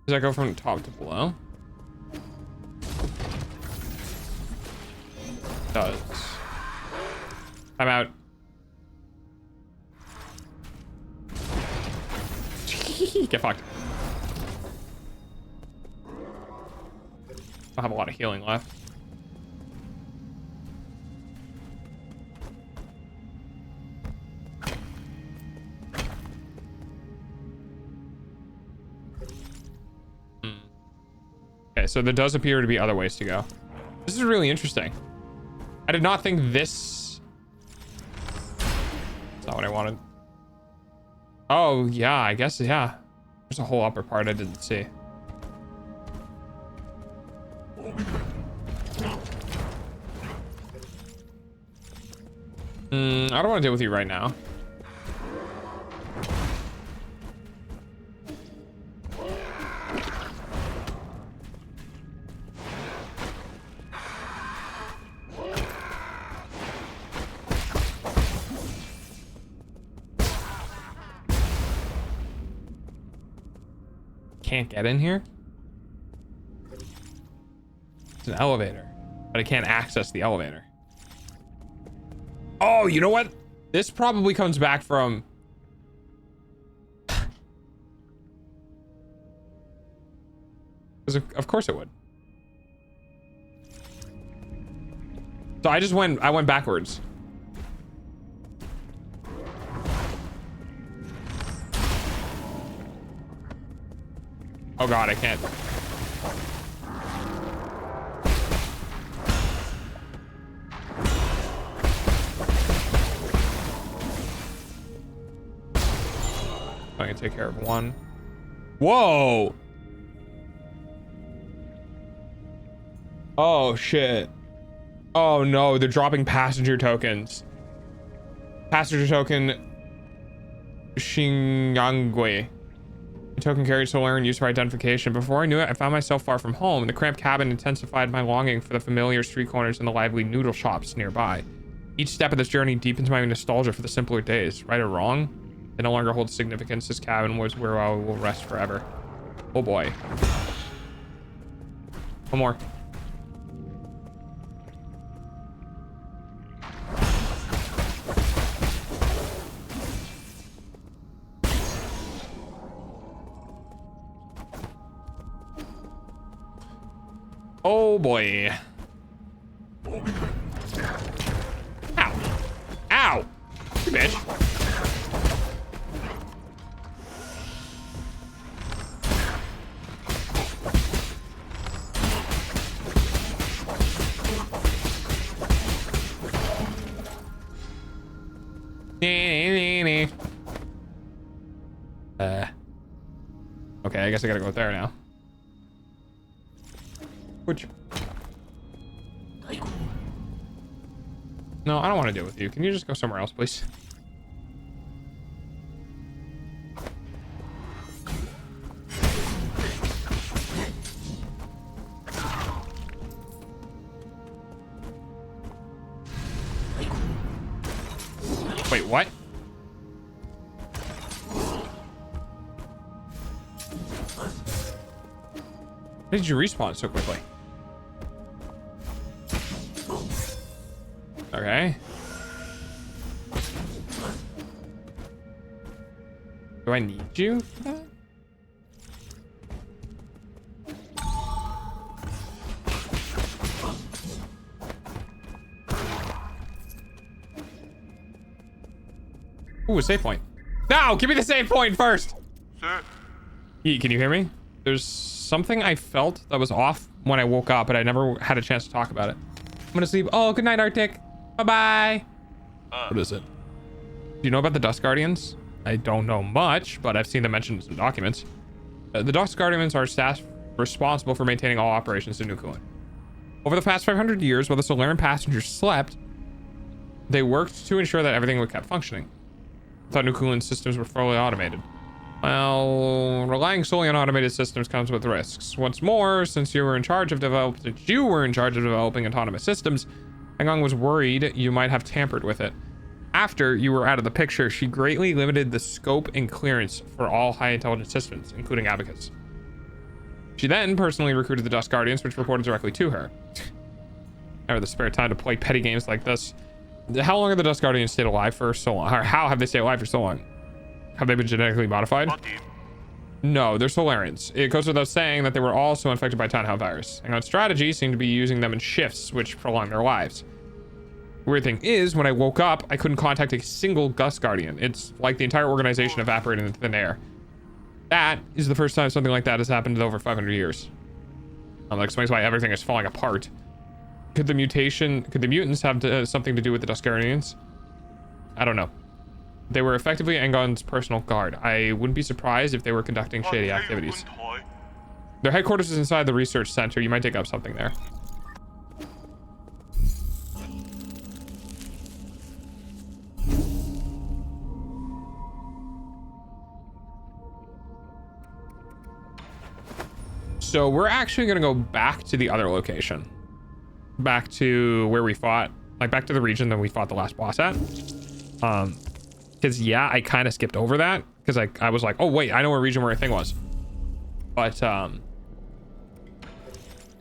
Does that go from top to below? It does. I'm out. Get fucked. I have a lot of healing left. Okay, so there does appear to be other ways to go. This is really interesting. I did not think this... That's not what I wanted. Oh, yeah, I guess, yeah. There's a whole upper part I didn't see. I don't want to deal with you right now. Can't get in here? It's an elevator, but I can't access the elevator. Oh, you know what? This probably comes back from... Of course it would. So I went backwards. Oh god, I can't. I can take care of one. Whoa! Oh shit. Oh no, they're dropping passenger tokens. Passenger token Shingyangwe. The token carried solar and used for identification. Before I knew it, I found myself far from home, and the cramped cabin intensified my longing for the familiar street corners and the lively noodle shops nearby. Each step of this journey deepens my nostalgia for the simpler days. Right or wrong, they no longer hold significance. This cabin was where I will rest forever. Oh boy. One more. Oh boy. Ow. Ow. You bitch. Okay, I guess I gotta go there now. Which... No, I don't want to deal with you. Can you just go somewhere else, please? Wait, what? Why did you respawn so quickly? Okay. Do I need you for that? Ooh, a save point. No, give me the save point first. Sir, Can you hear me? There's something I felt that was off when I woke up, but I never had a chance to talk about it. I'm gonna sleep. Oh, good night, Arctic. Bye-bye. What is it? Do you know about the Dust Guardians? I don't know much, but I've seen them mentioned in some documents. The Dust Guardians are staff responsible for maintaining all operations in New Coolant. Over the past 500 years, while the Solarian passengers slept, they worked to ensure that everything was kept functioning. I thought New Coolant's systems were fully automated. Well, relying solely on automated systems comes with risks. What's more, since you were in charge of developing autonomous systems, Hang was worried you might have tampered with it. After you were out of the picture, she greatly limited the scope and clearance for all high intelligence systems, including Abacus. She then personally recruited the Dust Guardians, which reported directly to her. Never the spare time to play petty games like this. How long have the Dust Guardians stayed alive for so long? Or how have they stayed alive for so long? Have they been genetically modified? No, they're Solarians. It goes without saying that they were also infected by Townhound virus. Hangon's strategy seemed to be using them in shifts, which prolong their lives. Weird thing is, when I woke up, I couldn't contact a single Dust Guardian. It's like the entire organization evaporated into thin air. That is the first time something like that has happened in over 500 years. That explains why everything is falling apart. Could the mutants have something to do with the Dust Guardians? I don't know. They were effectively Engon's personal guard. I wouldn't be surprised if they were conducting shady activities. Their headquarters is inside the research center. You might dig up something there. So we're actually going to go back to the other location. Back to where we fought. Like back to the region that we fought the last boss at. Because yeah, I kind of skipped over that. Because I was like, oh wait, I know a region where a thing was. But yeah,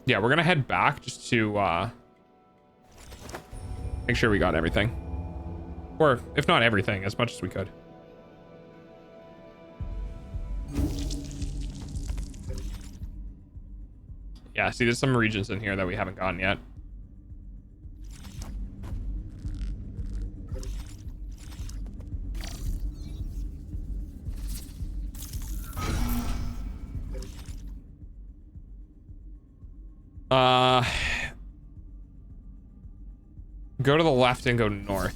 we're going to head back just to make sure we got everything. Or if not everything, as much as we could. Yeah, see, there's some regions in here that we haven't gotten yet. Go to the left and go north.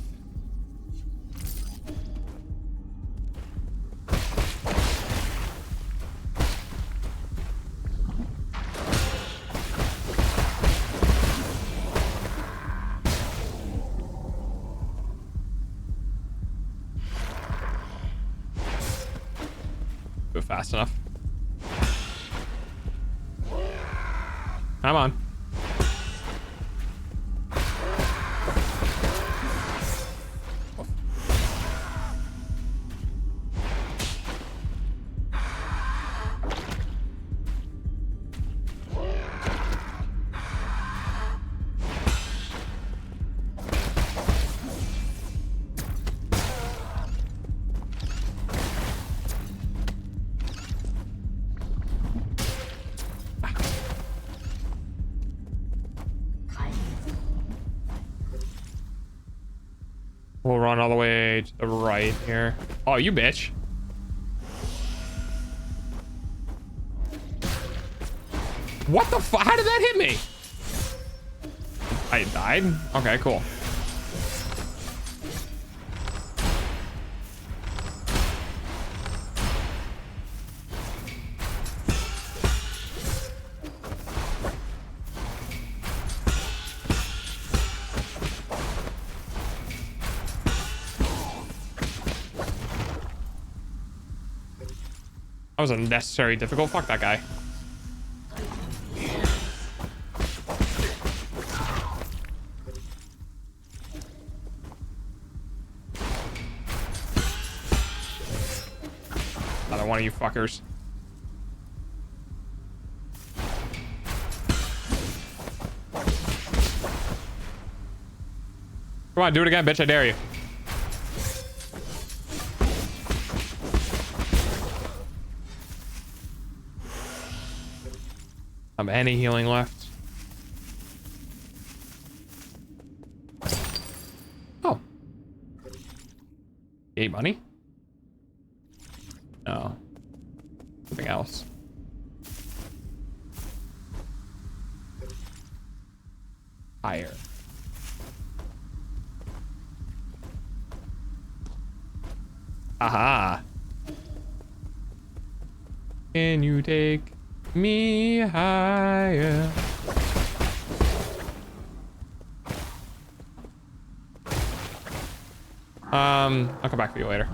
Go fast enough. Come on. We'll run all the way to the right here. Oh, you bitch. What the fuck? How did that hit me? I died? Okay, cool. That was unnecessary difficult. Fuck that guy. Another one of you fuckers. Come on, do it again, bitch. I dare you. Any healing left? Oh. You ate money? No. anything else. Higher. Aha. Can you take me higher? I'll come back for you later.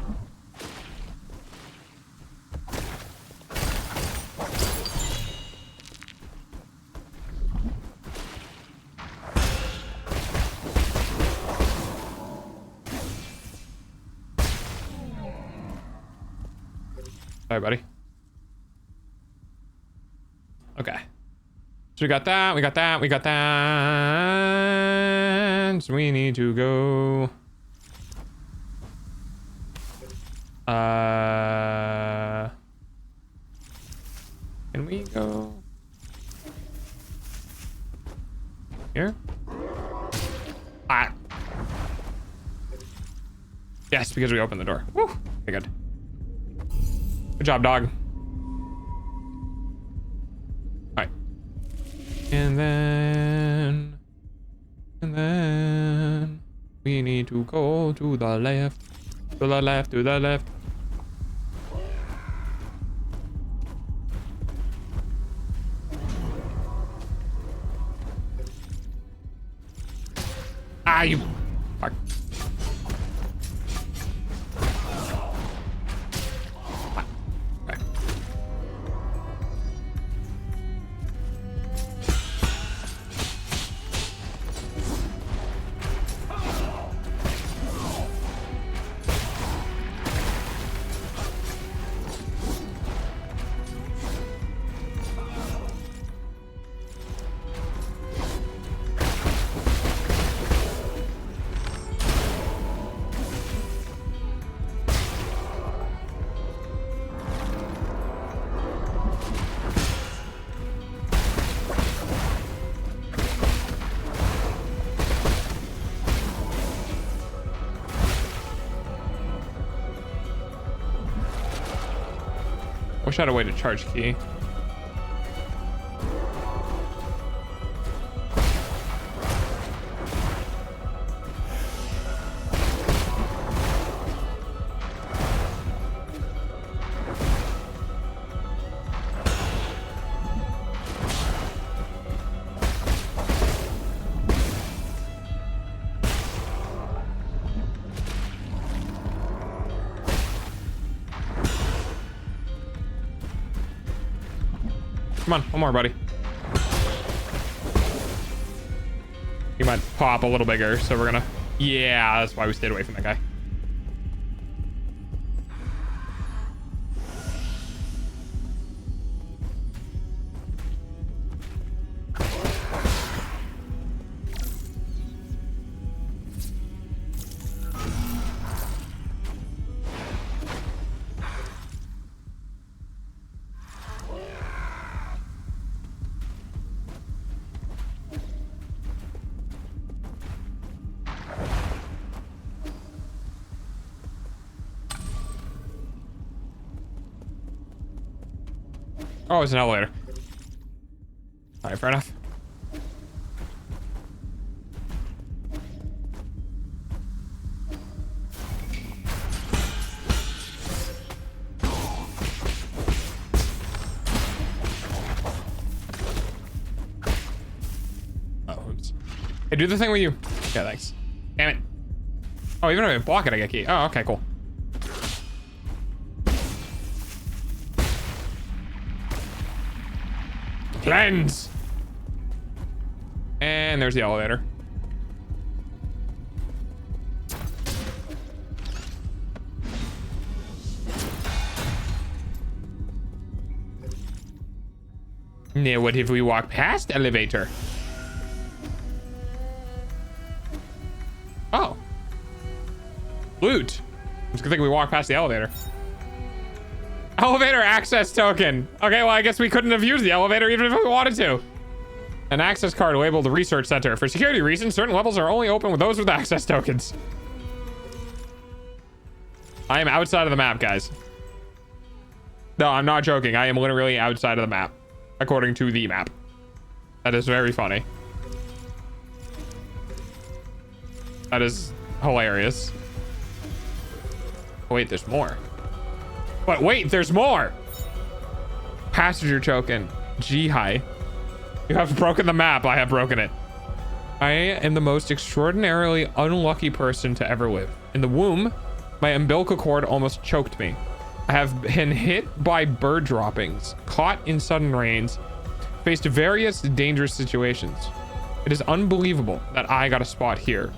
Sorry, buddy. Okay. So we got that, we got that, we got that. So we need to go. Can we go here? Ah. Yes, because we opened the door. Woo. Okay, good. Good job, dog. All right. And then we need to go to the left, to the left, to the left. Ah, you fuck. Okay. Wish I had a way to charge key. Come on, one more, buddy. You might pop a little bigger, so we're gonna... Yeah, that's why we stayed away from that guy. Oh, it's an elevator. All right, fair enough. Oh, oops. Hey, do the thing with you. Yeah, thanks. Damn it. Oh, even if I block it, I get key. Oh, okay, cool. Cleanse. And there's the elevator. Now, what if we walk past elevator? Oh. Loot. It's a good thing we walked past the elevator. Elevator access token. Okay, well, I guess we couldn't have used the elevator even if we wanted to. An access card labeled Research Center. For security reasons, certain levels are only open with those with access tokens. I am outside of the map, guys. No, I'm not joking. I am literally outside of the map, according to the map. That is very funny. That is hilarious. Wait, there's more. But wait, there's more. Passenger token. G-high. You have broken the map. I have broken it. I am the most extraordinarily unlucky person to ever live. In the womb, my umbilical cord almost choked me. I have been hit by bird droppings, caught in sudden rains, faced various dangerous situations. It is unbelievable that I got a spot here.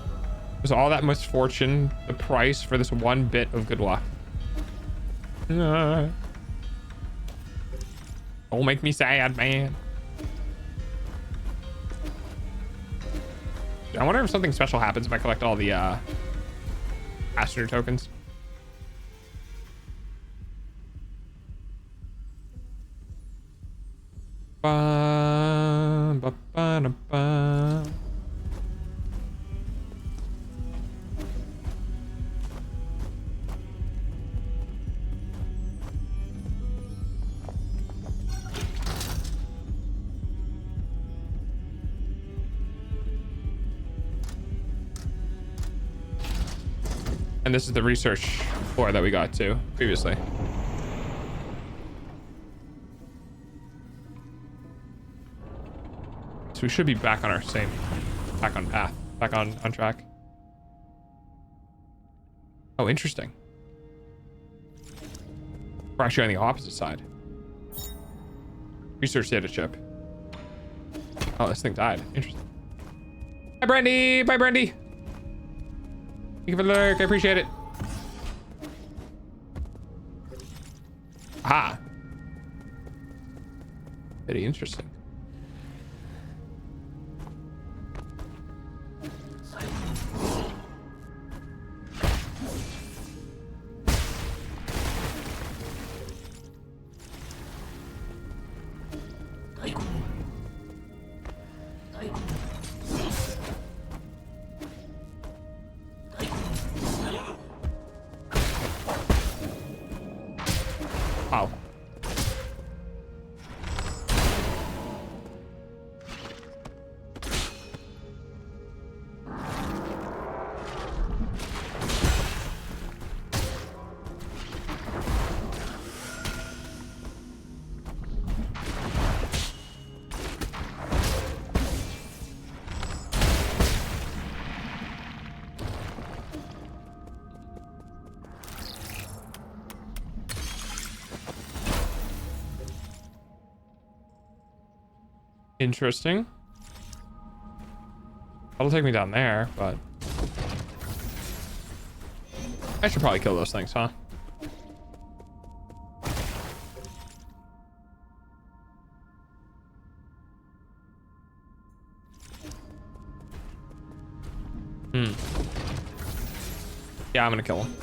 Was all that misfortune the price for this one bit of good luck? Don't make me sad, man. I wonder if something special happens if I collect all the passenger tokens. Ba, ba, ba, da, ba. And this is the research floor that we got to previously. So we should be back on our same, back on path, back on track. Oh, interesting. We're actually on the opposite side. Research data chip. Oh, this thing died. Interesting. Bye, Brandy. Bye, Brandy. Thank you for the lurk. I appreciate it. Ah. Very interesting. Wow. Interesting. That'll take me down there, but I should probably kill those things, huh? Yeah, I'm gonna kill him.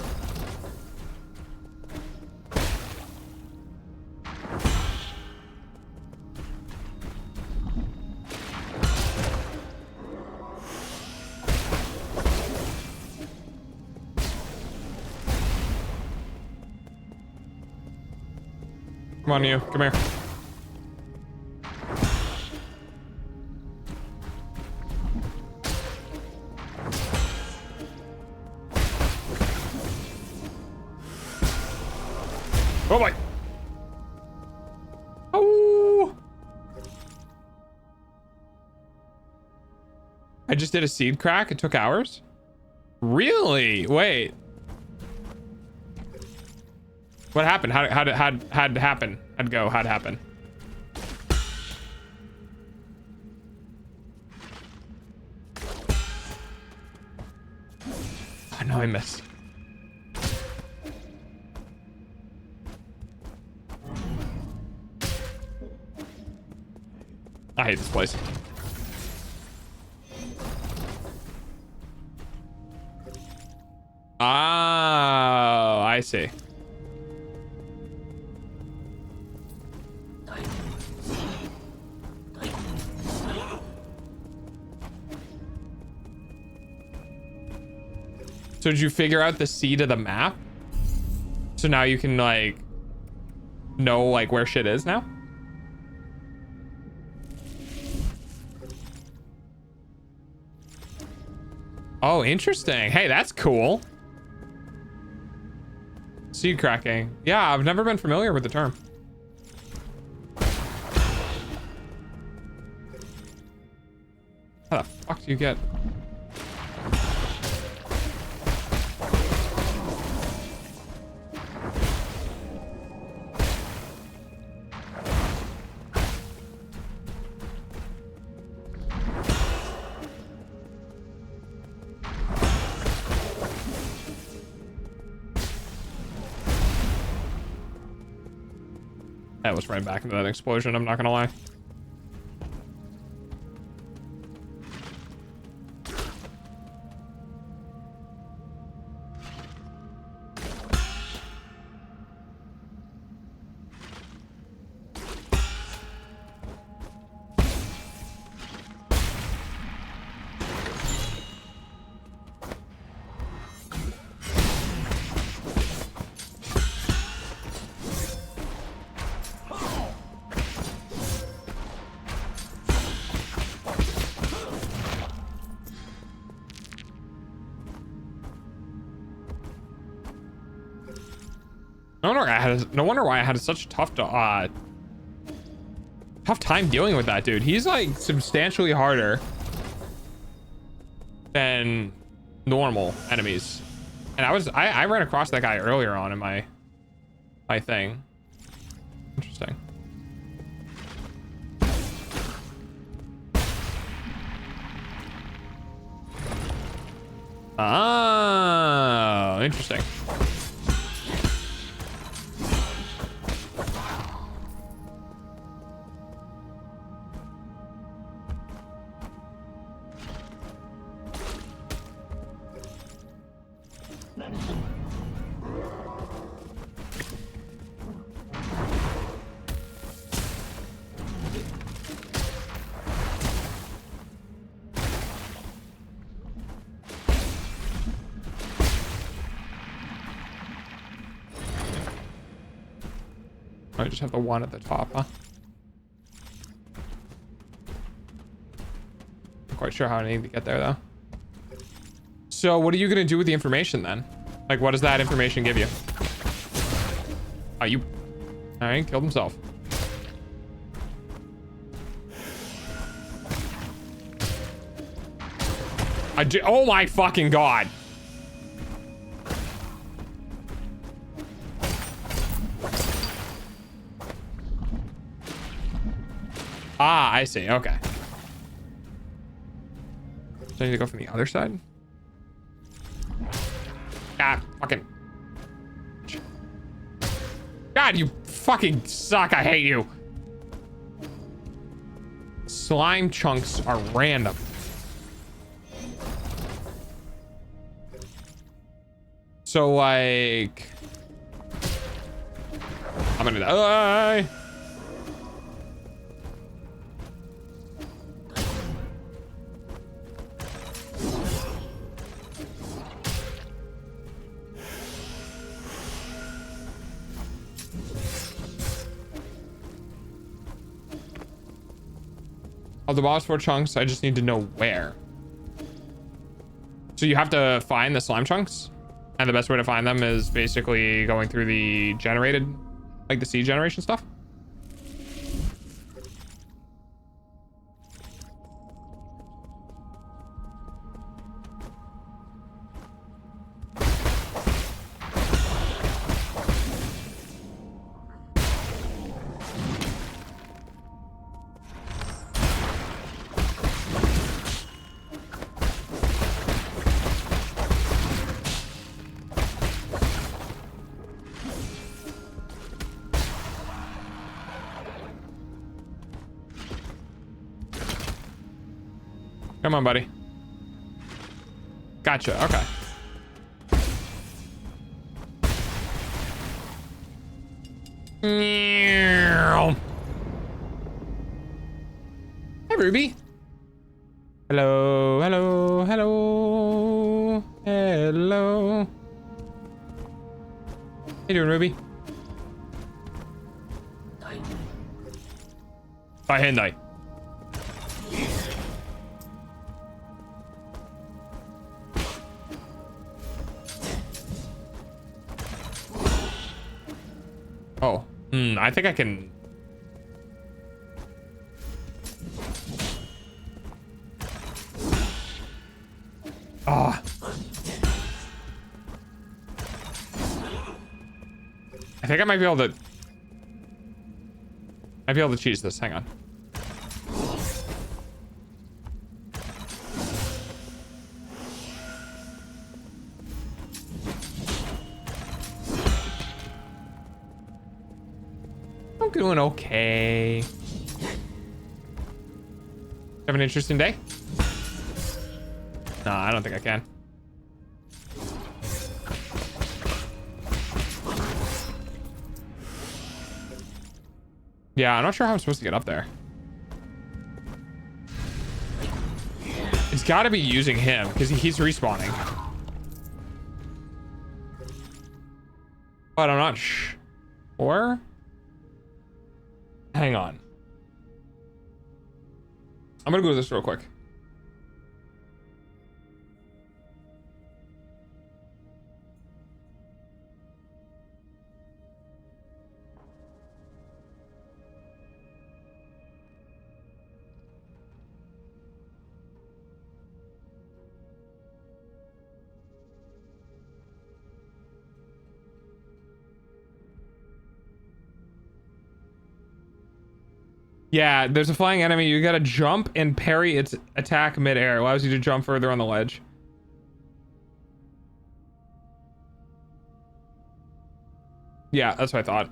Come on, you. Come here. Oh boy. Oh. I just did a seed crack. It took hours. Really? Wait. What happened? How'd it happen? How'd it happen? Oh no, I missed. I hate this place. Oh, I see. So did you figure out the seed of the map? So now you can like know like where shit is now. Oh, interesting. Hey, that's cool. Seed cracking. Yeah, I've never been familiar with the term. How the fuck do you get? That was right back into that explosion, I'm not gonna lie. No wonder why I had such a tough time dealing with that dude. He's like substantially harder than normal enemies. And I ran across that guy earlier on in my thing. Interesting. Oh, interesting. I just have the one at the top, huh? Not quite sure how I need to get there though. So what are you gonna do with the information then? Like, what does that information give you? Oh, you... All right, killed himself. Oh my fucking god. Ah, I see. Okay. So I need to go from the other side? Ah, fucking. God, you fucking suck. I hate you. Slime chunks are random. So, like... I'm gonna die. Of the boss 4 chunks, I just need to know where. So you have to find the slime chunks, and the best way to find them is basically going through the generated, like the seed generation stuff. Come on, buddy. Gotcha. Okay. Hey, Ruby. Hello, hello, hello, hello. How you doing, Ruby? 大変だい. Oh, I think I can. Ah. I think I might be able to. Might be able to cheese this. Hang on. I'm doing okay. Have an interesting day? No, I don't think I can. Yeah, I'm not sure how I'm supposed to get up there. It's got to be using him because he's respawning. But I'm not sure. Hang on. I'm gonna go to this real quick. Yeah, there's a flying enemy. You gotta jump and parry its attack midair. It allows you to jump further on the ledge. Yeah, that's what I thought.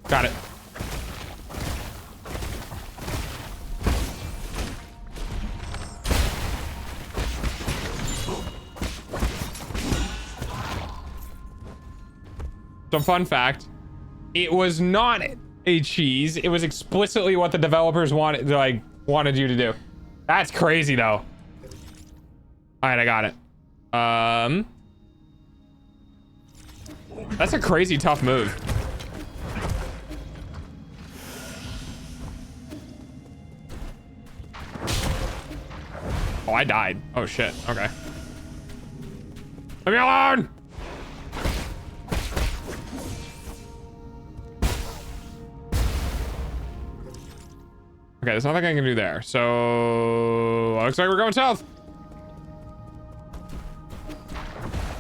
Got it. So fun fact, it was not a cheese. It was explicitly what the developers wanted you to do. That's crazy though. All right, I got it. That's a crazy tough move. Oh, I died. Oh shit. Okay. Leave me alone. Okay, there's nothing I can do there. So looks like we're going south.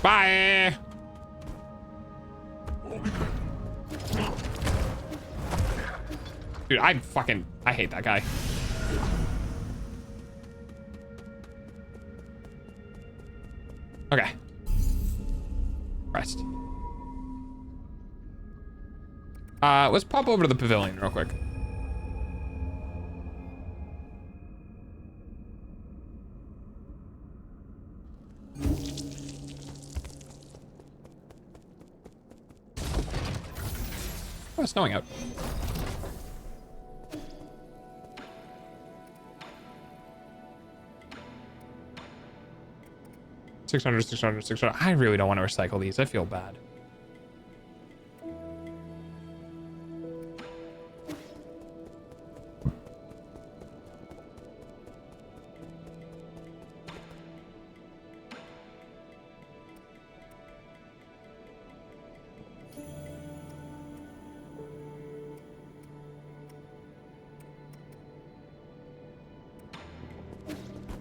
Bye. Dude, I hate that guy. Okay. Rest. Let's pop over to the pavilion real quick. Oh, it's snowing out. $600. I really don't want to recycle these. I feel bad.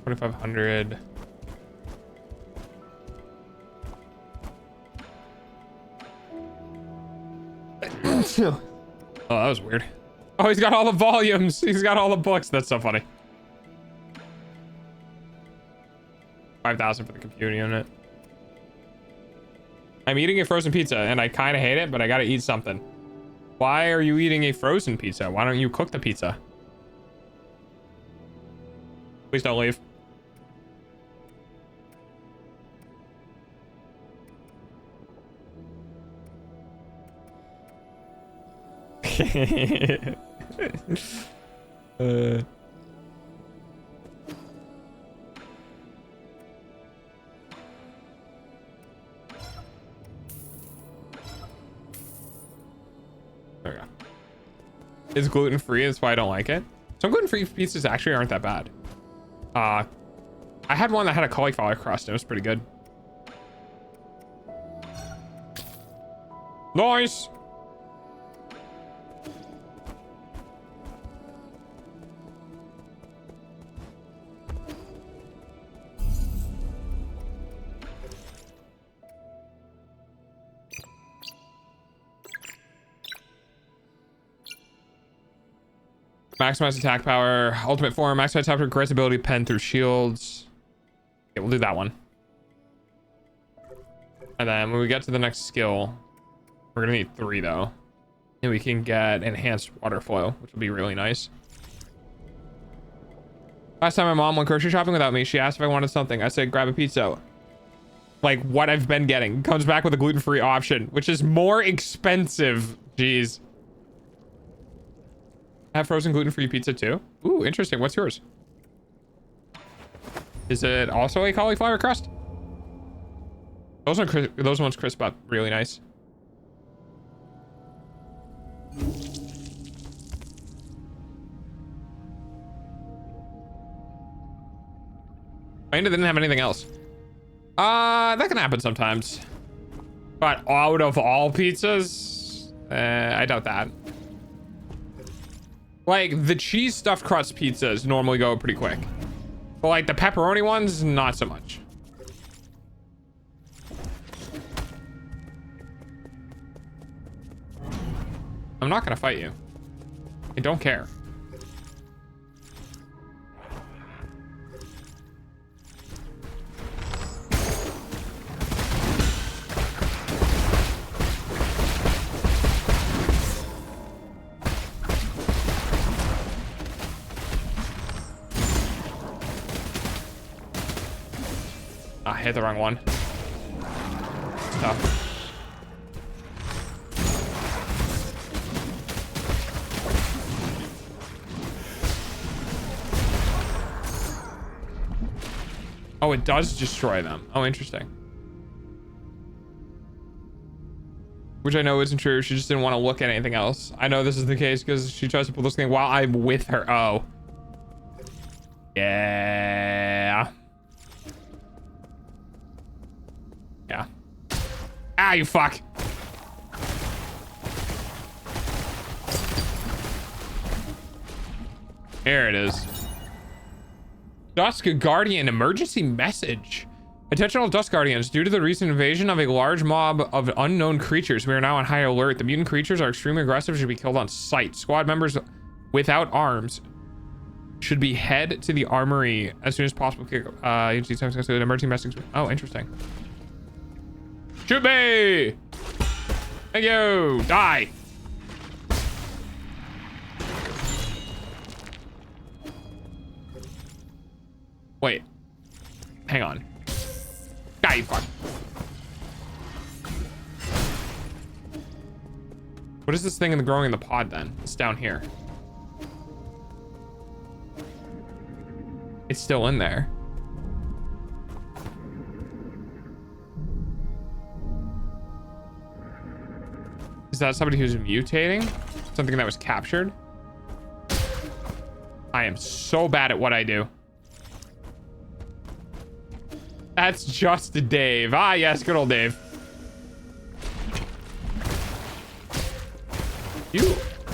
$2,500. Oh, that was weird. Oh, he's got all the volumes. He's got all the books. That's so funny. 5,000 for the computer unit. I'm eating a frozen pizza and I kind of hate it, but I gotta eat something. Why are you eating a frozen pizza? Why don't you cook the pizza? Please don't leave. There we go. It's gluten-free, that's why I don't like it. Some gluten-free pizzas actually aren't that bad. I had one that had a cauliflower crust, and it was pretty good. Nice! Maximize attack power, ultimate form, maximize attack power, grace ability, pen through shields. Okay, we'll do that one. And then when we get to the next skill, we're gonna need 3 though. And we can get enhanced water flow, which will be really nice. Last time my mom went grocery shopping without me, she asked if I wanted something. I said, grab a pizza. Like what I've been getting. Comes back with a gluten-free option, which is more expensive. Jeez. I have frozen gluten-free pizza too. Ooh, interesting. What's yours? Is it also a cauliflower crust? Those ones crisp up really nice. I didn't have anything else. That can happen sometimes. But out of all pizzas, I doubt that. Like, the cheese stuffed crust pizzas normally go pretty quick. But like the pepperoni ones, not so much. I'm not gonna fight you. I don't care. I hit the wrong one. It's tough. Oh, it does destroy them. Oh, interesting. Which I know isn't true. She just didn't want to look at anything else. I know this is the case because she tries to pull this thing while I'm with her. Oh. Yeah. Yeah. Ah, you fuck. There it is. Dusk Guardian emergency message. Attention all Dusk Guardians. Due to the recent invasion of a large mob of unknown creatures, we are now on high alert. The mutant creatures are extremely aggressive and should be killed on sight. Squad members without arms should be head to the armory as soon as possible. An emergency message. Oh, interesting. Shoot me! Thank you! Die! Wait. Hang on. Die, fuck. What is this thing growing in the pod then? It's down here. It's still in there. Is that somebody who's mutating? Something that was captured? I am so bad at what I do. That's just Dave. Ah, yes, good old Dave.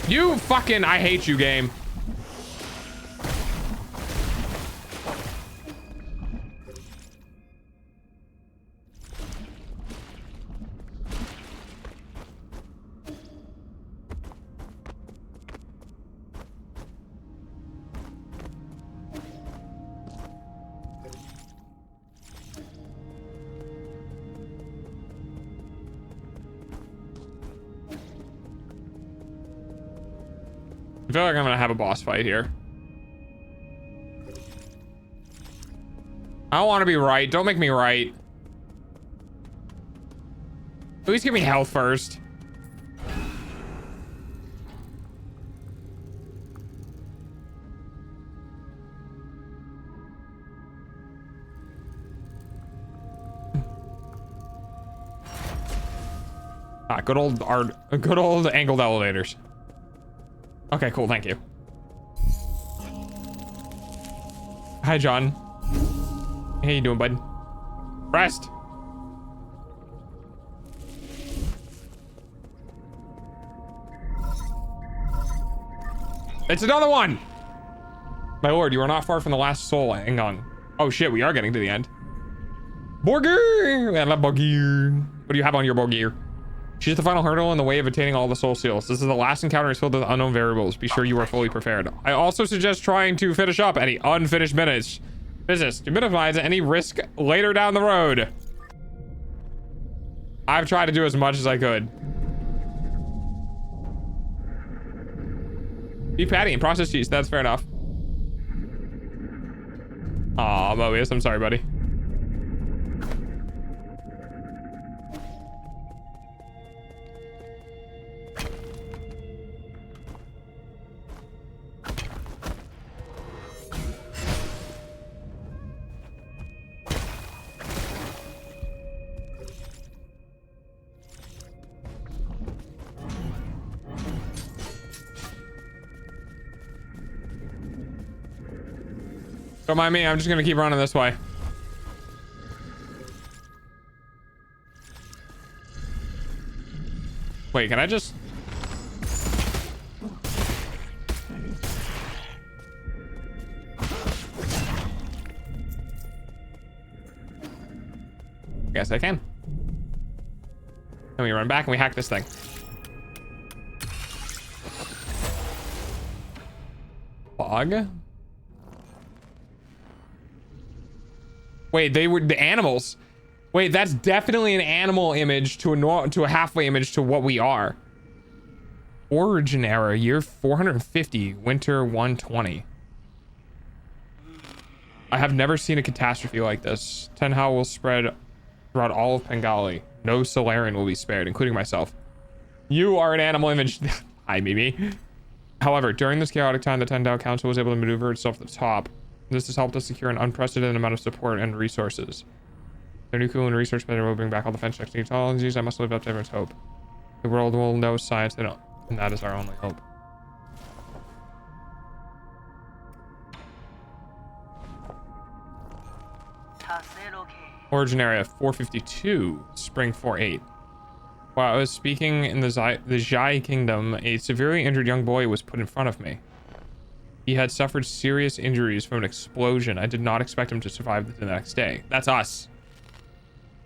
You fucking, I hate you, game. I feel like I'm gonna have a boss fight here. I don't want to be right. Don't make me right. At least give me health first. Yeah, good old angled elevators. Okay, cool, thank you. Hi, John. How you doing, bud? Rest. It's another one! My lord, you are not far from the last soul. Hang on. Oh shit, we are getting to the end. Borgir! I love Borgir. What do you have on your Borgir? She's the final hurdle in the way of attaining all the soul seals. This is the last encounter is filled with unknown variables. Be sure you are fully prepared. I also suggest trying to finish up any unfinished business to minimize any risk later down the road. I've tried to do as much as I could. Beef patty and processed cheese. That's fair enough. Aw, Mobius, I'm sorry, buddy. Don't mind me, I'm just gonna keep running this way. Wait, can I just... Guess I can. Then we run back and we hack this thing. Fog? Wait, they were the animals. Wait, that's definitely an animal image to a halfway image to what we are. Origin era, year 450, winter 120. I have never seen a catastrophe like this. Tenhao will spread throughout all of Bengali. No Solarian will be spared, including myself. You are an animal image. Hi, Mimi. However, during this chaotic time, the Tenhao Council was able to maneuver itself to the top. This has helped us secure an unprecedented amount of support and resources. Their new cool and research better will bring back all the fence technologies that must live up to everyone's hope. The world will know science, and that is our only hope. Origin area 452, spring 48. While I was speaking in the Zhai Kingdom, a severely injured young boy was put in front of me. He had suffered serious injuries from an explosion. I did not expect him to survive the next day. That's us.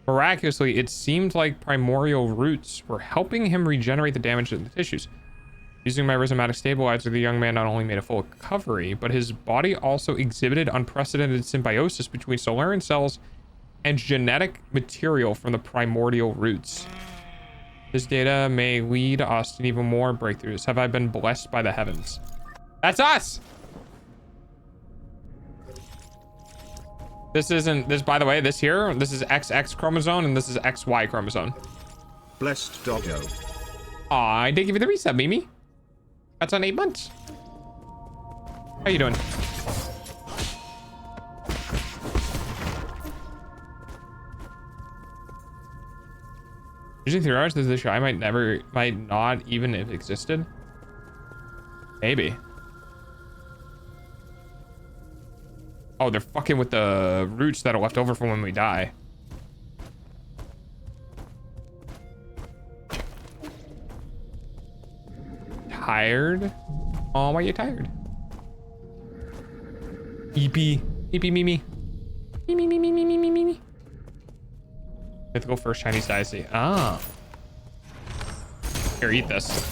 Miraculously, it seemed like primordial roots were helping him regenerate the damage in the tissues. Using my rhizomatic stabilizer, the young man not only made a full recovery, but his body also exhibited unprecedented symbiosis between Solarian cells and genetic material from the primordial roots. This data may lead us to even more breakthroughs. Have I been blessed by the heavens? That's us! This isn't, this, by the way, this here, this is XX chromosome and this is XY chromosome. Blessed doggo. Aw, I did give you the resub, Mimi. That's on 8 months. How you doing? Using 3 hours, this shy might not even have existed. Maybe. Oh, they're fucking with the roots that are left over from when we die. Tired? Oh, why are you tired? Eepy. Eepy Mimi. Mimi, Mimi, Mimi, Mimi, Mimi. Mythical first Chinese dynasty. Ah. Here, eat this.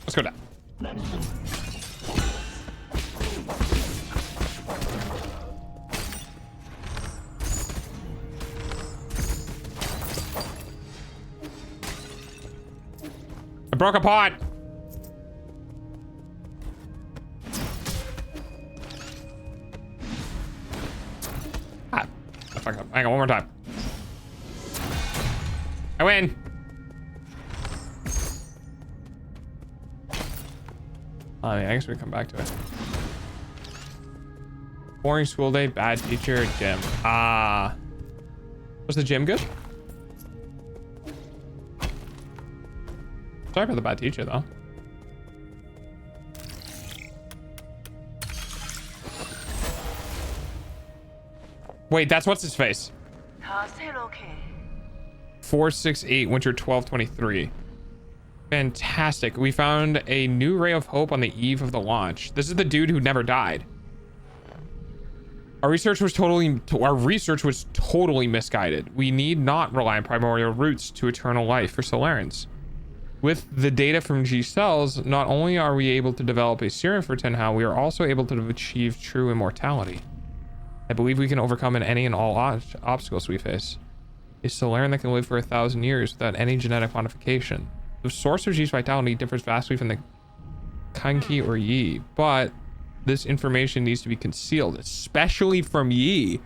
Let's go down. I broke a pot. Ah, fuck up. Hang on, one more time. I win. I guess we come back to it. Boring school day, bad teacher, gym. Ah. Was the gym good? Sorry about the bad teacher, though. Wait, that's what's his face. 468 winter 1223. Fantastic. We found a new ray of hope on the eve of the launch. This is the dude who never died. Our research was totally misguided. We need not rely on primordial roots to eternal life for Solarans. With the data from G cells, not only are we able to develop a serum for Tenhao, we are also able to achieve true immortality. I believe we can overcome any and all obstacles we face. A Solaran that can live for 1,000 years without any genetic modification. The source of G's vitality differs vastly from the Kanki or Yi, but this information needs to be concealed, especially from Yi.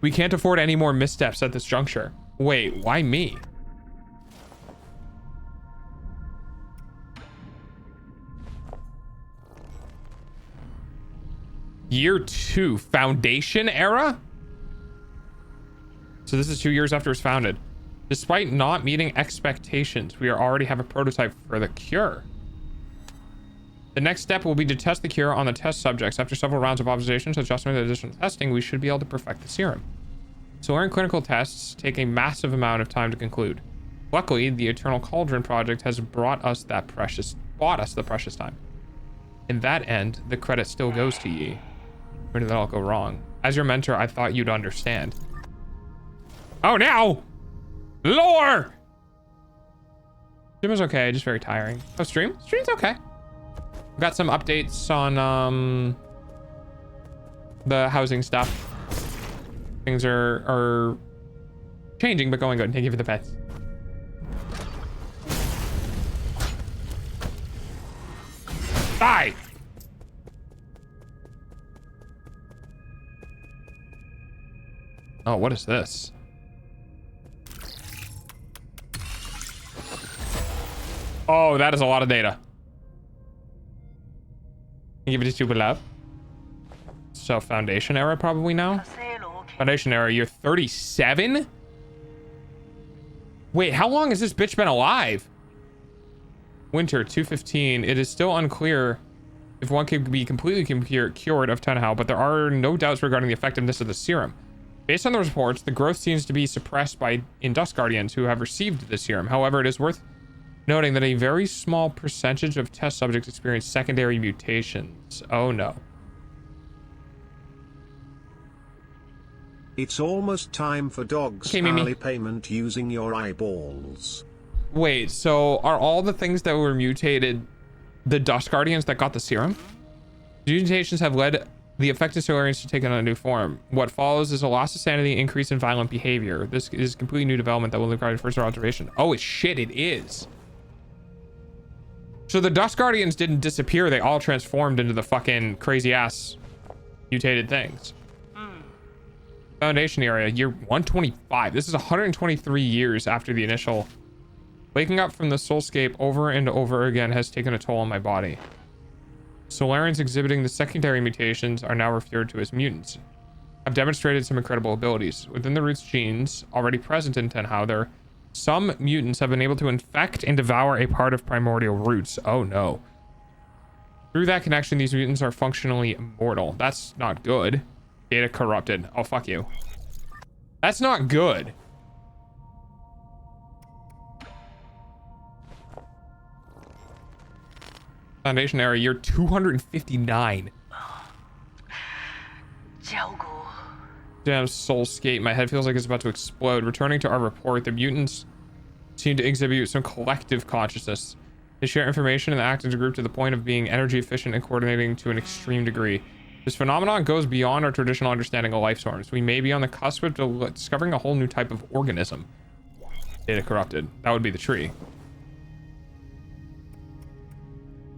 We can't afford any more missteps at this juncture. Wait, why me? Year 2, Foundation era? So this is 2 years after it was founded. Despite not meeting expectations, we already have a prototype for the cure. The next step will be to test the cure on the test subjects. After several rounds of observations, adjustment, and additional testing, we should be able to perfect the serum. Solar clinical tests take a massive amount of time to conclude. Luckily, the Eternal Cauldron project has bought us the precious time. In that end, the credit still goes to Yi. Where did that all go wrong? As your mentor, I thought you'd understand. Oh, now! Lore! Stream was okay, just very tiring. Oh, stream? Stream's okay. Got some updates on the housing stuff. Things are changing, but going good. Thank you for the pets. Die! Oh, what is this? Oh, that is a lot of data. Give it a super love. So Foundation era probably now. Foundation era, you're 37? Wait, how long has this bitch been alive? Winter 215. It is still unclear if one could be completely cured of Tenhao, but there are no doubts regarding the effectiveness of the serum. Based on the reports, the growth seems to be suppressed in Dust Guardians who have received the serum. However, it is worth noting that a very small percentage of test subjects experience secondary mutations. Oh no. It's almost time for dogs hourly payment using your eyeballs. Wait, so are all the things that were mutated the Dust Guardians that got the serum? These mutations have led the affected Solarians to take on a new form. What follows is a loss of sanity, increase in violent behavior. This is completely new development that will require further observation. Oh, shit, it is. So the Dust Guardians didn't disappear. They all transformed into the fucking crazy ass mutated things. Foundation area, year 125. This is 123 years after the initial. Waking up from the soulscape over and over again has taken a toll on my body. Solarans exhibiting the secondary mutations are now referred to as mutants. Have demonstrated some incredible abilities. Within the roots genes already present in Tenhao, some mutants have been able to infect and devour a part of primordial roots. Oh no. Through that connection, these mutants are functionally immortal. That's not good. Data corrupted. Oh, fuck you. That's not good. Foundation era, year 259. Damn soulscape. My head feels like it's about to explode. Returning to our report, the mutants seem to exhibit some collective consciousness. They share information and act as a group to the point of being energy efficient and coordinating to an extreme degree. This phenomenon goes beyond our traditional understanding of life forms. We may be on the cusp of discovering a whole new type of organism. Data corrupted. That would be the tree.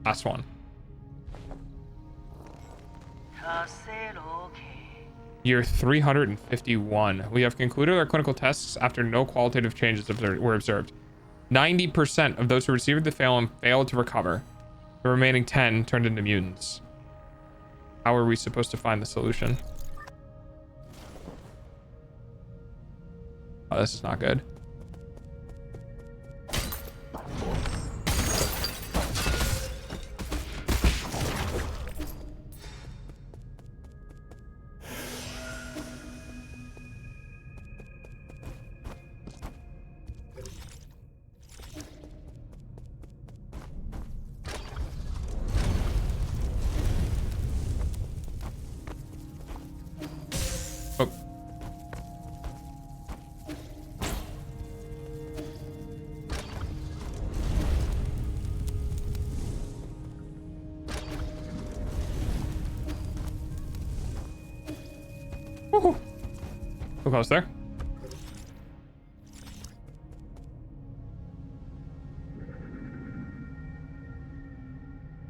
Last one. Year 351. We have concluded our clinical tests after no qualitative changes were observed. 90% of those who received the failed to recover. The remaining 10 turned into mutants. How are we supposed to find the solution? Oh, this is not good. Oh. Woohoo. So close there.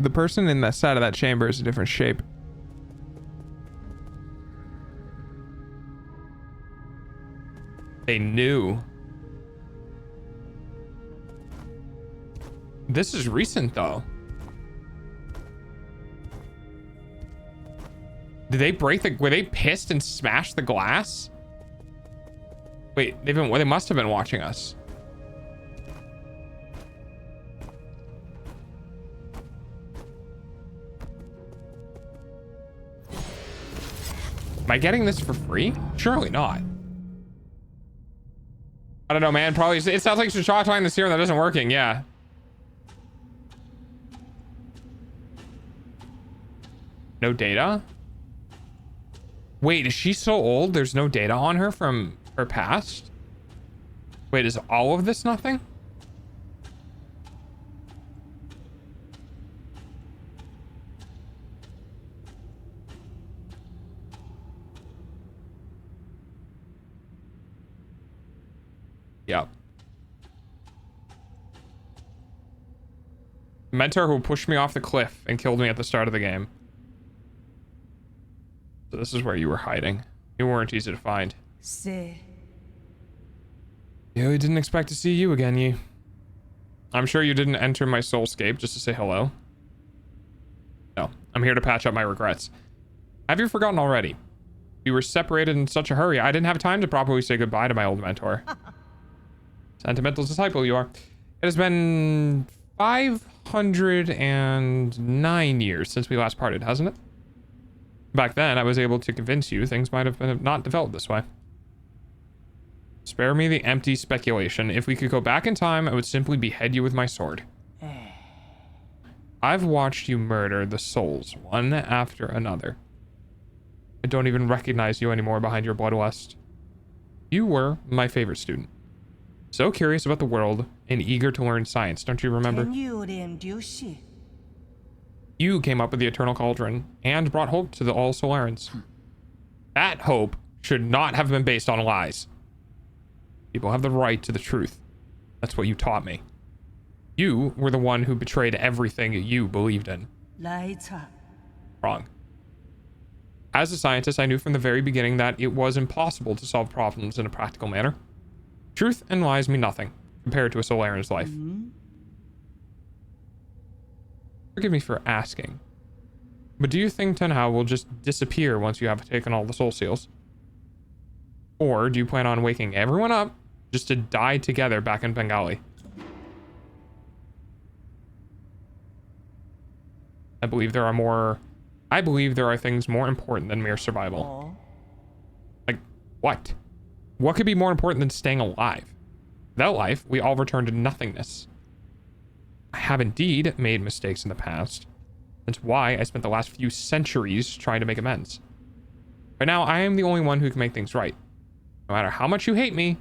The person in that side of that chamber is a different shape. They knew. This is recent though. Did they break the, were they pissed and smashed the glass? Wait, they must have been watching us. Am I getting this for free? Surely not. I don't know, man. Probably, it sounds like she's trying the serum that isn't working. Yeah. No data? Wait, is she so old? There's no data on her from her past? Wait, is all of this nothing? Yep. Mentor who pushed me off the cliff and killed me at the start of the game. So this is where you were hiding. You weren't easy to find. Say. Yeah, we didn't expect to see you again, Yi. I'm sure you didn't enter my soulscape just to say hello. No, I'm here to patch up my regrets. Have you forgotten already? We were separated in such a hurry, I didn't have time to properly say goodbye to my old mentor. Sentimental disciple you are. It has been 509 years since we last parted, hasn't it? Back then, I was able to convince you things might have been not developed this way. Spare me the empty speculation. If we could go back in time, I would simply behead you with my sword. I've watched you murder the souls, one after another. I don't even recognize you anymore behind your bloodlust. You were my favorite student. So curious about the world and eager to learn science, don't you remember? You came up with the Eternal Cauldron and brought hope to the All Solarans. That hope should not have been based on lies. People have the right to the truth. That's what you taught me. You were the one who betrayed everything you believed in. Wrong. As a scientist, I knew from the very beginning that it was impossible to solve problems in a practical manner. Truth and lies mean nothing compared to a Solaran's life. Forgive me for asking, but do you think Tenhao will just disappear once you have taken all the soul seals? Or do you plan on waking everyone up just to die together back in Bengali? I believe there are things more important than mere survival. Like, what? What could be more important than staying alive? Without life, we all return to nothingness. I have indeed made mistakes in the past. That's why I spent the last few centuries trying to make amends. But now I am the only one who can make things right. No matter how much you hate me,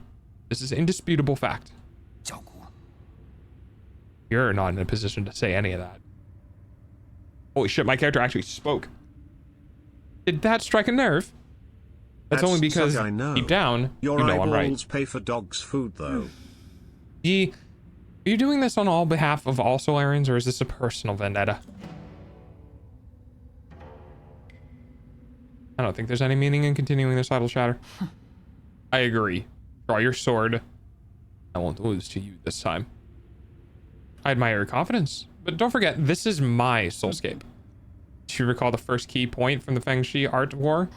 this is indisputable fact. You're not in a position to say any of that. Holy shit, my character actually spoke. Did that strike a nerve? That's only because deep down, your you know I'm right. eyeballs pay for dog's food, though. Are you doing this on all behalf of all Solarans, or is this a personal vendetta? I don't think there's any meaning in continuing this idle chatter. I agree. Draw your sword. I won't lose to you this time. I admire your confidence. But don't forget, this is my soulscape. Do you recall the first key point from the Feng Shi art war?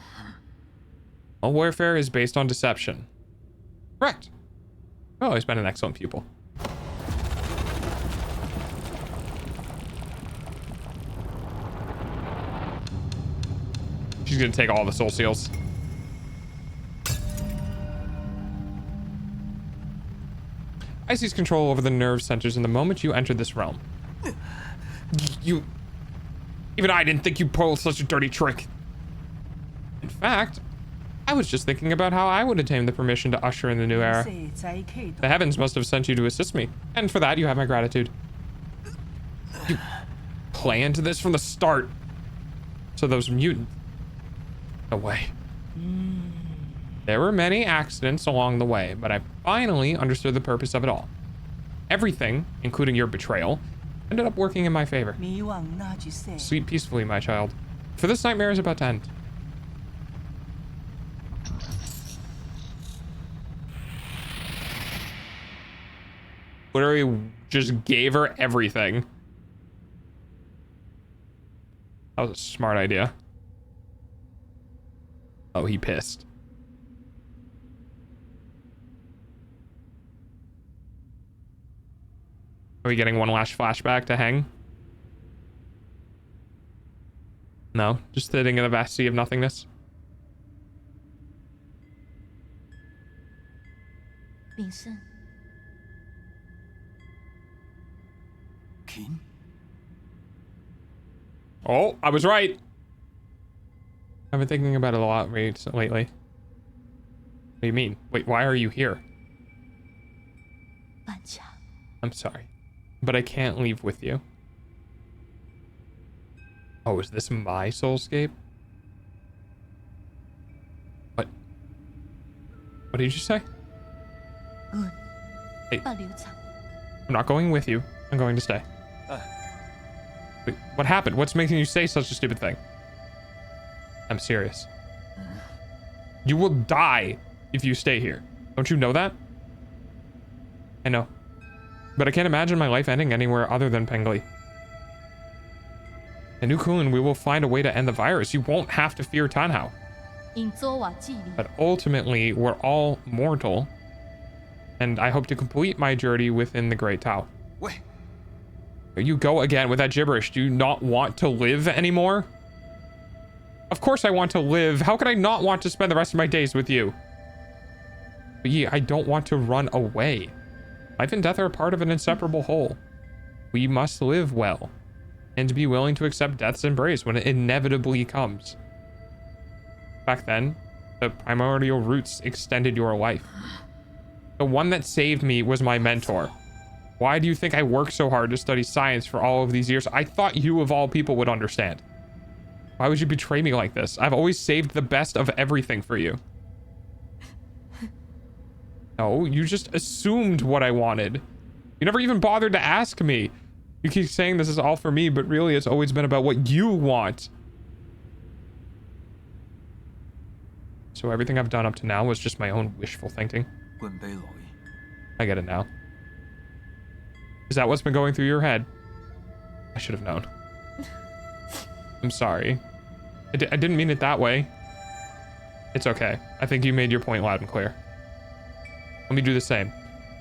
All warfare is based on deception. Correct. Oh, he's been an excellent pupil. She's gonna take all the soul seals. I seize control over the nerve centers in the moment you entered this realm. Even I didn't think you pulled such a dirty trick. In fact, I was just thinking about how I would attain the permission to usher in the new era. The heavens must have sent you to assist me, and for that you have my gratitude. You planned this from the start. So those mutants... No way. There were many accidents along the way, but I finally understood the purpose of it all. Everything, including your betrayal, ended up working in my favor. Sleep peacefully, my child, for this nightmare is about to end. Literally just gave her everything. That was a smart idea. Oh, he pissed. Are we getting one last flashback to Heng? No, just sitting in a vast sea of nothingness. Oh, I was right. I've been thinking about it a lot lately. What do you mean? Wait, why are you here? I'm sorry, but I can't leave with you. Oh, is this my soulscape? What? What did you say? Hey, I'm not going with you. I'm going to stay. Wait, what happened? What's making you say such a stupid thing? I'm serious. You will die if you stay here. Don't you know that? I know. But I can't imagine my life ending anywhere other than Pengli. In New Kunlun, we will find a way to end the virus. You won't have to fear Tanhao. But ultimately, we're all mortal. And I hope to complete my journey within the Great Tao. Wait. You go again with that gibberish. Do you not want to live anymore? Of course I want to live. How could I not want to spend the rest of my days with you? But yeah, I don't want to run away. Life and death are a part of an inseparable whole. We must live well and be willing to accept death's embrace when it inevitably comes. Back then, the primordial roots extended your life. The one that saved me was my mentor. Why do you think I worked so hard to study science for all of these years? I thought you of all people would understand. Why would you betray me like this? I've always saved the best of everything for you. No, you just assumed what I wanted. You never even bothered to ask me. You keep saying this is all for me, but really it's always been about what you want. So everything I've done up to now was just my own wishful thinking. I get it now. Is that what's been going through your head? I should have known. I'm sorry. I didn't mean it that way. It's okay. I think you made your point loud and clear. Let me do the same.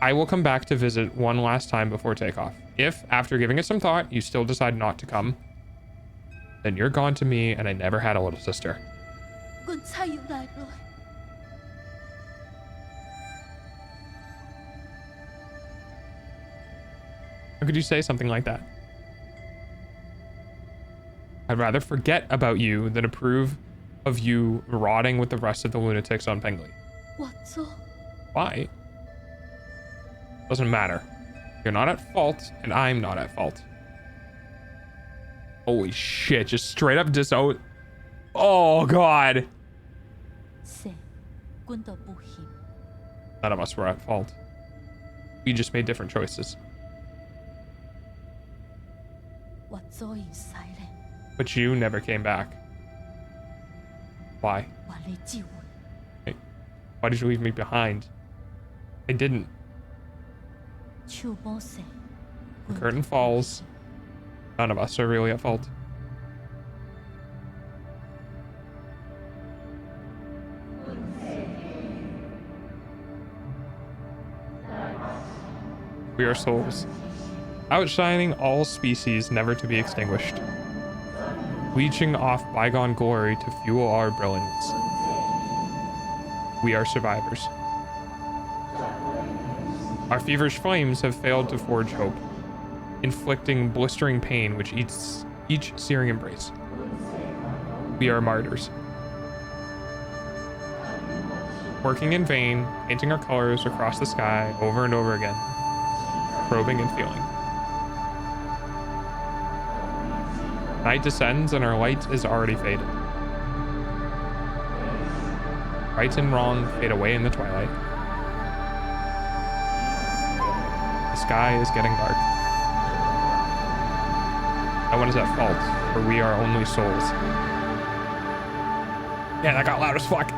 I will come back to visit one last time before takeoff. If, after giving it some thought, you still decide not to come, then you're gone to me and I never had a little sister. How could you say something like that? I'd rather forget about you than approve of you rotting with the rest of the lunatics on Pengli. Why? Doesn't matter. You're not at fault, and I'm not at fault. Holy shit, just straight up disown. Oh, God. None of us were at fault. We just made different choices. But you never came back. Why? Hey, why did you leave me behind? I didn't. The curtain falls, None of us are really at fault. We are souls, outshining all species, never to be extinguished, leeching off bygone glory to fuel our brilliance. We are survivors. Our feverish flames have failed to forge hope, inflicting blistering pain which eats each searing embrace. We are martyrs, working in vain, painting our colors across the sky over and over again, probing and feeling. Night descends and our light is already faded. Right and wrong fade away in the twilight. The sky is getting dark. No one is at fault, for we are only souls. Yeah, that got loud as fuck.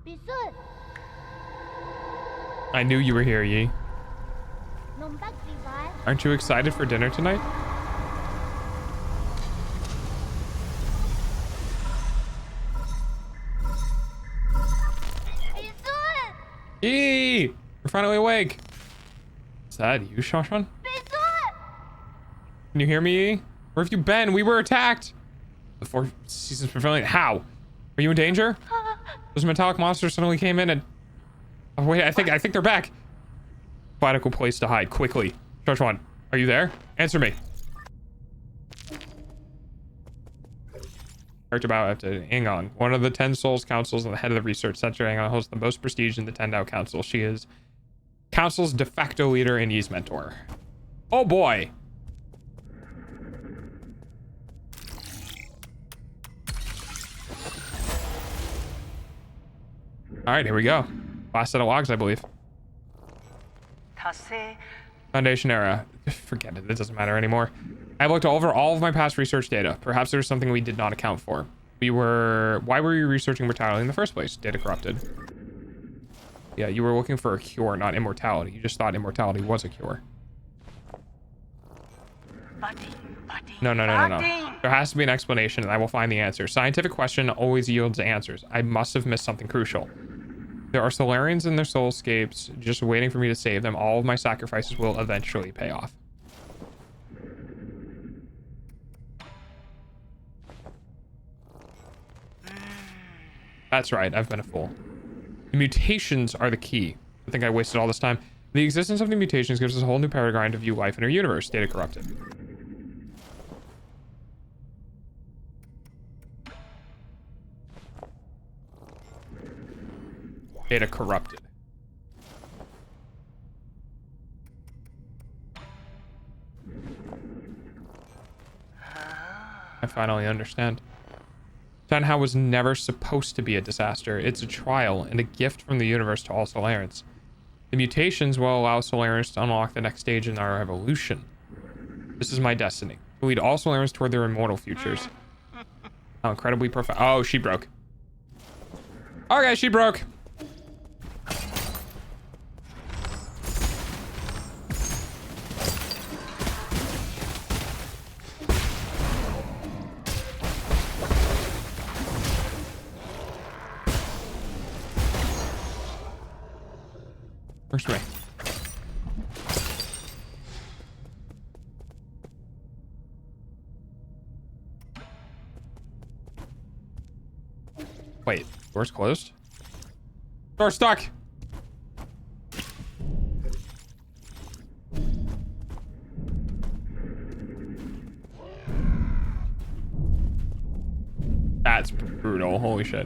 Bisul, I knew you were here, Yi. nombak rival. Aren't you excited for dinner tonight? Bisul, Yi! You're finally awake. Is that you, Shoshan? Bisul. Can you hear me, Yi? Where have you been? We were attacked. The Four Seasons Pavilion. How? Are you in danger? Those metallic monsters suddenly came in and... Oh, wait, I think they're back. Find a cool place to hide, quickly. Shoshan, are you there? Answer me. Character about after Angon, one of the 10 Souls Councils and the head of the research center. Angon holds the most prestige in the 10 Dao Council. She is Council's de facto leader and Yi's mentor. Oh boy. All right, here we go. Last set of logs, I believe. Foundation era. Forget it. It doesn't matter anymore. I've looked over all of my past research data. Perhaps there's something we did not account for. Why were you researching mortality in the first place? Data corrupted. Yeah, you were looking for a cure, not immortality. You just thought immortality was a cure. No. There has to be an explanation, and I will find the answer. Scientific question always yields answers. I must have missed something crucial. There are Solarians in their soulscapes just waiting for me to save them. All of my sacrifices will eventually pay off. That's right, I've been a fool. The mutations are the key. I think I wasted all this time. The existence of the mutations gives us a whole new paradigm to view life in our universe. Data corrupted. Data corrupted. I finally understand. Shanhao was never supposed to be a disaster. It's a trial and a gift from the universe to all Solarians. The mutations will allow Solarians to unlock the next stage in our evolution. This is my destiny. To lead all Solarians toward their immortal futures. How incredibly profound. Oh, she broke. Okay, she broke. First way. Wait, door's closed? Door's stuck! That's brutal, holy shit.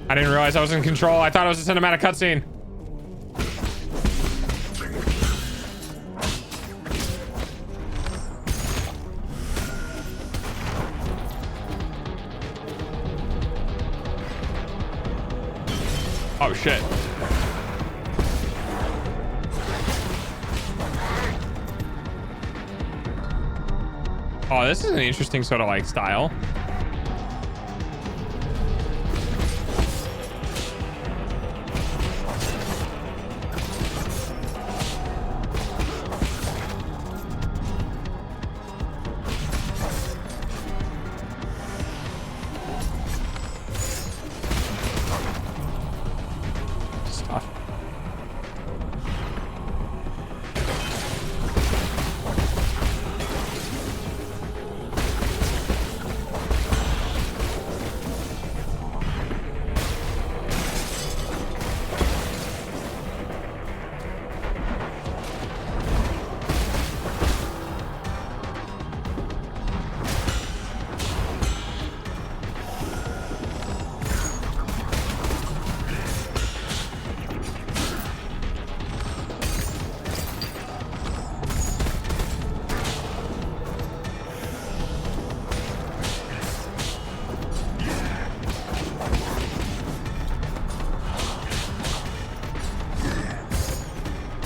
I didn't realize I was in control. I thought it was a cinematic cutscene. Oh shit. Oh, this is an interesting sort of like style. Stuff.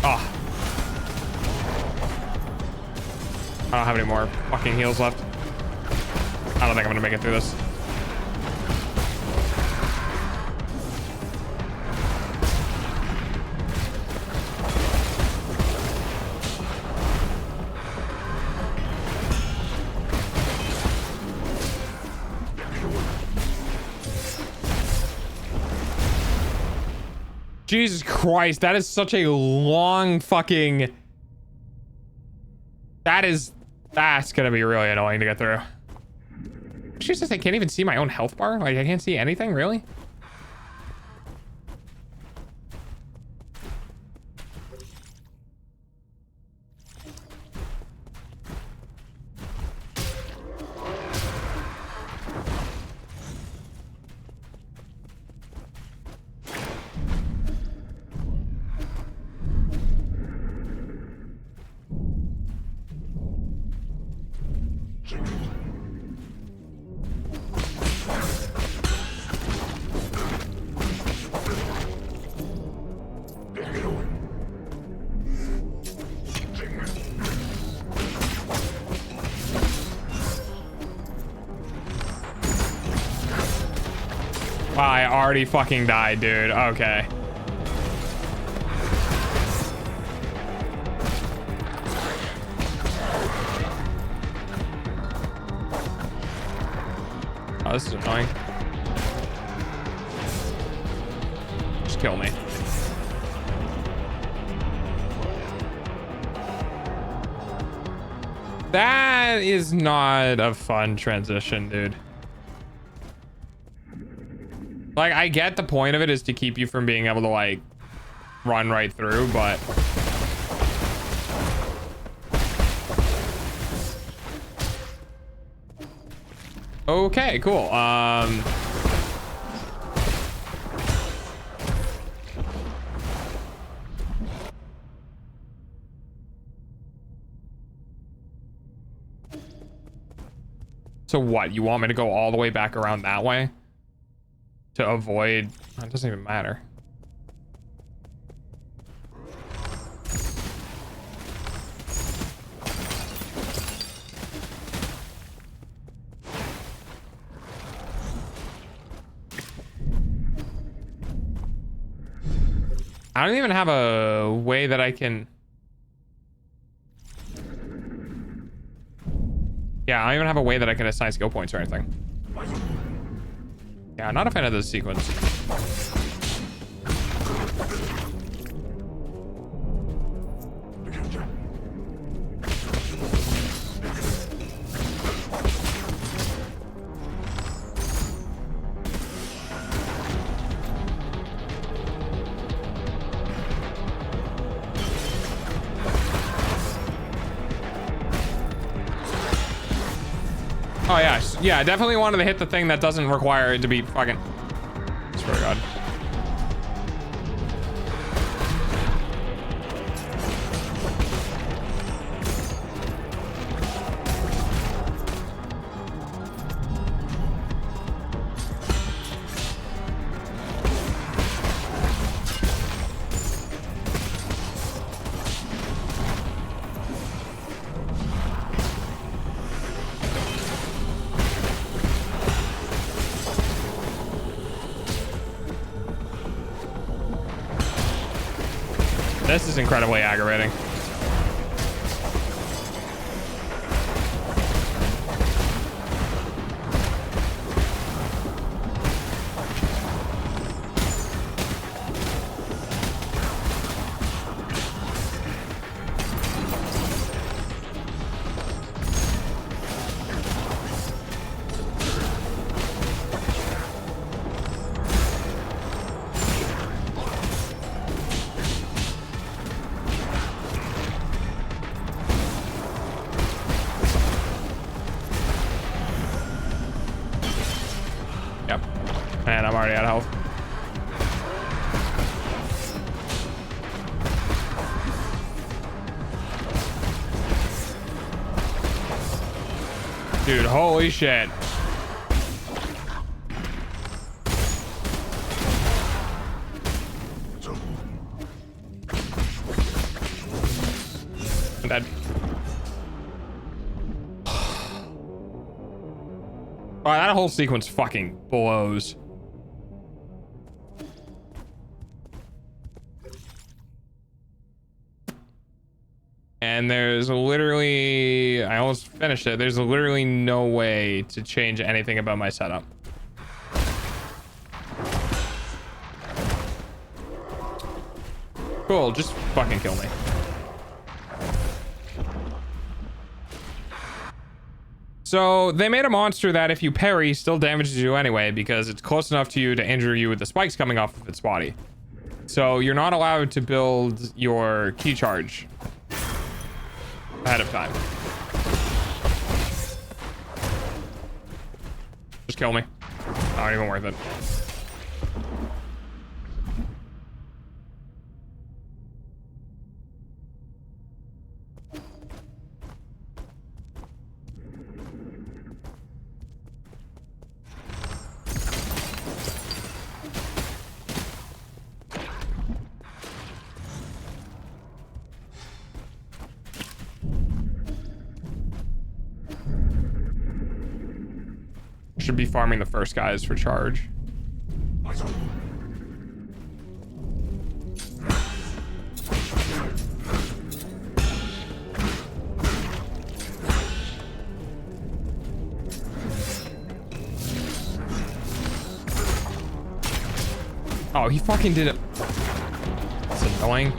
Oh. I don't have any more fucking heals left. I don't think I'm gonna make it through this. Jesus Christ, that is such a long fucking... That's gonna be really annoying to get through. Jesus, I can't even see my own health bar? Like, I can't see anything, really? Wow, I already fucking died, dude. Okay. Oh, this is annoying. Just kill me. That is not a fun transition, dude. Like, I get the point of it is to keep you from being able to, like, run right through, but... Okay, cool. So what? You want me to go all the way back around that way? To avoid... It doesn't even matter. I don't even have a way that I can... Yeah, I don't even have a way that I can assign skill points or anything. Yeah, I'm not a fan of this sequence. Oh yeah, yeah, definitely wanted to hit the thing that doesn't require it to be fucking... I swear to God. This is incredibly aggravating. Yep. Man, I'm already out of health. Dude, holy shit. I'm dead. Oh, that whole sequence fucking blows. And there's literally, I almost finished it. There's literally no way to change anything about my setup. Cool, just fucking kill me. So they made a monster that if you parry still damages you anyway because it's close enough to you to injure you with the spikes coming off of its body. So you're not allowed to build your key charge ahead of time. Just kill me. Not even worth it. Should be farming the first guys for charge. Oh, he fucking did it. That's annoying.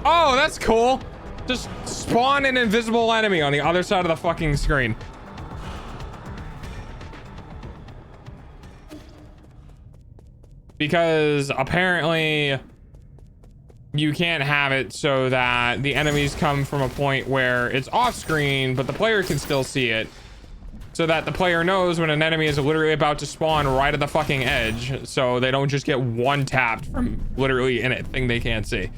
Oh, that's cool. Just spawn an invisible enemy on the other side of the fucking screen. Because apparently you can't have it so that the enemies come from a point where it's off screen, but the player can still see it. So that the player knows when an enemy is literally about to spawn right at the fucking edge. So they don't just get one tapped from literally anything they can't see.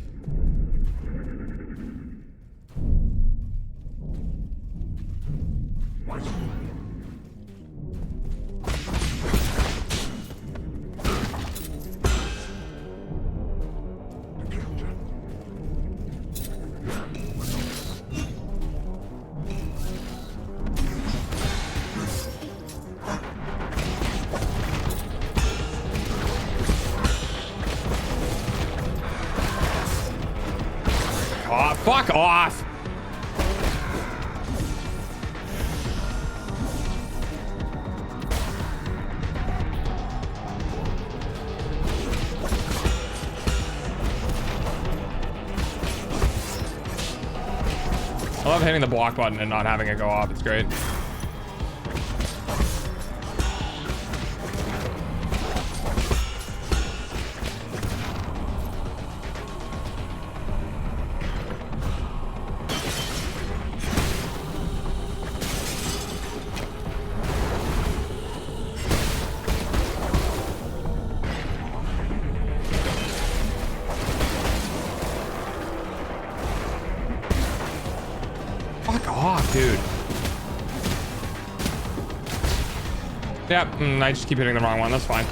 Oh, fuck off. I love hitting the block button and not having it go off. It's great. Dude. Yep, I just keep hitting the wrong one. That's fine.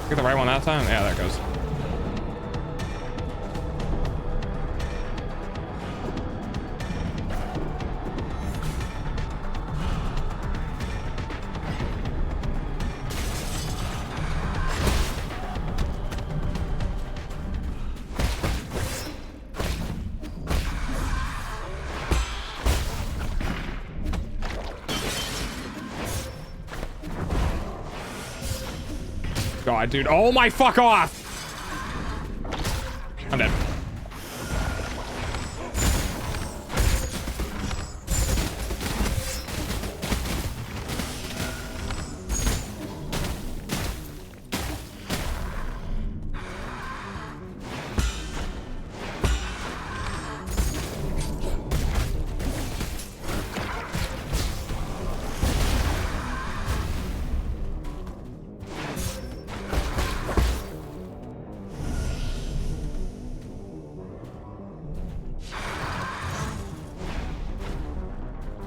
Get the right one that time? Yeah, there it goes. God, dude. Oh my fuck off. I'm dead.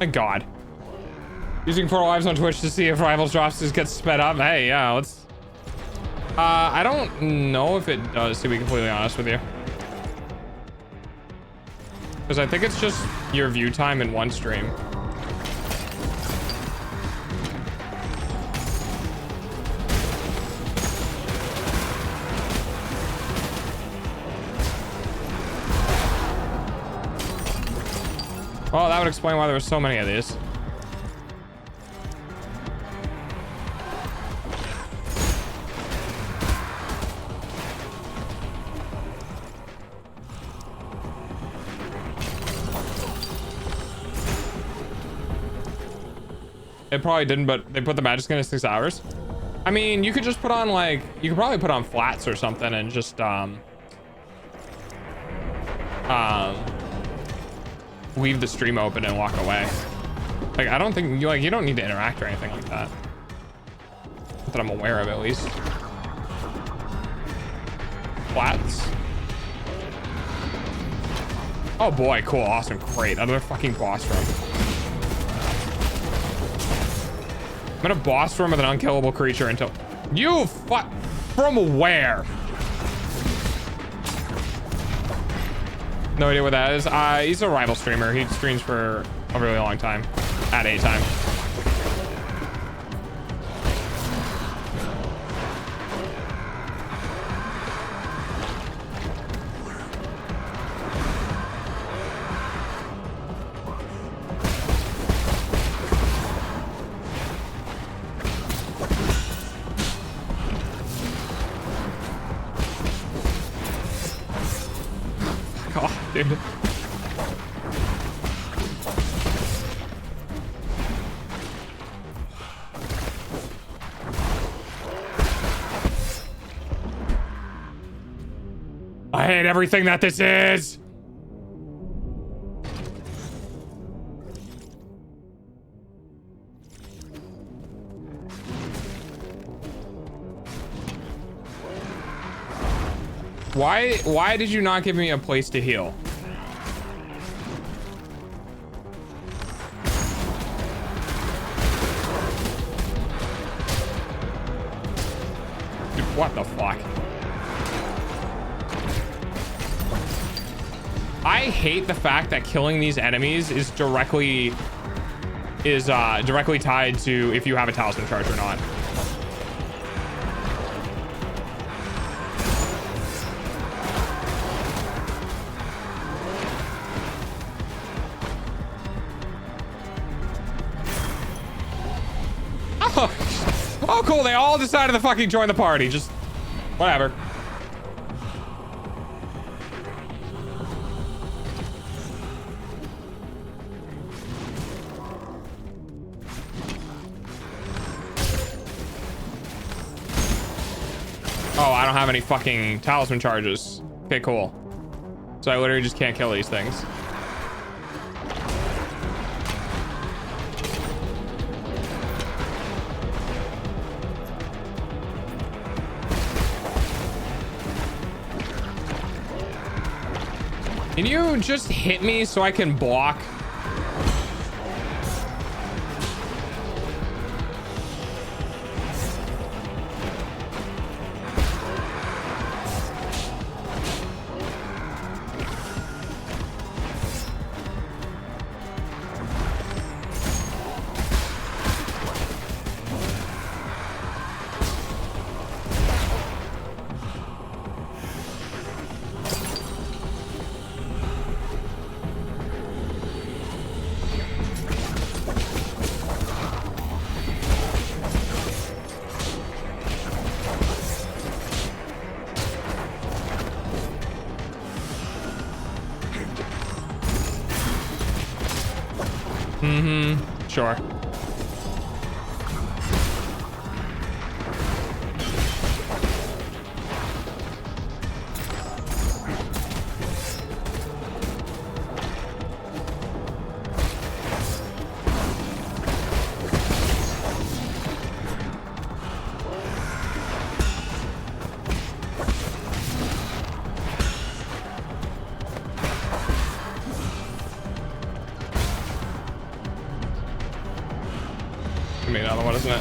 Thank God. Using 4 lives on Twitch to see if Rivals drops just gets sped up. Hey, yeah, let's... I don't know if it does, to be completely honest with you. Because I think it's just your view time in one stream. Well, that would explain why there were so many of these. It probably didn't, but they put the magic skin at 6 hours. I mean, you could just put on like, you could probably put on flats or something and just leave the stream open and walk away. Like, I don't think you don't need to interact or anything like that. Not that I'm aware of, at least. Flats. Oh boy, cool, awesome, great. Another fucking boss room. I'm in a boss room with an unkillable creature until you from where? No idea what that is. He's a rival streamer. He streams for a really long time. At a time. God, dude. I hate everything that this is. Why did you not give me a place to heal? Dude, what the fuck? I hate the fact that killing these enemies is directly tied to if you have a talisman charge or not. Oh, cool. They all decided to fucking join the party. Just whatever. Oh, I don't have any fucking talisman charges. Okay, cool. So I literally just can't kill these things. Can you just hit me so I can block? Sure. Another one, isn't it?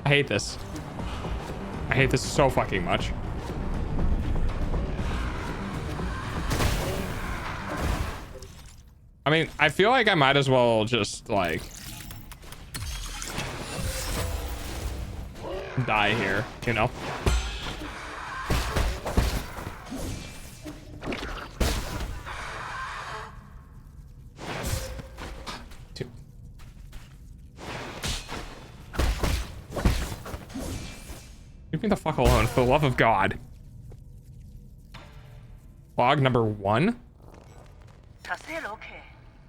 I hate this. I hate this so fucking much. I mean, I feel like I might as well just like die here, you know? Leave me the fuck alone, for the love of God. Log number 1.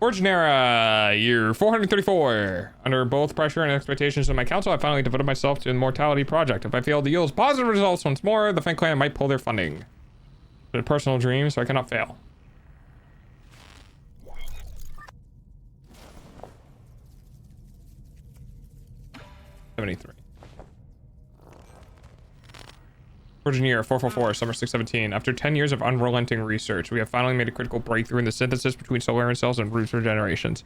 Originaria, year 434. Under both pressure and expectations of my council, I finally devoted myself to the Immortality Project. If I fail to yield positive results once more, the Feng Clan might pull their funding. It's a personal dream, so I cannot fail. Origin year 444, summer 617. After 10 years of unrelenting research, we have finally made a critical breakthrough in the synthesis between solar cells and roots regenerations.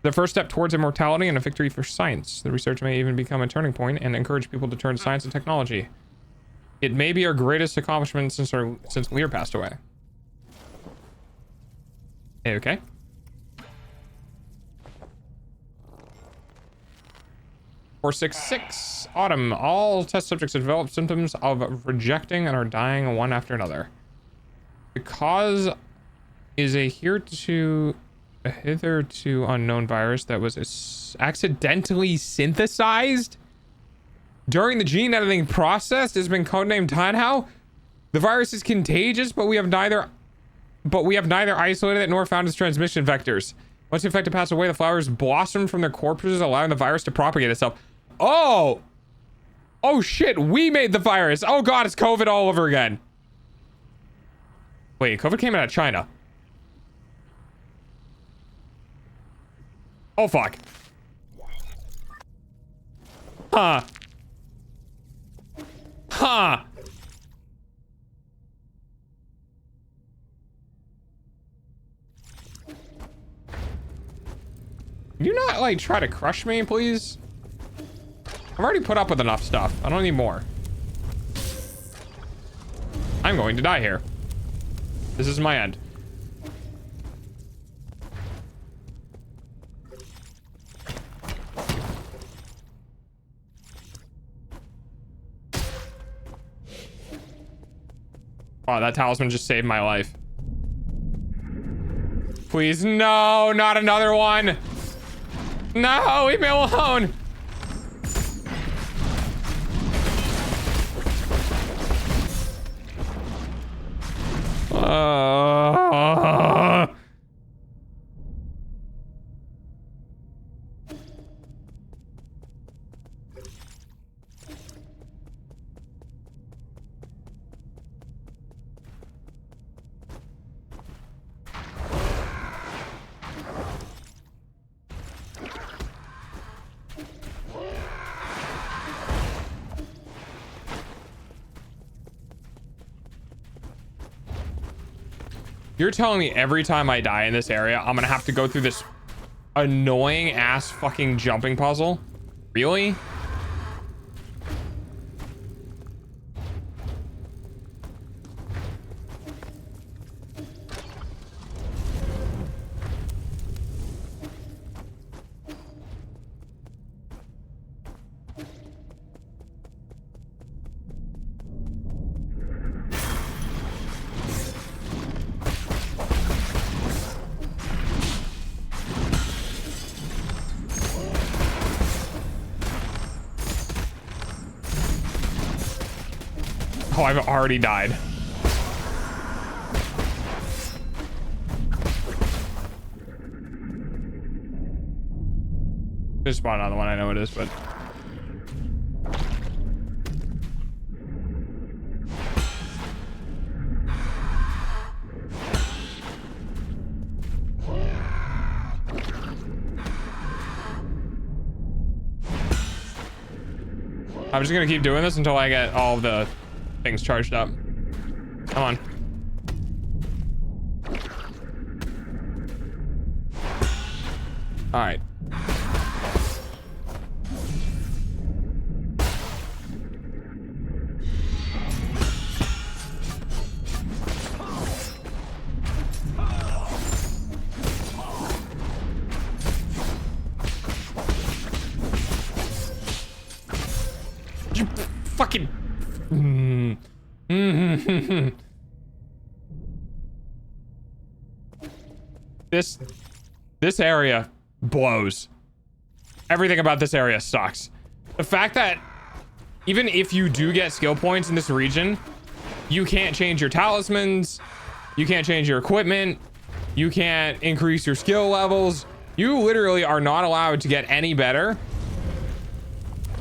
The first step towards immortality and a victory for science. The research may even become a turning point and encourage people to turn to science and technology. It may be our greatest accomplishment since Lear passed away. Okay. Four, 6, autumn. All test subjects have developed symptoms of rejecting and are dying one after another. The cause is a hitherto unknown virus that was accidentally synthesized during the gene editing process. Has been codenamed Tanhao. The virus is contagious, but we have neither isolated it nor found its transmission vectors. Once the infected pass away, the flowers blossom from their corpses, allowing the virus to propagate itself. Oh shit, we made the virus. Oh god, it's COVID all over again. Wait, COVID came out of China. Oh fuck. Huh. Can you not like try to crush me, please? I've already put up with enough stuff. I don't need more. I'm going to die here. This is my end. Oh, that talisman just saved my life. Please, no, not another one. No, leave me alone. You're telling me every time I die in this area, I'm gonna have to go through this annoying ass fucking jumping puzzle? Really? Oh, I've already died. Just spawn another one. I know it is, but I'm just gonna keep doing this until I get all the things charged up. Come on. All right. You fucking This area blows. Everything about this area sucks. The fact that even if you do get skill points in this region, you can't change your talismans, you can't change your equipment, you can't increase your skill levels. You literally are not allowed to get any better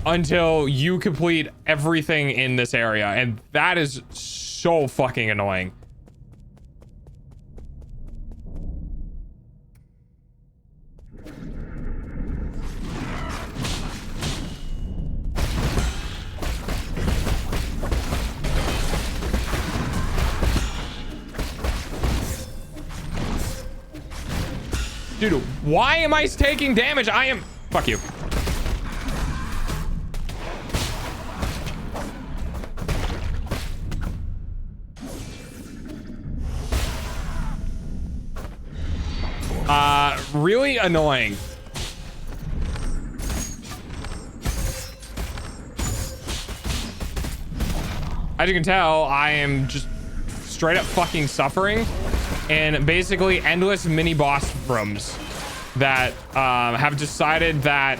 until you complete everything in this area, and that is so fucking annoying. Dude, why am I taking damage? I am... Fuck you. Really annoying. As you can tell, I am just straight up fucking suffering in basically endless mini boss rooms that have decided that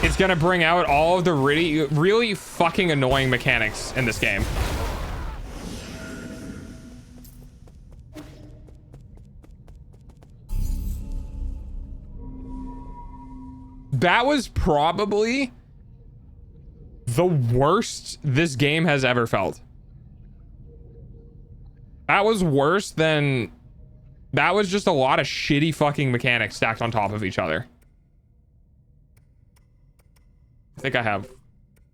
it's gonna bring out all of the really fucking annoying mechanics in this game. That was probably the worst this game has ever felt. That was worse than... That was just a lot of shitty fucking mechanics stacked on top of each other. I think I have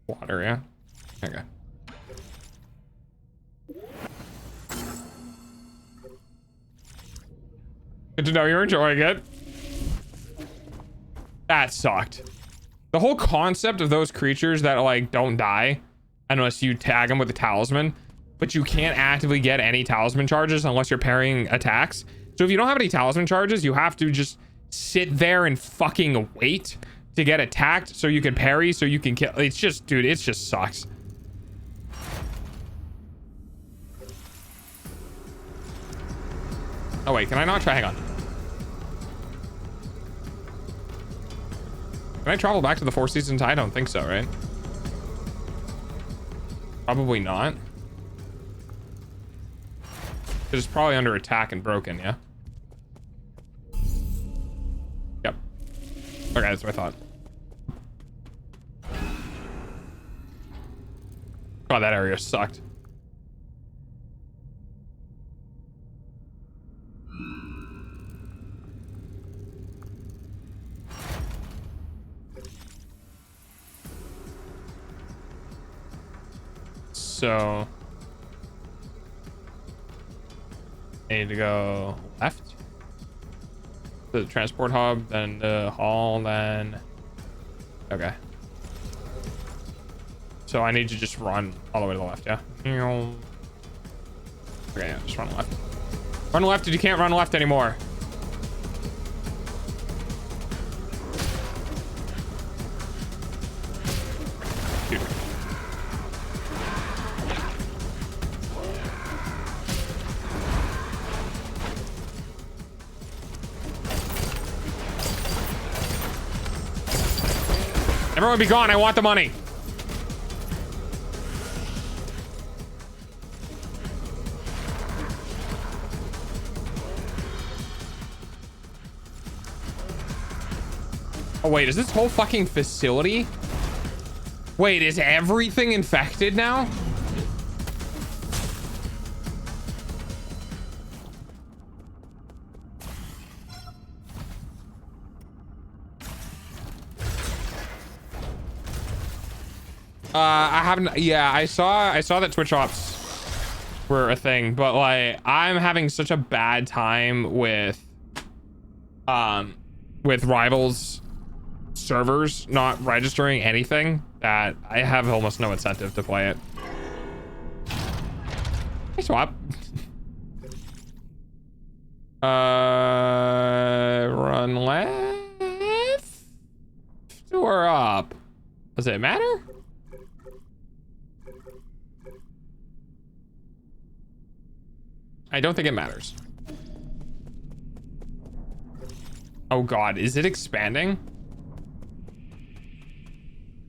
water, yeah? Okay. Good to know you're enjoying it. That sucked. The whole concept of those creatures that like don't die unless you tag them with a talisman, but you can't actively get any talisman charges unless you're parrying attacks. So if you don't have any talisman charges, you have to just sit there and fucking wait to get attacked so you can parry, so you can kill. It's just, dude, it just sucks. Oh wait, can I not try? Hang on. Can I travel back to the Four Seasons? I don't think so, right? Probably not. It's probably under attack and broken, yeah? Yep. Okay, that's what I thought. God, that area sucked. So I need to go left to the transport hub, then the hall, then okay. So I need to just run all the way to the left, yeah? Okay, yeah, just run left. Run left, dude, you can't run left anymore. Dude. Everyone be gone, I want the money. Oh wait, is this whole fucking facility? Wait, is everything infected now? I haven't, yeah, I saw that Twitch ops were a thing, but like I'm having such a bad time with Rivals servers not registering anything that I have almost no incentive to play it. Hey, swap. Run left or up? Does it matter? I don't think it matters. Oh God, is it expanding?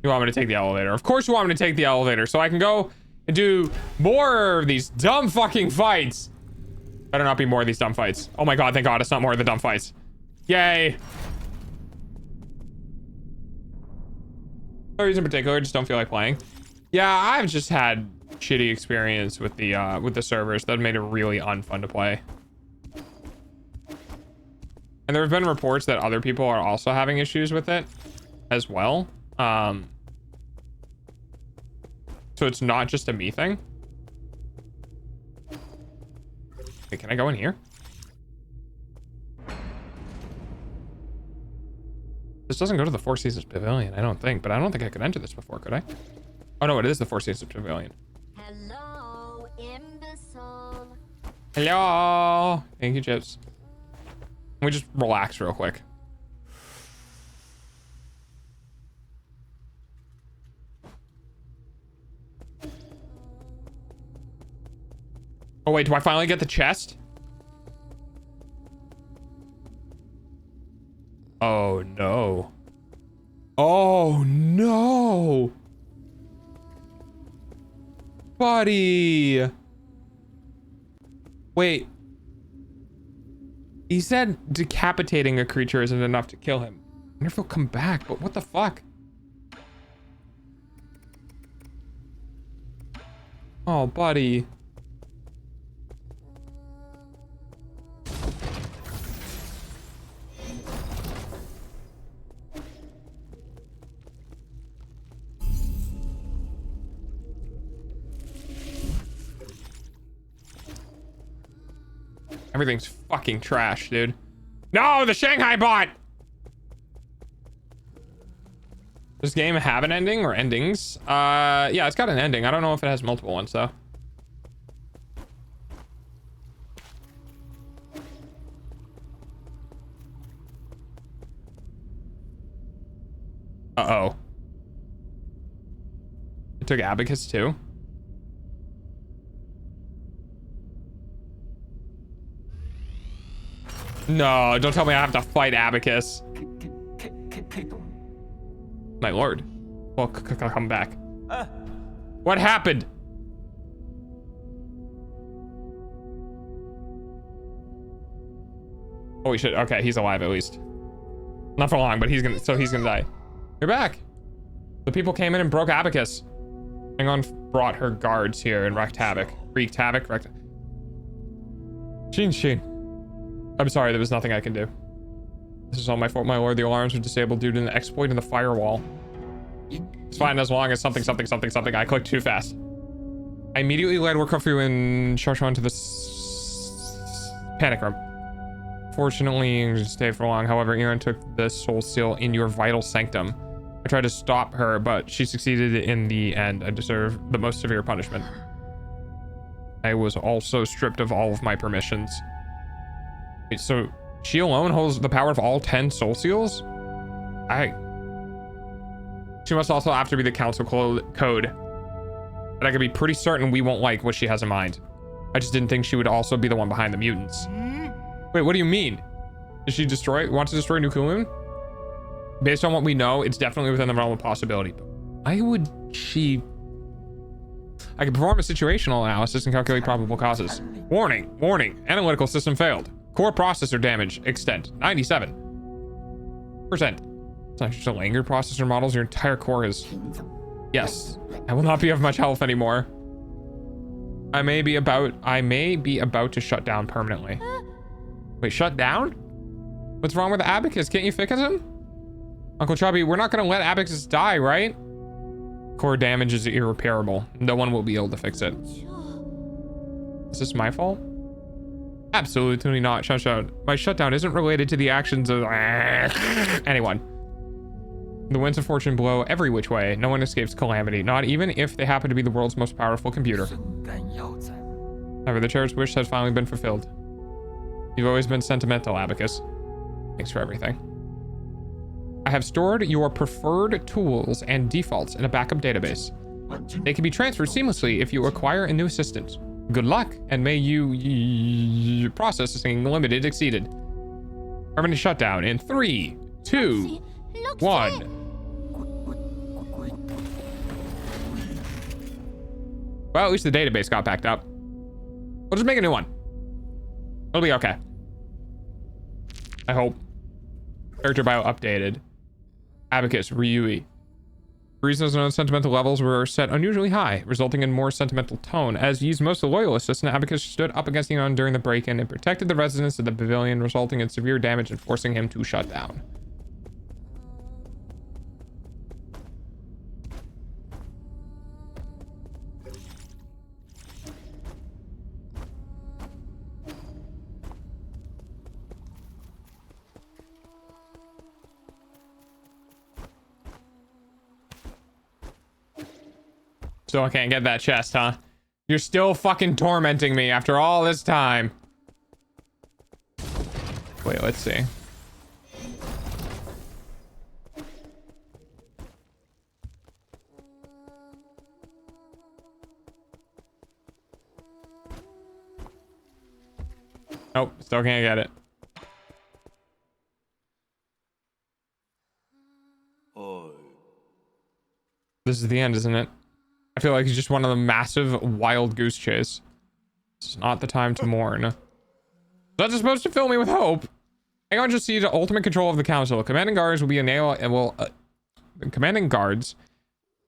You want me to take the elevator? Of course you want me to take the elevator so I can go and do more of these dumb fucking fights. Better not be more of these dumb fights. Oh my God, thank God it's not more of the dumb fights. Yay. No reason in particular, just don't feel like playing. Yeah, I've just had shitty experience with the servers that made it really unfun to play. And there have been reports that other people are also having issues with it as well. So it's not just a me thing. Okay, can I go in here? This doesn't go to the Four Seasons Pavilion, I don't think, but I don't think I could enter this before, could I? Oh no, it is the Four Seasons Pavilion. Hello, imbecile. Hello. Thank you, Chips. Can we just relax real quick? Oh wait, do I finally get the chest? Oh no. Oh no. Buddy. Wait. He said decapitating a creature isn't enough to kill him. I wonder if he'll come back, but what the fuck? Oh, buddy. Everything's fucking trash, dude. No, the Shanghai bot! Does this game have an ending or endings? Yeah, it's got an ending. I don't know if it has multiple ones, though. Uh-oh. It took Abacus, too? No, don't tell me I have to fight Abacus. My lord. Well, come back. What happened? Holy shit. Okay, he's alive at least. Not for long, but he's gonna die. You're back. The people came in and broke Abacus. Hang brought her guards here and wreaked havoc. Sheen. I'm sorry, there was nothing I can do. This is all my fault, my lord. The alarms were disabled due to an exploit in the firewall. It's fine as long as something. I clicked too fast. I immediately led work through and Sharshan to the panic room. Fortunately, didn't stay for long. However, Aaron took the soul seal in your vital sanctum. I tried to stop her, but she succeeded in the end. I deserve the most severe punishment. I was also stripped of all of my permissions. Wait, so she alone holds the power of all 10 soul seals? She must also have to be the council code. But I could be pretty certain we won't like what she has in mind. I just didn't think she would also be the one behind the mutants. Wait, what do you mean? Does she want to destroy New Kowloon? Based on what we know, it's definitely within the realm of possibility. Why would she... I can perform a situational analysis and calculate probable causes. Warning. Analytical system failed. Core processor damage. Extent. 97%. It's not just a Langer processor models. Your entire core is... Yes. I will not be of much help anymore. I may be about to shut down permanently. Wait, shut down? What's wrong with Abacus? Can't you fix him? Uncle Chubby, we're not gonna let Abacus die, right? Core damage is irreparable. No one will be able to fix it. Is this my fault? Absolutely not. Shut. My shutdown isn't related to the actions of anyone. The winds of fortune blow every which way. No one escapes calamity, not even if they happen to be the world's most powerful computer. However, the cherished wish has finally been fulfilled. You've always been sentimental, Abacus. Thanks for everything. I have stored your preferred tools and defaults in a backup database. They can be transferred seamlessly if you acquire a new assistant. Good luck, and may you processing limited exceeded. Permanent shutdown in 3, 2, 1. Well, at least the database got backed up. We'll just make a new one. It'll be okay. I hope. Character bio updated. Abacus, Ryui. For reasons known, sentimental levels were set unusually high, resulting in more sentimental tone. As used most of the loyalists, and Abacus stood up against Enon during the break-in and protected the residents of the pavilion, resulting in severe damage and forcing him to shut down. Still can't get that chest, huh? You're still fucking tormenting me after all this time. Wait, let's see. Nope, still can't get it. This is the end, isn't it? I feel like it's just one of the massive wild goose chase. It's not the time to mourn. That's supposed to fill me with hope. Aegon just seized ultimate control of the council. Commanding guards will be commanding guards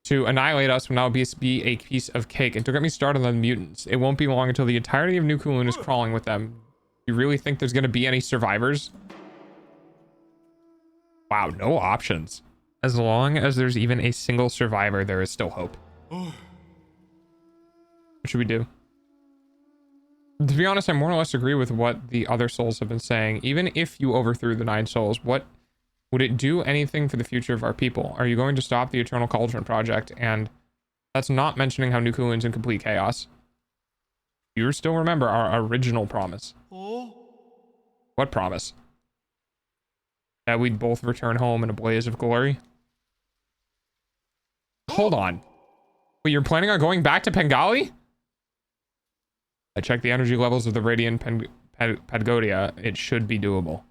to annihilate us will now be a piece of cake. And to get me started on the mutants, it won't be long until the entirety of New Kowloon is crawling with them. You really think there's gonna be any survivors? Wow, no options. As long as there's even a single survivor, there is still hope. What should we do? To be honest, I more or less agree with what the other souls have been saying. Even if you overthrew the 9 souls, what would it do anything for the future of our people? Are you going to stop the Eternal Cauldron project? And that's not mentioning how New Kowloon's in complete chaos. You still remember our original promise. What promise? That we'd both return home in a blaze of glory? Hold on. Wait, you're planning on going back to Pengali? I checked the energy levels of the Radiant Patagonia, it should be doable.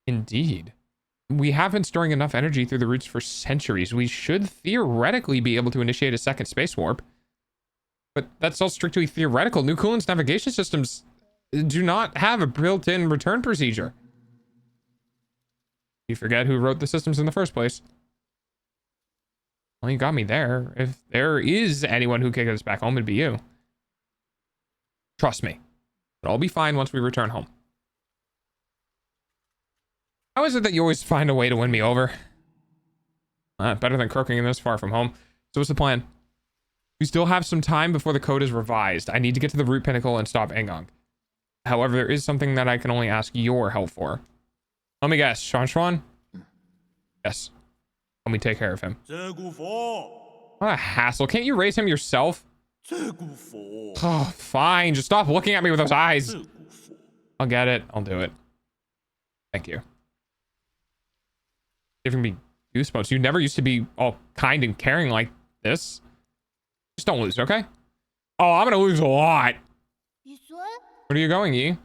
Indeed. We have been storing enough energy through the roots for centuries. We should theoretically be able to initiate a second space warp. But that's all strictly theoretical. New Coolan's navigation systems do not have a built-in return procedure. You forget who wrote the systems in the first place. Well, you got me there. If there is anyone who can get us back home, it'd be you. Trust me. It'll all be fine once we return home. How is it that you always find a way to win me over? Better than croaking in this far from home. So what's the plan? We still have some time before the code is revised. I need to get to the root pinnacle and stop Engong. However, there is something that I can only ask your help for. Let me guess, Shuan? Yes. Let me take care of him. What a hassle. Can't you raise him yourself? Oh, fine. Just stop looking at me with those eyes. I'll get it. I'll do it. Thank you. Giving me goosebumps. You never used to be all kind and caring like this. Just don't lose, okay? Oh, I'm gonna lose a lot. Where are you going, Yi?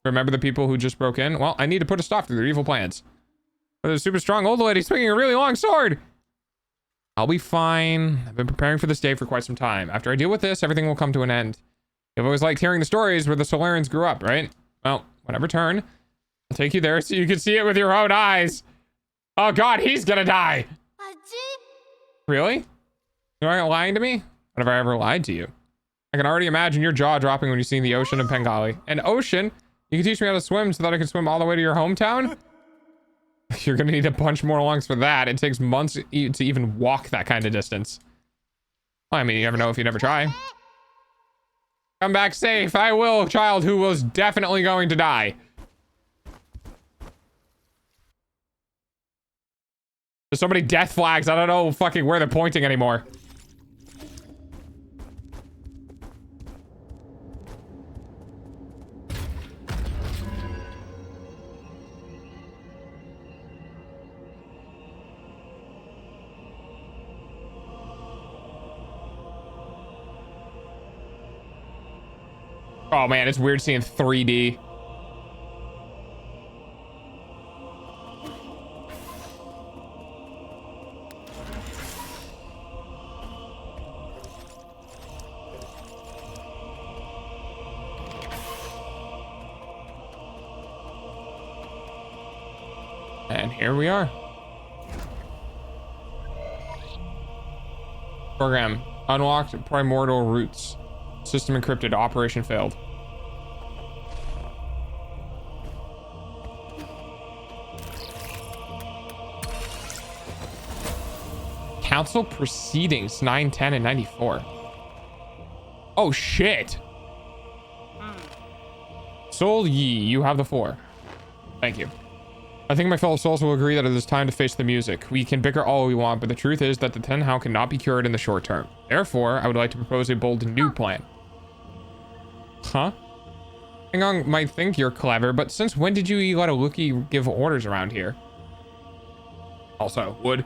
Remember the people who just broke in? Well, I need to put a stop to their evil plans. There's a super strong old lady swinging a really long sword. I'll be fine. I've been preparing for this day for quite some time. After I deal with this, everything will come to an end. You've always liked hearing the stories where the Solarians grew up, right? Well, when I return, I'll take you there so you can see it with your own eyes. Oh god, he's gonna die. Really? You're not lying to me? What have I ever lied to you? I can already imagine your jaw dropping when you see the ocean in Pengali. An ocean? You can teach me how to swim so that I can swim all the way to your hometown? You're gonna need a bunch more lungs for that. It takes months to even walk that kind of distance. Well, I mean, you never know if you never try. Come back safe. I will, child who was definitely going to die. There's so many death flags. I don't know fucking where they're pointing anymore. Oh man, it's weird seeing 3D. And here we are. Program unlocked primordial roots. System encrypted. Operation failed. Council proceedings 9, 10, and 94. Oh shit. Soul Yi, you have the 4. Thank you. I think my fellow souls will agree that it is time to face the music. We can bicker all we want, but the truth is that the Tenhao cannot be cured in the short term. Therefore, I would like to propose a bold new plan. Huh? Engong might think you're clever, but since when did you let a Wookiee give orders around here? Also, would.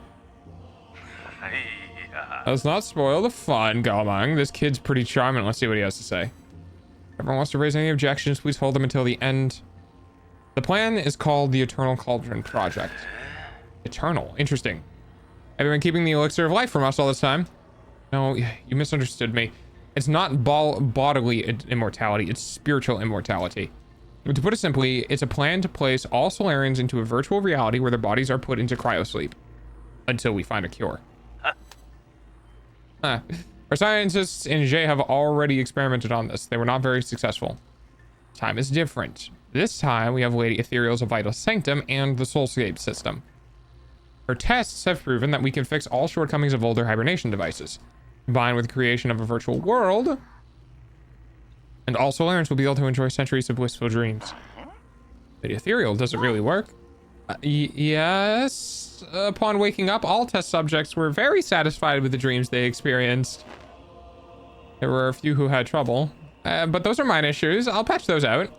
Let's not spoil the fun, Galmang. This kid's pretty charming. Let's see what he has to say. If everyone wants to raise any objections, please hold them until the end. The plan is called the Eternal Cauldron Project. Eternal. Interesting. Have you been keeping the elixir of life from us all this time? No, you misunderstood me. It's not bodily immortality, it's spiritual immortality. To put it simply, it's a plan to place all Solarians into a virtual reality where their bodies are put into cryosleep. Until we find a cure. Our scientists in Jay have already experimented on this. They were not very successful. Time is different. This time, we have Lady Ethereal's Vital Sanctum and the Soulscape system. Her tests have proven that we can fix all shortcomings of older hibernation devices. Combined with the creation of a virtual world, and all Solarians will be able to enjoy centuries of blissful dreams. Lady Ethereal, does it really work? Yes. Upon waking up, all test subjects were very satisfied with the dreams they experienced. There were a few who had trouble, but those are mine issues. I'll patch those out.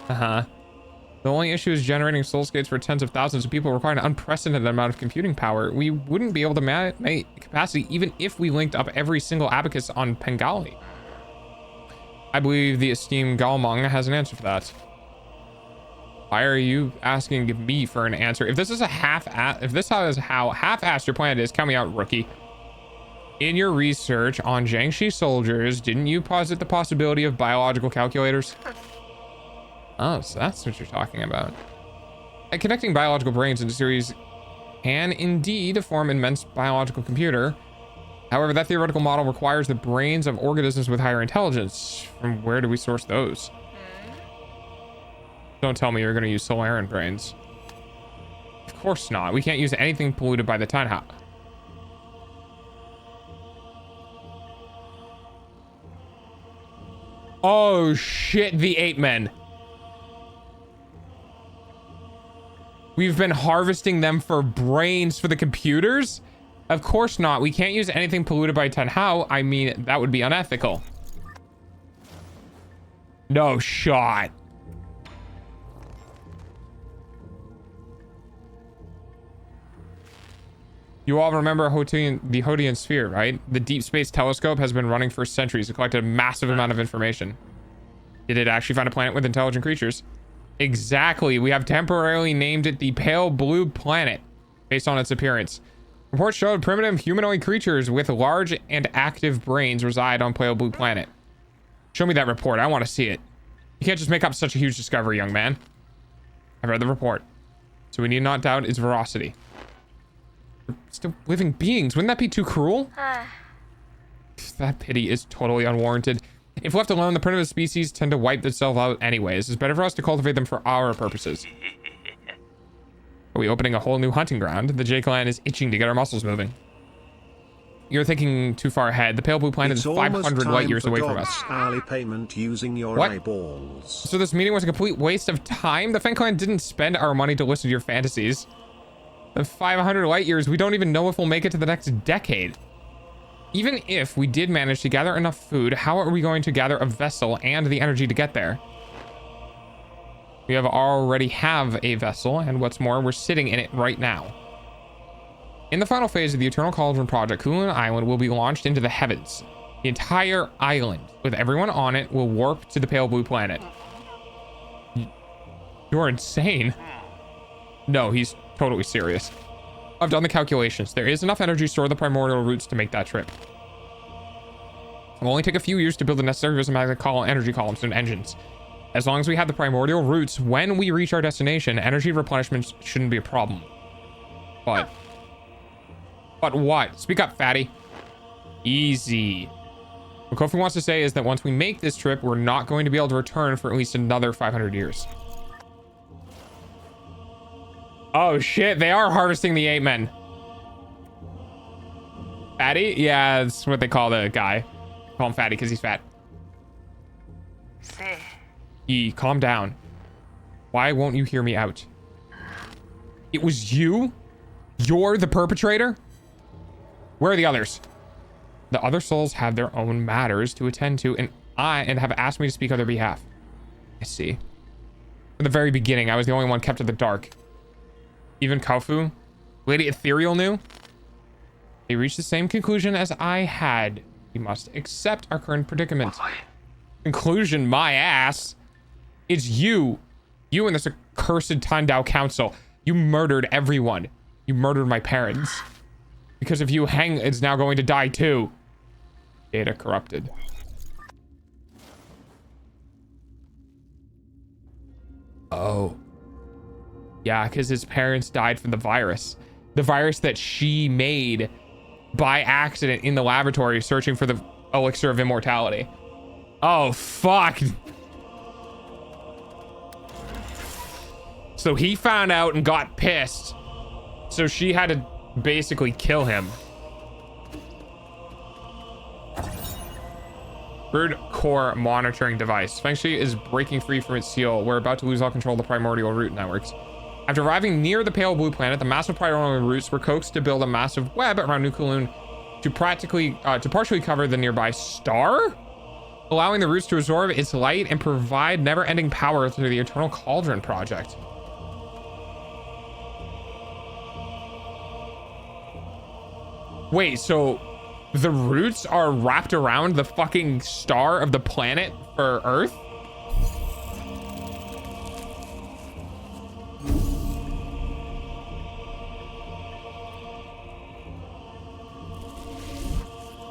The only issue is generating soulscapes for tens of thousands of people require an unprecedented amount of computing power. We wouldn't be able to make capacity even if we linked up every single abacus on Pengali. I believe the esteemed Galmong has an answer for that. Why are you asking me for an answer? If this is a if this is how half-assed your plan is, count me out, rookie. In your research on Jiangxi soldiers, didn't you posit the possibility of biological calculators? Oh, so that's what you're talking about. And connecting biological brains into series can indeed form an immense biological computer. However, that theoretical model requires the brains of organisms with higher intelligence. From where do we source those? Don't tell me you're going to use Solaran brains. Of course not. We can't use anything polluted by the Tanha. Oh shit, the ape men. We've been harvesting them for brains for the computers? Of course not. We can't use anything polluted by Tanhao. I mean, that would be unethical. No shot. You all remember the Hodian sphere, right? The deep space telescope has been running for centuries. It collected a massive amount of information. Did it actually find a planet with intelligent creatures? Exactly. We have temporarily named it the Pale Blue Planet based on its appearance. Reports showed primitive humanoid creatures with large and active brains reside on Pale Blue Planet. Show me that report. I want to see it. You can't just make up such a huge discovery, young man. I've read the report, so we need not doubt its veracity. We're still living beings. Wouldn't that be too cruel? That pity is totally unwarranted. If left alone, the primitive species tend to wipe themselves out anyways. It's better for us to cultivate them for our purposes. Are we opening a whole new hunting ground? The J Clan is itching to get our muscles moving. You're thinking too far ahead. The Pale Blue Planet is 500 light years away from us. Hourly payment using your what? eyeballs. So this meeting was a complete waste of time? The Fen Clan didn't spend our money to listen to your fantasies. The 500 light years, we don't even know if we'll make it to the next decade. Even if we did manage to gather enough food, how are we going to gather a vessel and the energy to get there? We already have a vessel, and what's more, we're sitting in it right now. In the final phase of the Eternal Cauldron project, Kulin Island will be launched into the heavens. The entire island, with everyone on it, will warp to the Pale Blue Planet. You're insane. No, he's totally serious. I've done the calculations. There is enough energy stored in the primordial roots to make that trip. It'll only take a few years to build the necessary magnetic energy columns and engines. As long as we have the primordial roots, when we reach our destination, energy replenishment shouldn't be a problem. But what? Speak up, fatty. Easy. What Kofi wants to say is that once we make this trip, we're not going to be able to return for at least another 500 years. Oh shit, they are harvesting the 8 men. Fatty? Yeah, that's what they call the guy. Call him fatty because he's fat. Calm down. Why won't you hear me out? It was you? You're the perpetrator? Where are the others? The other souls have their own matters to attend to, and have asked me to speak on their behalf. I see. From the very beginning, I was the only one kept in the dark. Even Kaufu, Lady Ethereal knew. They reached the same conclusion as I had. We must accept our current predicament. Conclusion, my ass. It's you. You and this accursed Tandao Council. You murdered everyone. You murdered my parents. Because of you, Heng is now going to die too. Data corrupted. Oh. Yeah, because his parents died from the virus. The virus that she made by accident in the laboratory searching for the elixir of immortality. Oh, fuck. So he found out and got pissed. So she had to basically kill him. Bird core monitoring device. Fengshi is breaking free from its seal. We're about to lose all control of the primordial root networks. After arriving near the Pale Blue Planet, the massive primordial roots were coaxed to build a massive web around New Kowloon to partially cover the nearby star, allowing the roots to absorb its light and provide never-ending power through the Eternal Cauldron project. Wait, so The roots are wrapped around the fucking star of the planet for Earth?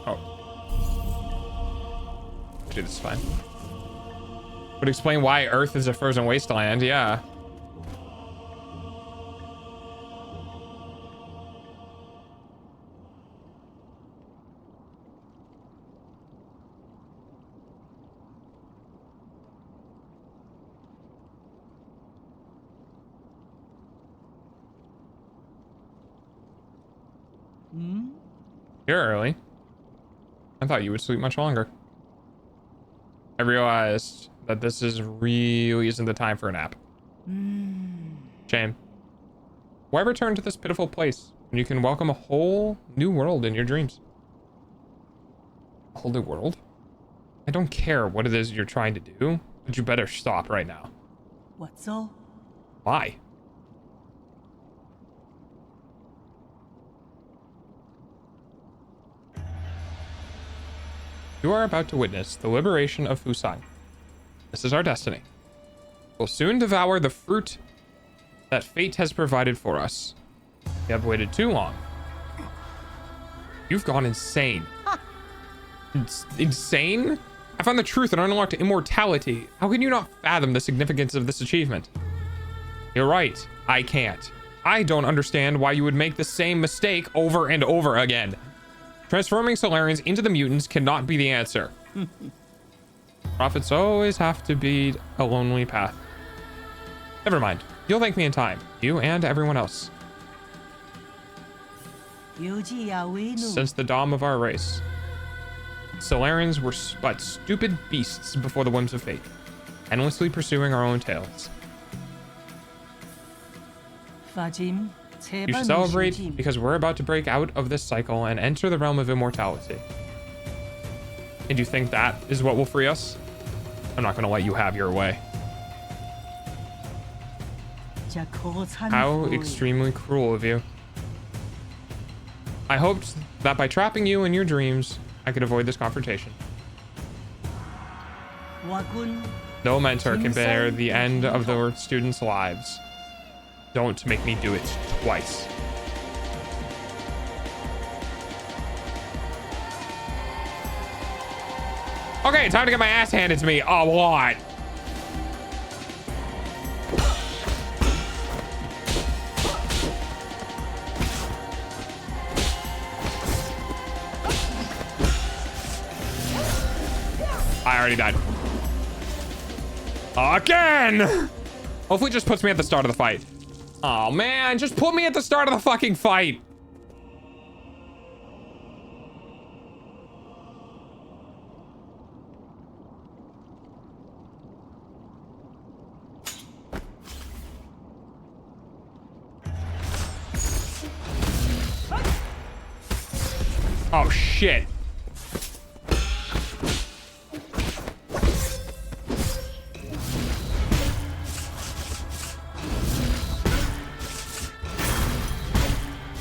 Oh. Dude, this is fine. Would explain why Earth is a frozen wasteland, yeah. You're early. I thought you would sleep much longer. I realized that this really isn't the time for a nap. Shame. Why return to this pitiful place when you can welcome a whole new world in your dreams? A whole new world? I don't care what it is you're trying to do, but you better stop right now. What's all? Why? You are about to witness the liberation of Fusai. This is our destiny. We'll soon devour the fruit that fate has provided for us. We have waited too long. You've gone insane. Insane? I found the truth and unlocked immortality. How can you not fathom the significance of this achievement? You're right. I can't. I don't understand why you would make the same mistake over and over again. Transforming Solarians into the mutants cannot be the answer. Prophets always have to be a lonely path. Never mind. You'll thank me in time. You and everyone else. Since the dawn of our race, Solarians were but stupid beasts before the whims of fate, endlessly pursuing our own tails. You should celebrate because we're about to break out of this cycle and enter the realm of immortality. And you think that is what will free us? I'm not going to let you have your way. How extremely cruel of you. I hoped that by trapping you in your dreams, I could avoid this confrontation. No mentor can bear the end of their students' lives. Don't make me do it twice. Okay, time to get my ass handed to me a lot. I already died. Again! Hopefully it just puts me at the start of the fight. Oh man, just put me at the start of the fucking fight. Oh shit.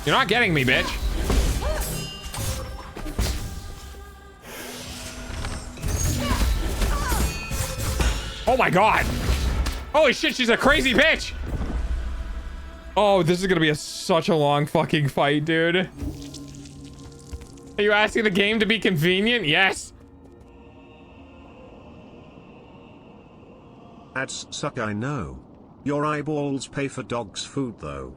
You're not getting me, bitch. Oh my god. Holy shit, she's a crazy bitch. Oh, this is gonna be such a long fucking fight, dude. Are you asking the game to be convenient? Yes. Ads suck, I know. Your eyeballs pay for dog's food though.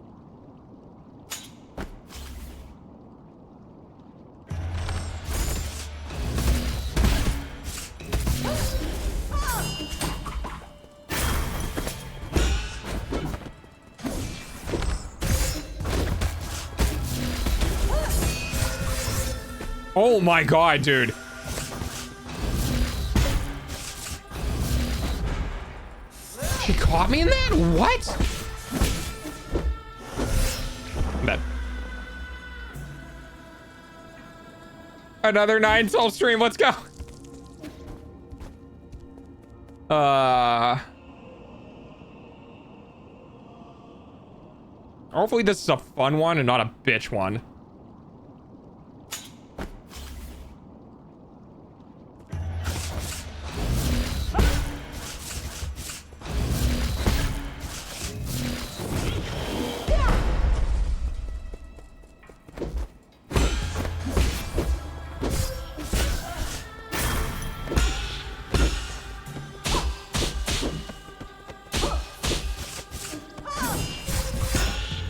Oh my god, dude. She caught me in that? What? I'm dead. Another 9 soul stream. Let's go. Hopefully this is a fun one and not a bitch one.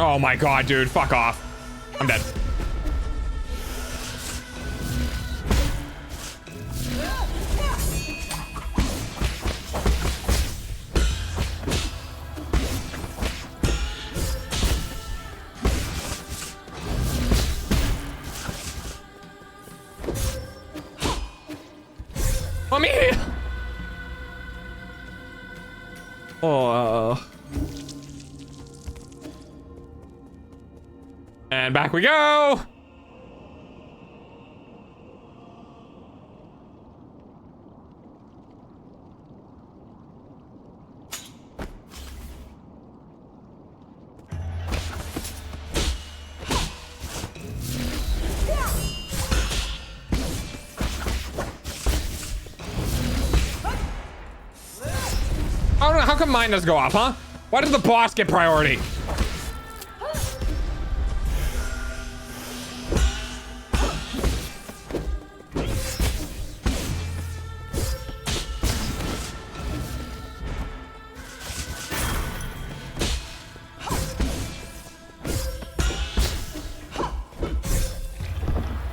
Oh my god, dude. Fuck off. I'm dead. Let me. Oh. And back we go. I don't know, how come mine does go off, huh? Why does the boss get priority?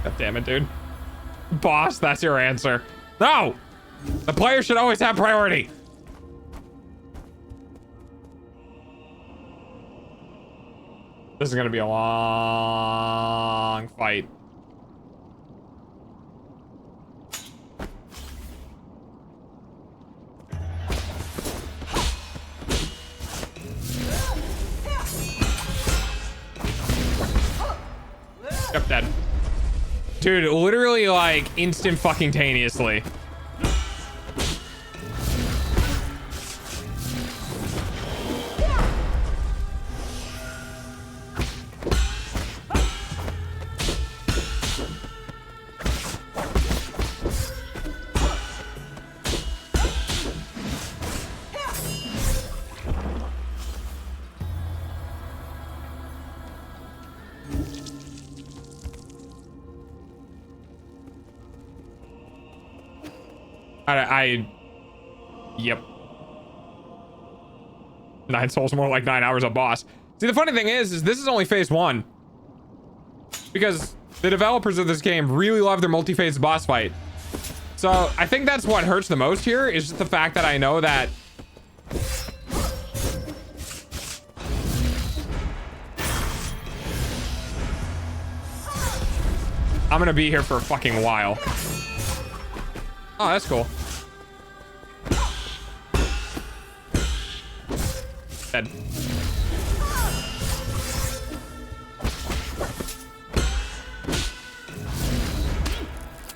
God damn it, dude. Boss, that's your answer. No! The player should always have priority. This is gonna be a long fight. Yep, dead. Dude, literally like instant fucking taneously. Yep. 9 souls, more like 9 hours of boss. See, the funny thing is this is only phase 1. Because the developers of this game really love their multi-phase boss fight. So I think that's what hurts the most here, is just the fact that I know that I'm gonna be here for a fucking while. Oh, that's cool. Dead.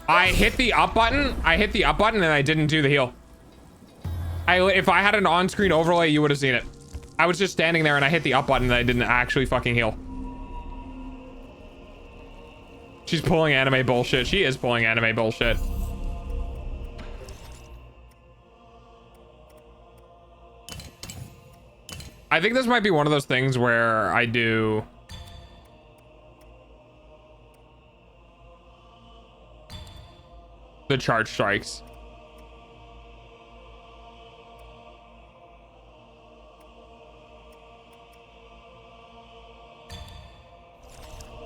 I hit the up button. And I didn't do the heal. If I had an on-screen overlay, you would have seen it. I was just standing there and I hit the up button and I didn't actually fucking heal. She's pulling anime bullshit. She is pulling anime bullshit. I think this might be one of those things where I do the charge strikes.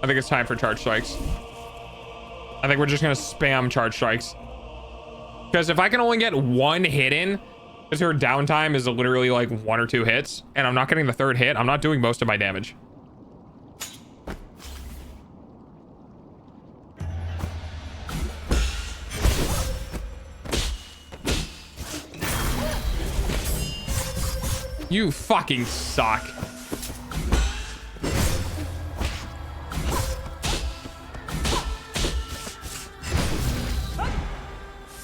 I think it's time for charge strikes. I think we're just gonna spam charge strikes. Because if I can only get one hit in, because her downtime is literally like 1 or 2 hits, and I'm not getting the 3rd hit, I'm not doing most of my damage. You fucking suck.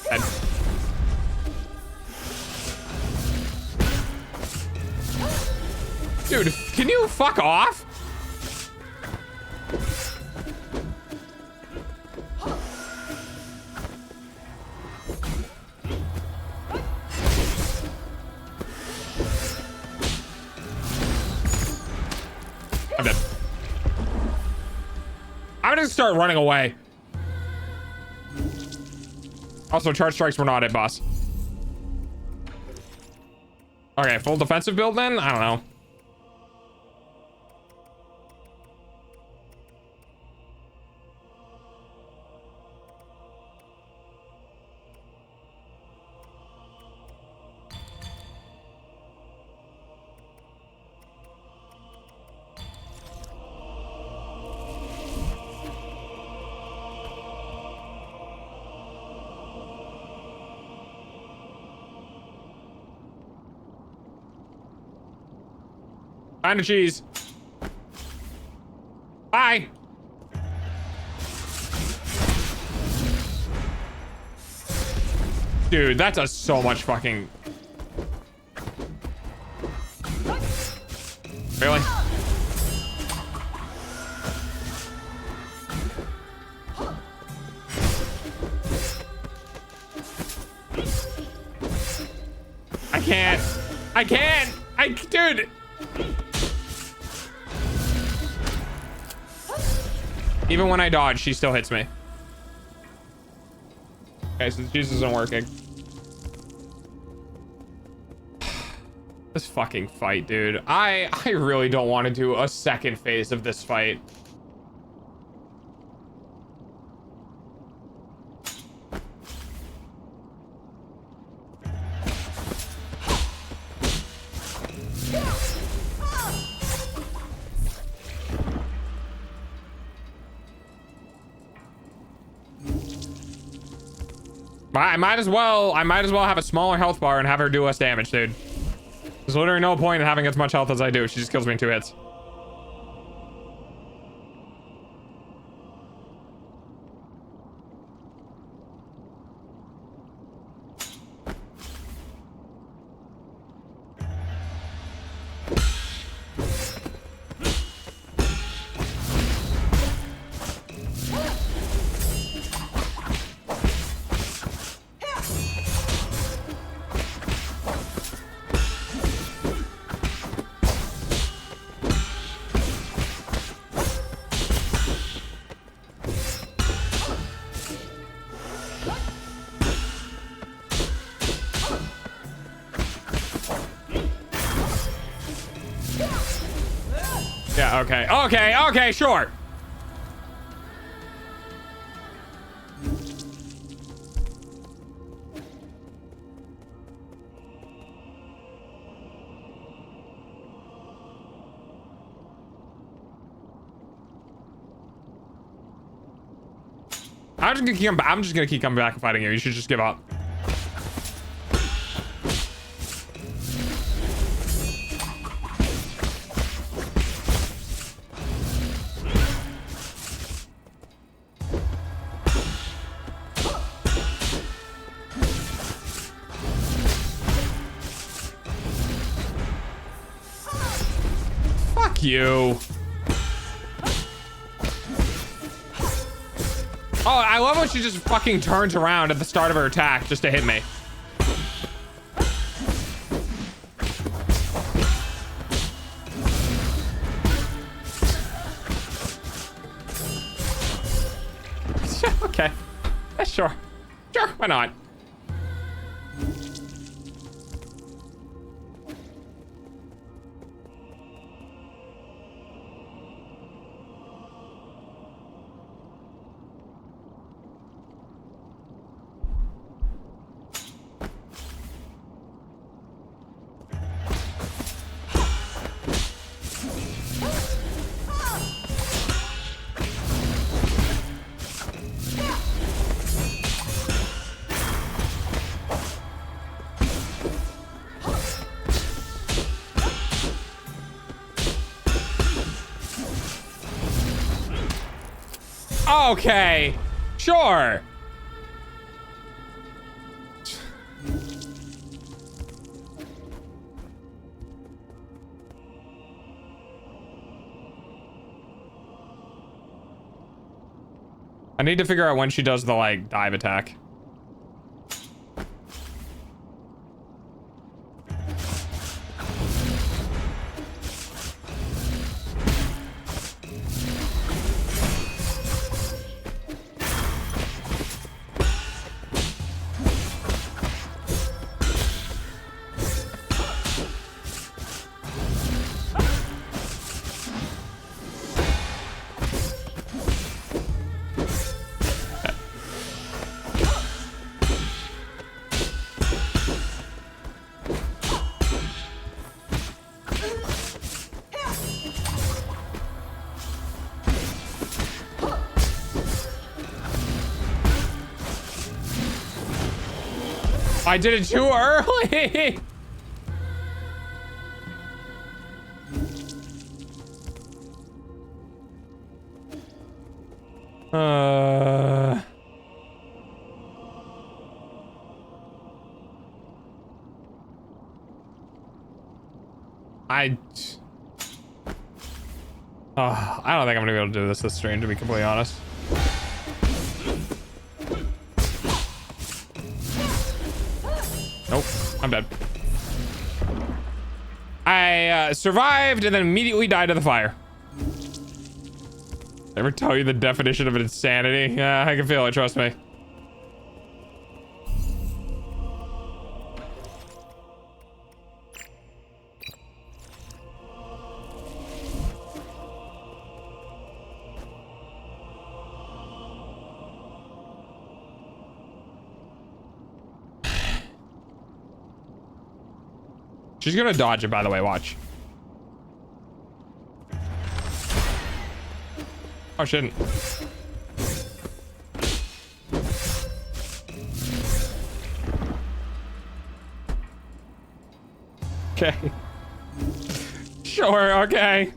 Dead. Dude, can you fuck off? I'm dead. I'm gonna start running away. Also, charge strikes were not it, boss. Okay, full defensive build then? I don't know. Find a cheese. Bye. Dude, that does so much fucking... Really? I can't. Dude. Even when I dodge, she still hits me. Okay, so the cheese isn't working. This fucking fight, dude. I really don't want to do a second phase of this fight. I might as well have a smaller health bar and have her do less damage, dude. There's literally no point in having as much health as I do. She just kills me in 2 hits. Yeah, okay, sure. I'm just gonna keep coming back and fighting you. You should just give up. Fuck you. Oh, I love when she just fucking turns around at the start of her attack just to hit me. Okay. Yeah, sure. Sure, why not? Okay, sure. I need to figure out when she does the like dive attack. I did it too early. Uh... I don't think I'm gonna be able to do this stream, to be completely honest. Nope, I'm dead. I survived and then immediately died of the fire. Ever tell you the definition of insanity? Yeah, I can feel it, trust me. She's gonna dodge it, by the way, watch. Oh, she didn't. Okay. Sure, okay.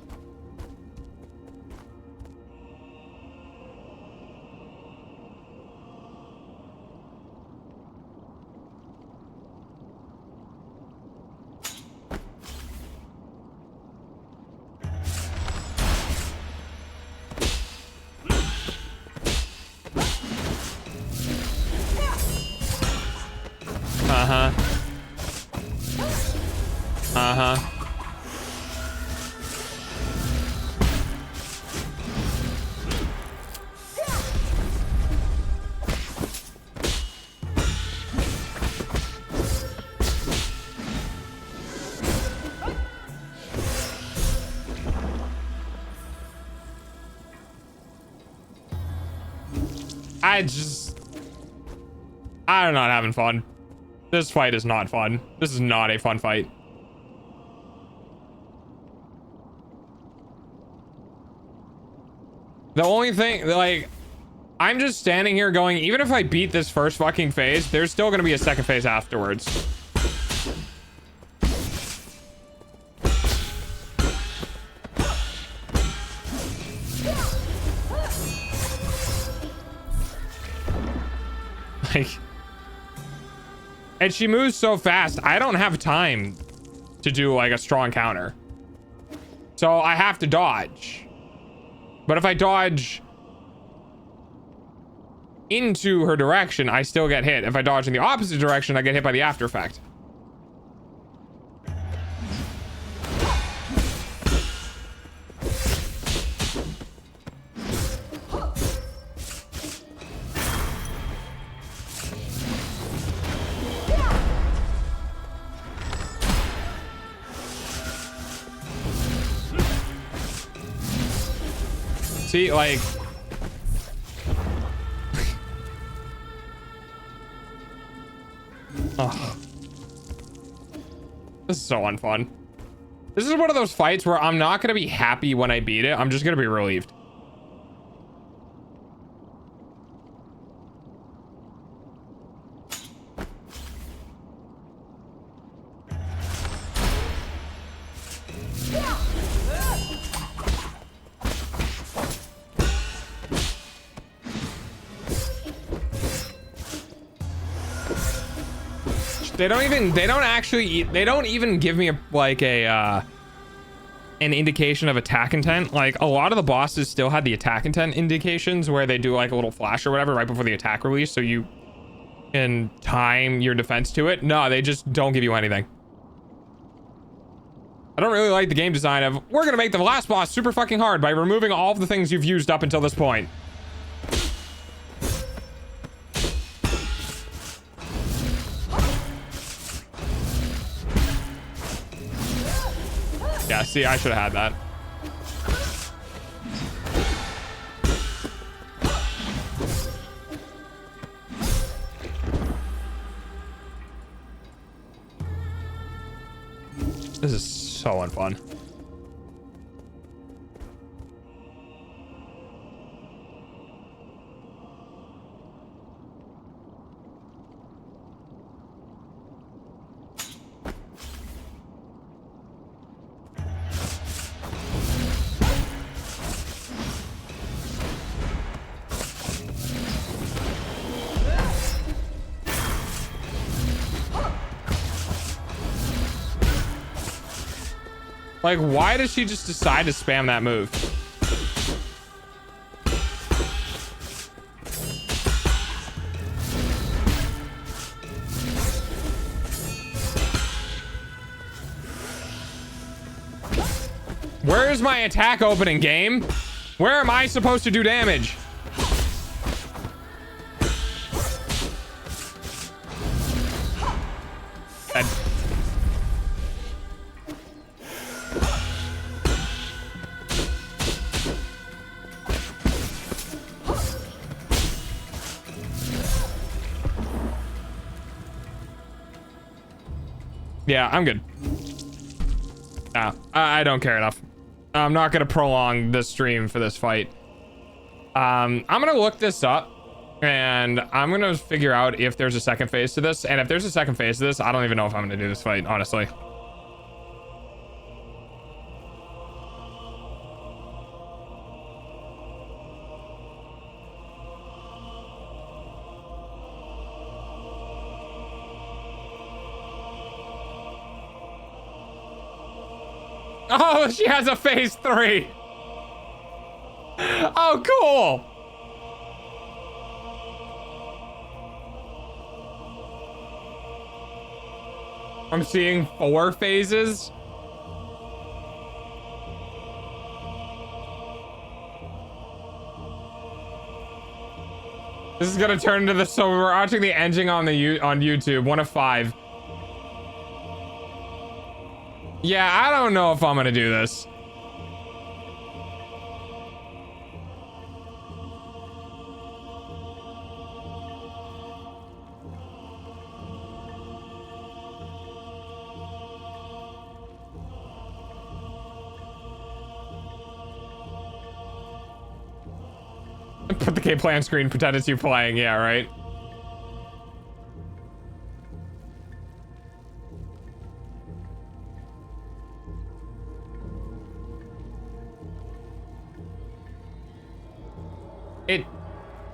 Uh-huh. Uh-huh. I'm not having fun. This fight is not fun. This is not a fun fight. The only thing, like, I'm just standing here going, even if I beat this first fucking phase, there's still gonna be a second phase afterwards. Like, and she moves so fast, I don't have time to do like a strong counter. So I have to dodge. But if I dodge into her direction, I still get hit. If I dodge in the opposite direction, I get hit by the after effect. See, like... Oh. This is so unfun. This is one of those fights where I'm not going to be happy when I beat it. I'm just going to be relieved. They don't even give me an indication of attack intent. Like, a lot of the bosses still had the attack intent indications where they do like a little flash or whatever right before the attack release, so you can time your defense to it. No, they just don't give you anything. I don't really like the game design of, we're gonna make the last boss super fucking hard by removing all of the things you've used up until this point. Yeah, see, I should have had that. This is so unfun. Like, why does she just decide to spam that move? Where is my attack opening, game? Where am I supposed to do damage? Dead. Yeah, I'm good. No, I don't care enough. I'm not gonna prolong the stream for this fight. I'm gonna look this up and I'm gonna figure out if there's a second phase to this. And if there's a second phase to this, I don't even know if I'm gonna do this fight, honestly. Oh, she has a phase 3. Oh, cool. I'm seeing 4 phases. This is gonna turn into the, so we're watching the ending on the on YouTube, 1 of 5. Yeah, I don't know if I'm gonna do this. Put the gameplay on screen, pretend it's you playing, yeah, right?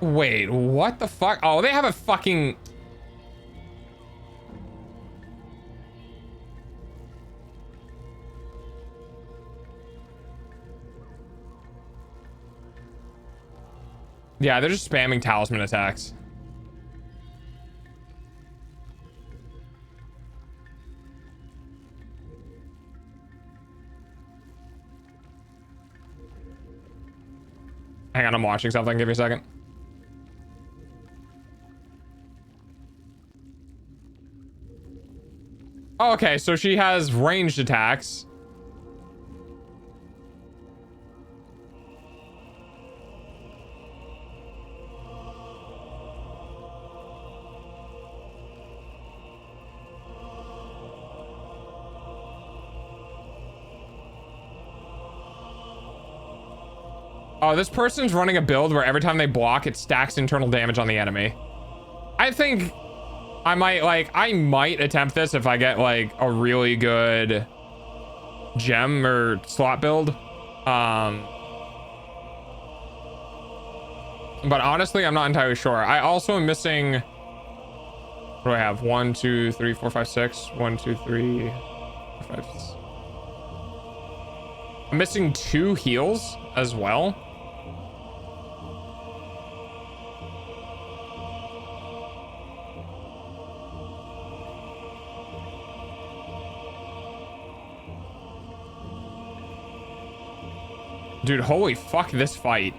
Wait, what the fuck? Oh, they have a fucking... Yeah, they're just spamming talisman attacks. Hang on, I'm watching something. Give me a second. Oh, okay, so she has ranged attacks. Oh, this person's running a build where every time they block, it stacks internal damage on the enemy. I think I might attempt this if I get like a really good gem or slot build. But honestly, I'm not entirely sure. I also am missing, what do I have? 1, 2, 3, 4, 5, 6. 1, 2, 3, 4, 5, 6. I'm missing 2 heals as well. Dude, holy fuck this fight.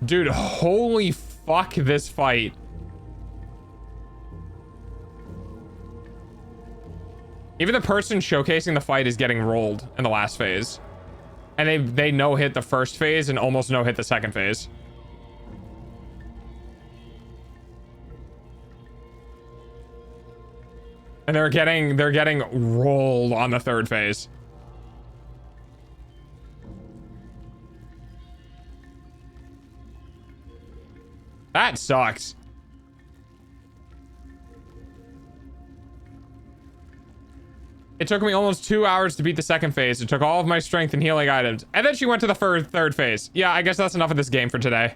Dude, holy fuck this fight. Even the person showcasing the fight is getting rolled in the last phase. And they no hit the first phase and almost no hit the second phase. And they're getting rolled on the third phase. That sucks. It took me almost 2 hours to beat the second phase. It took all of my strength and healing items. And then she went to the third phase. Yeah, I guess that's enough of this game for today.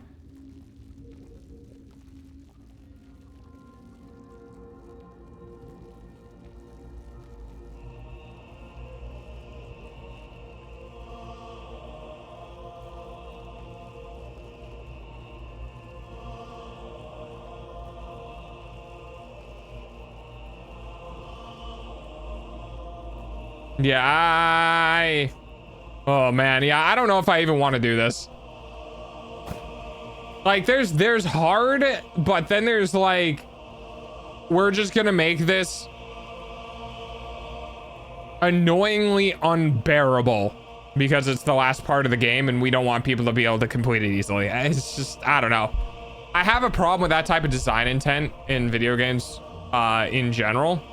Yeah, oh man, yeah, I don't know if I even want to do this. Like, there's hard, but then there's like, we're just gonna make this annoyingly unbearable because it's the last part of the game and we don't want people to be able to complete it easily. It's just, I don't know. I have a problem with that type of design intent in video games in general.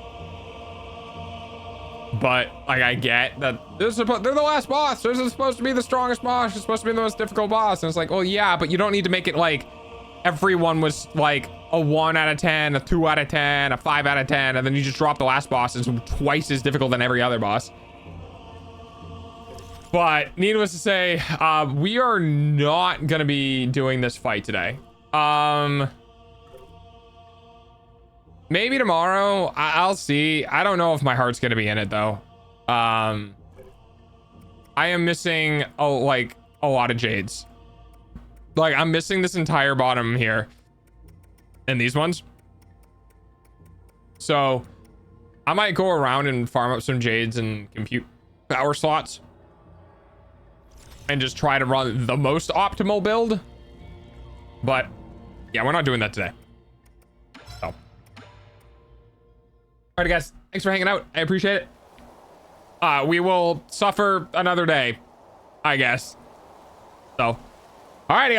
But like, I get that they're the last boss. This is supposed to be the strongest boss. It's supposed to be the most difficult boss. And it's like, well, yeah, but you don't need to make it like everyone was like a 1 out of 10, a 2 out of 10, a 5 out of 10, and then you just drop the last boss. It's twice as difficult than every other boss. But needless to say, we are not gonna be doing this fight today. Maybe tomorrow. I'll see. I don't know if my heart's gonna be in it though. I am missing a lot of jades. Like, I'm missing this entire bottom here and these ones. So I might go around and farm up some jades and compute power slots and just try to run the most optimal build. But yeah, we're not doing that today. So alright guys, thanks for hanging out. I appreciate it. We will suffer another day, I guess. So alrighty.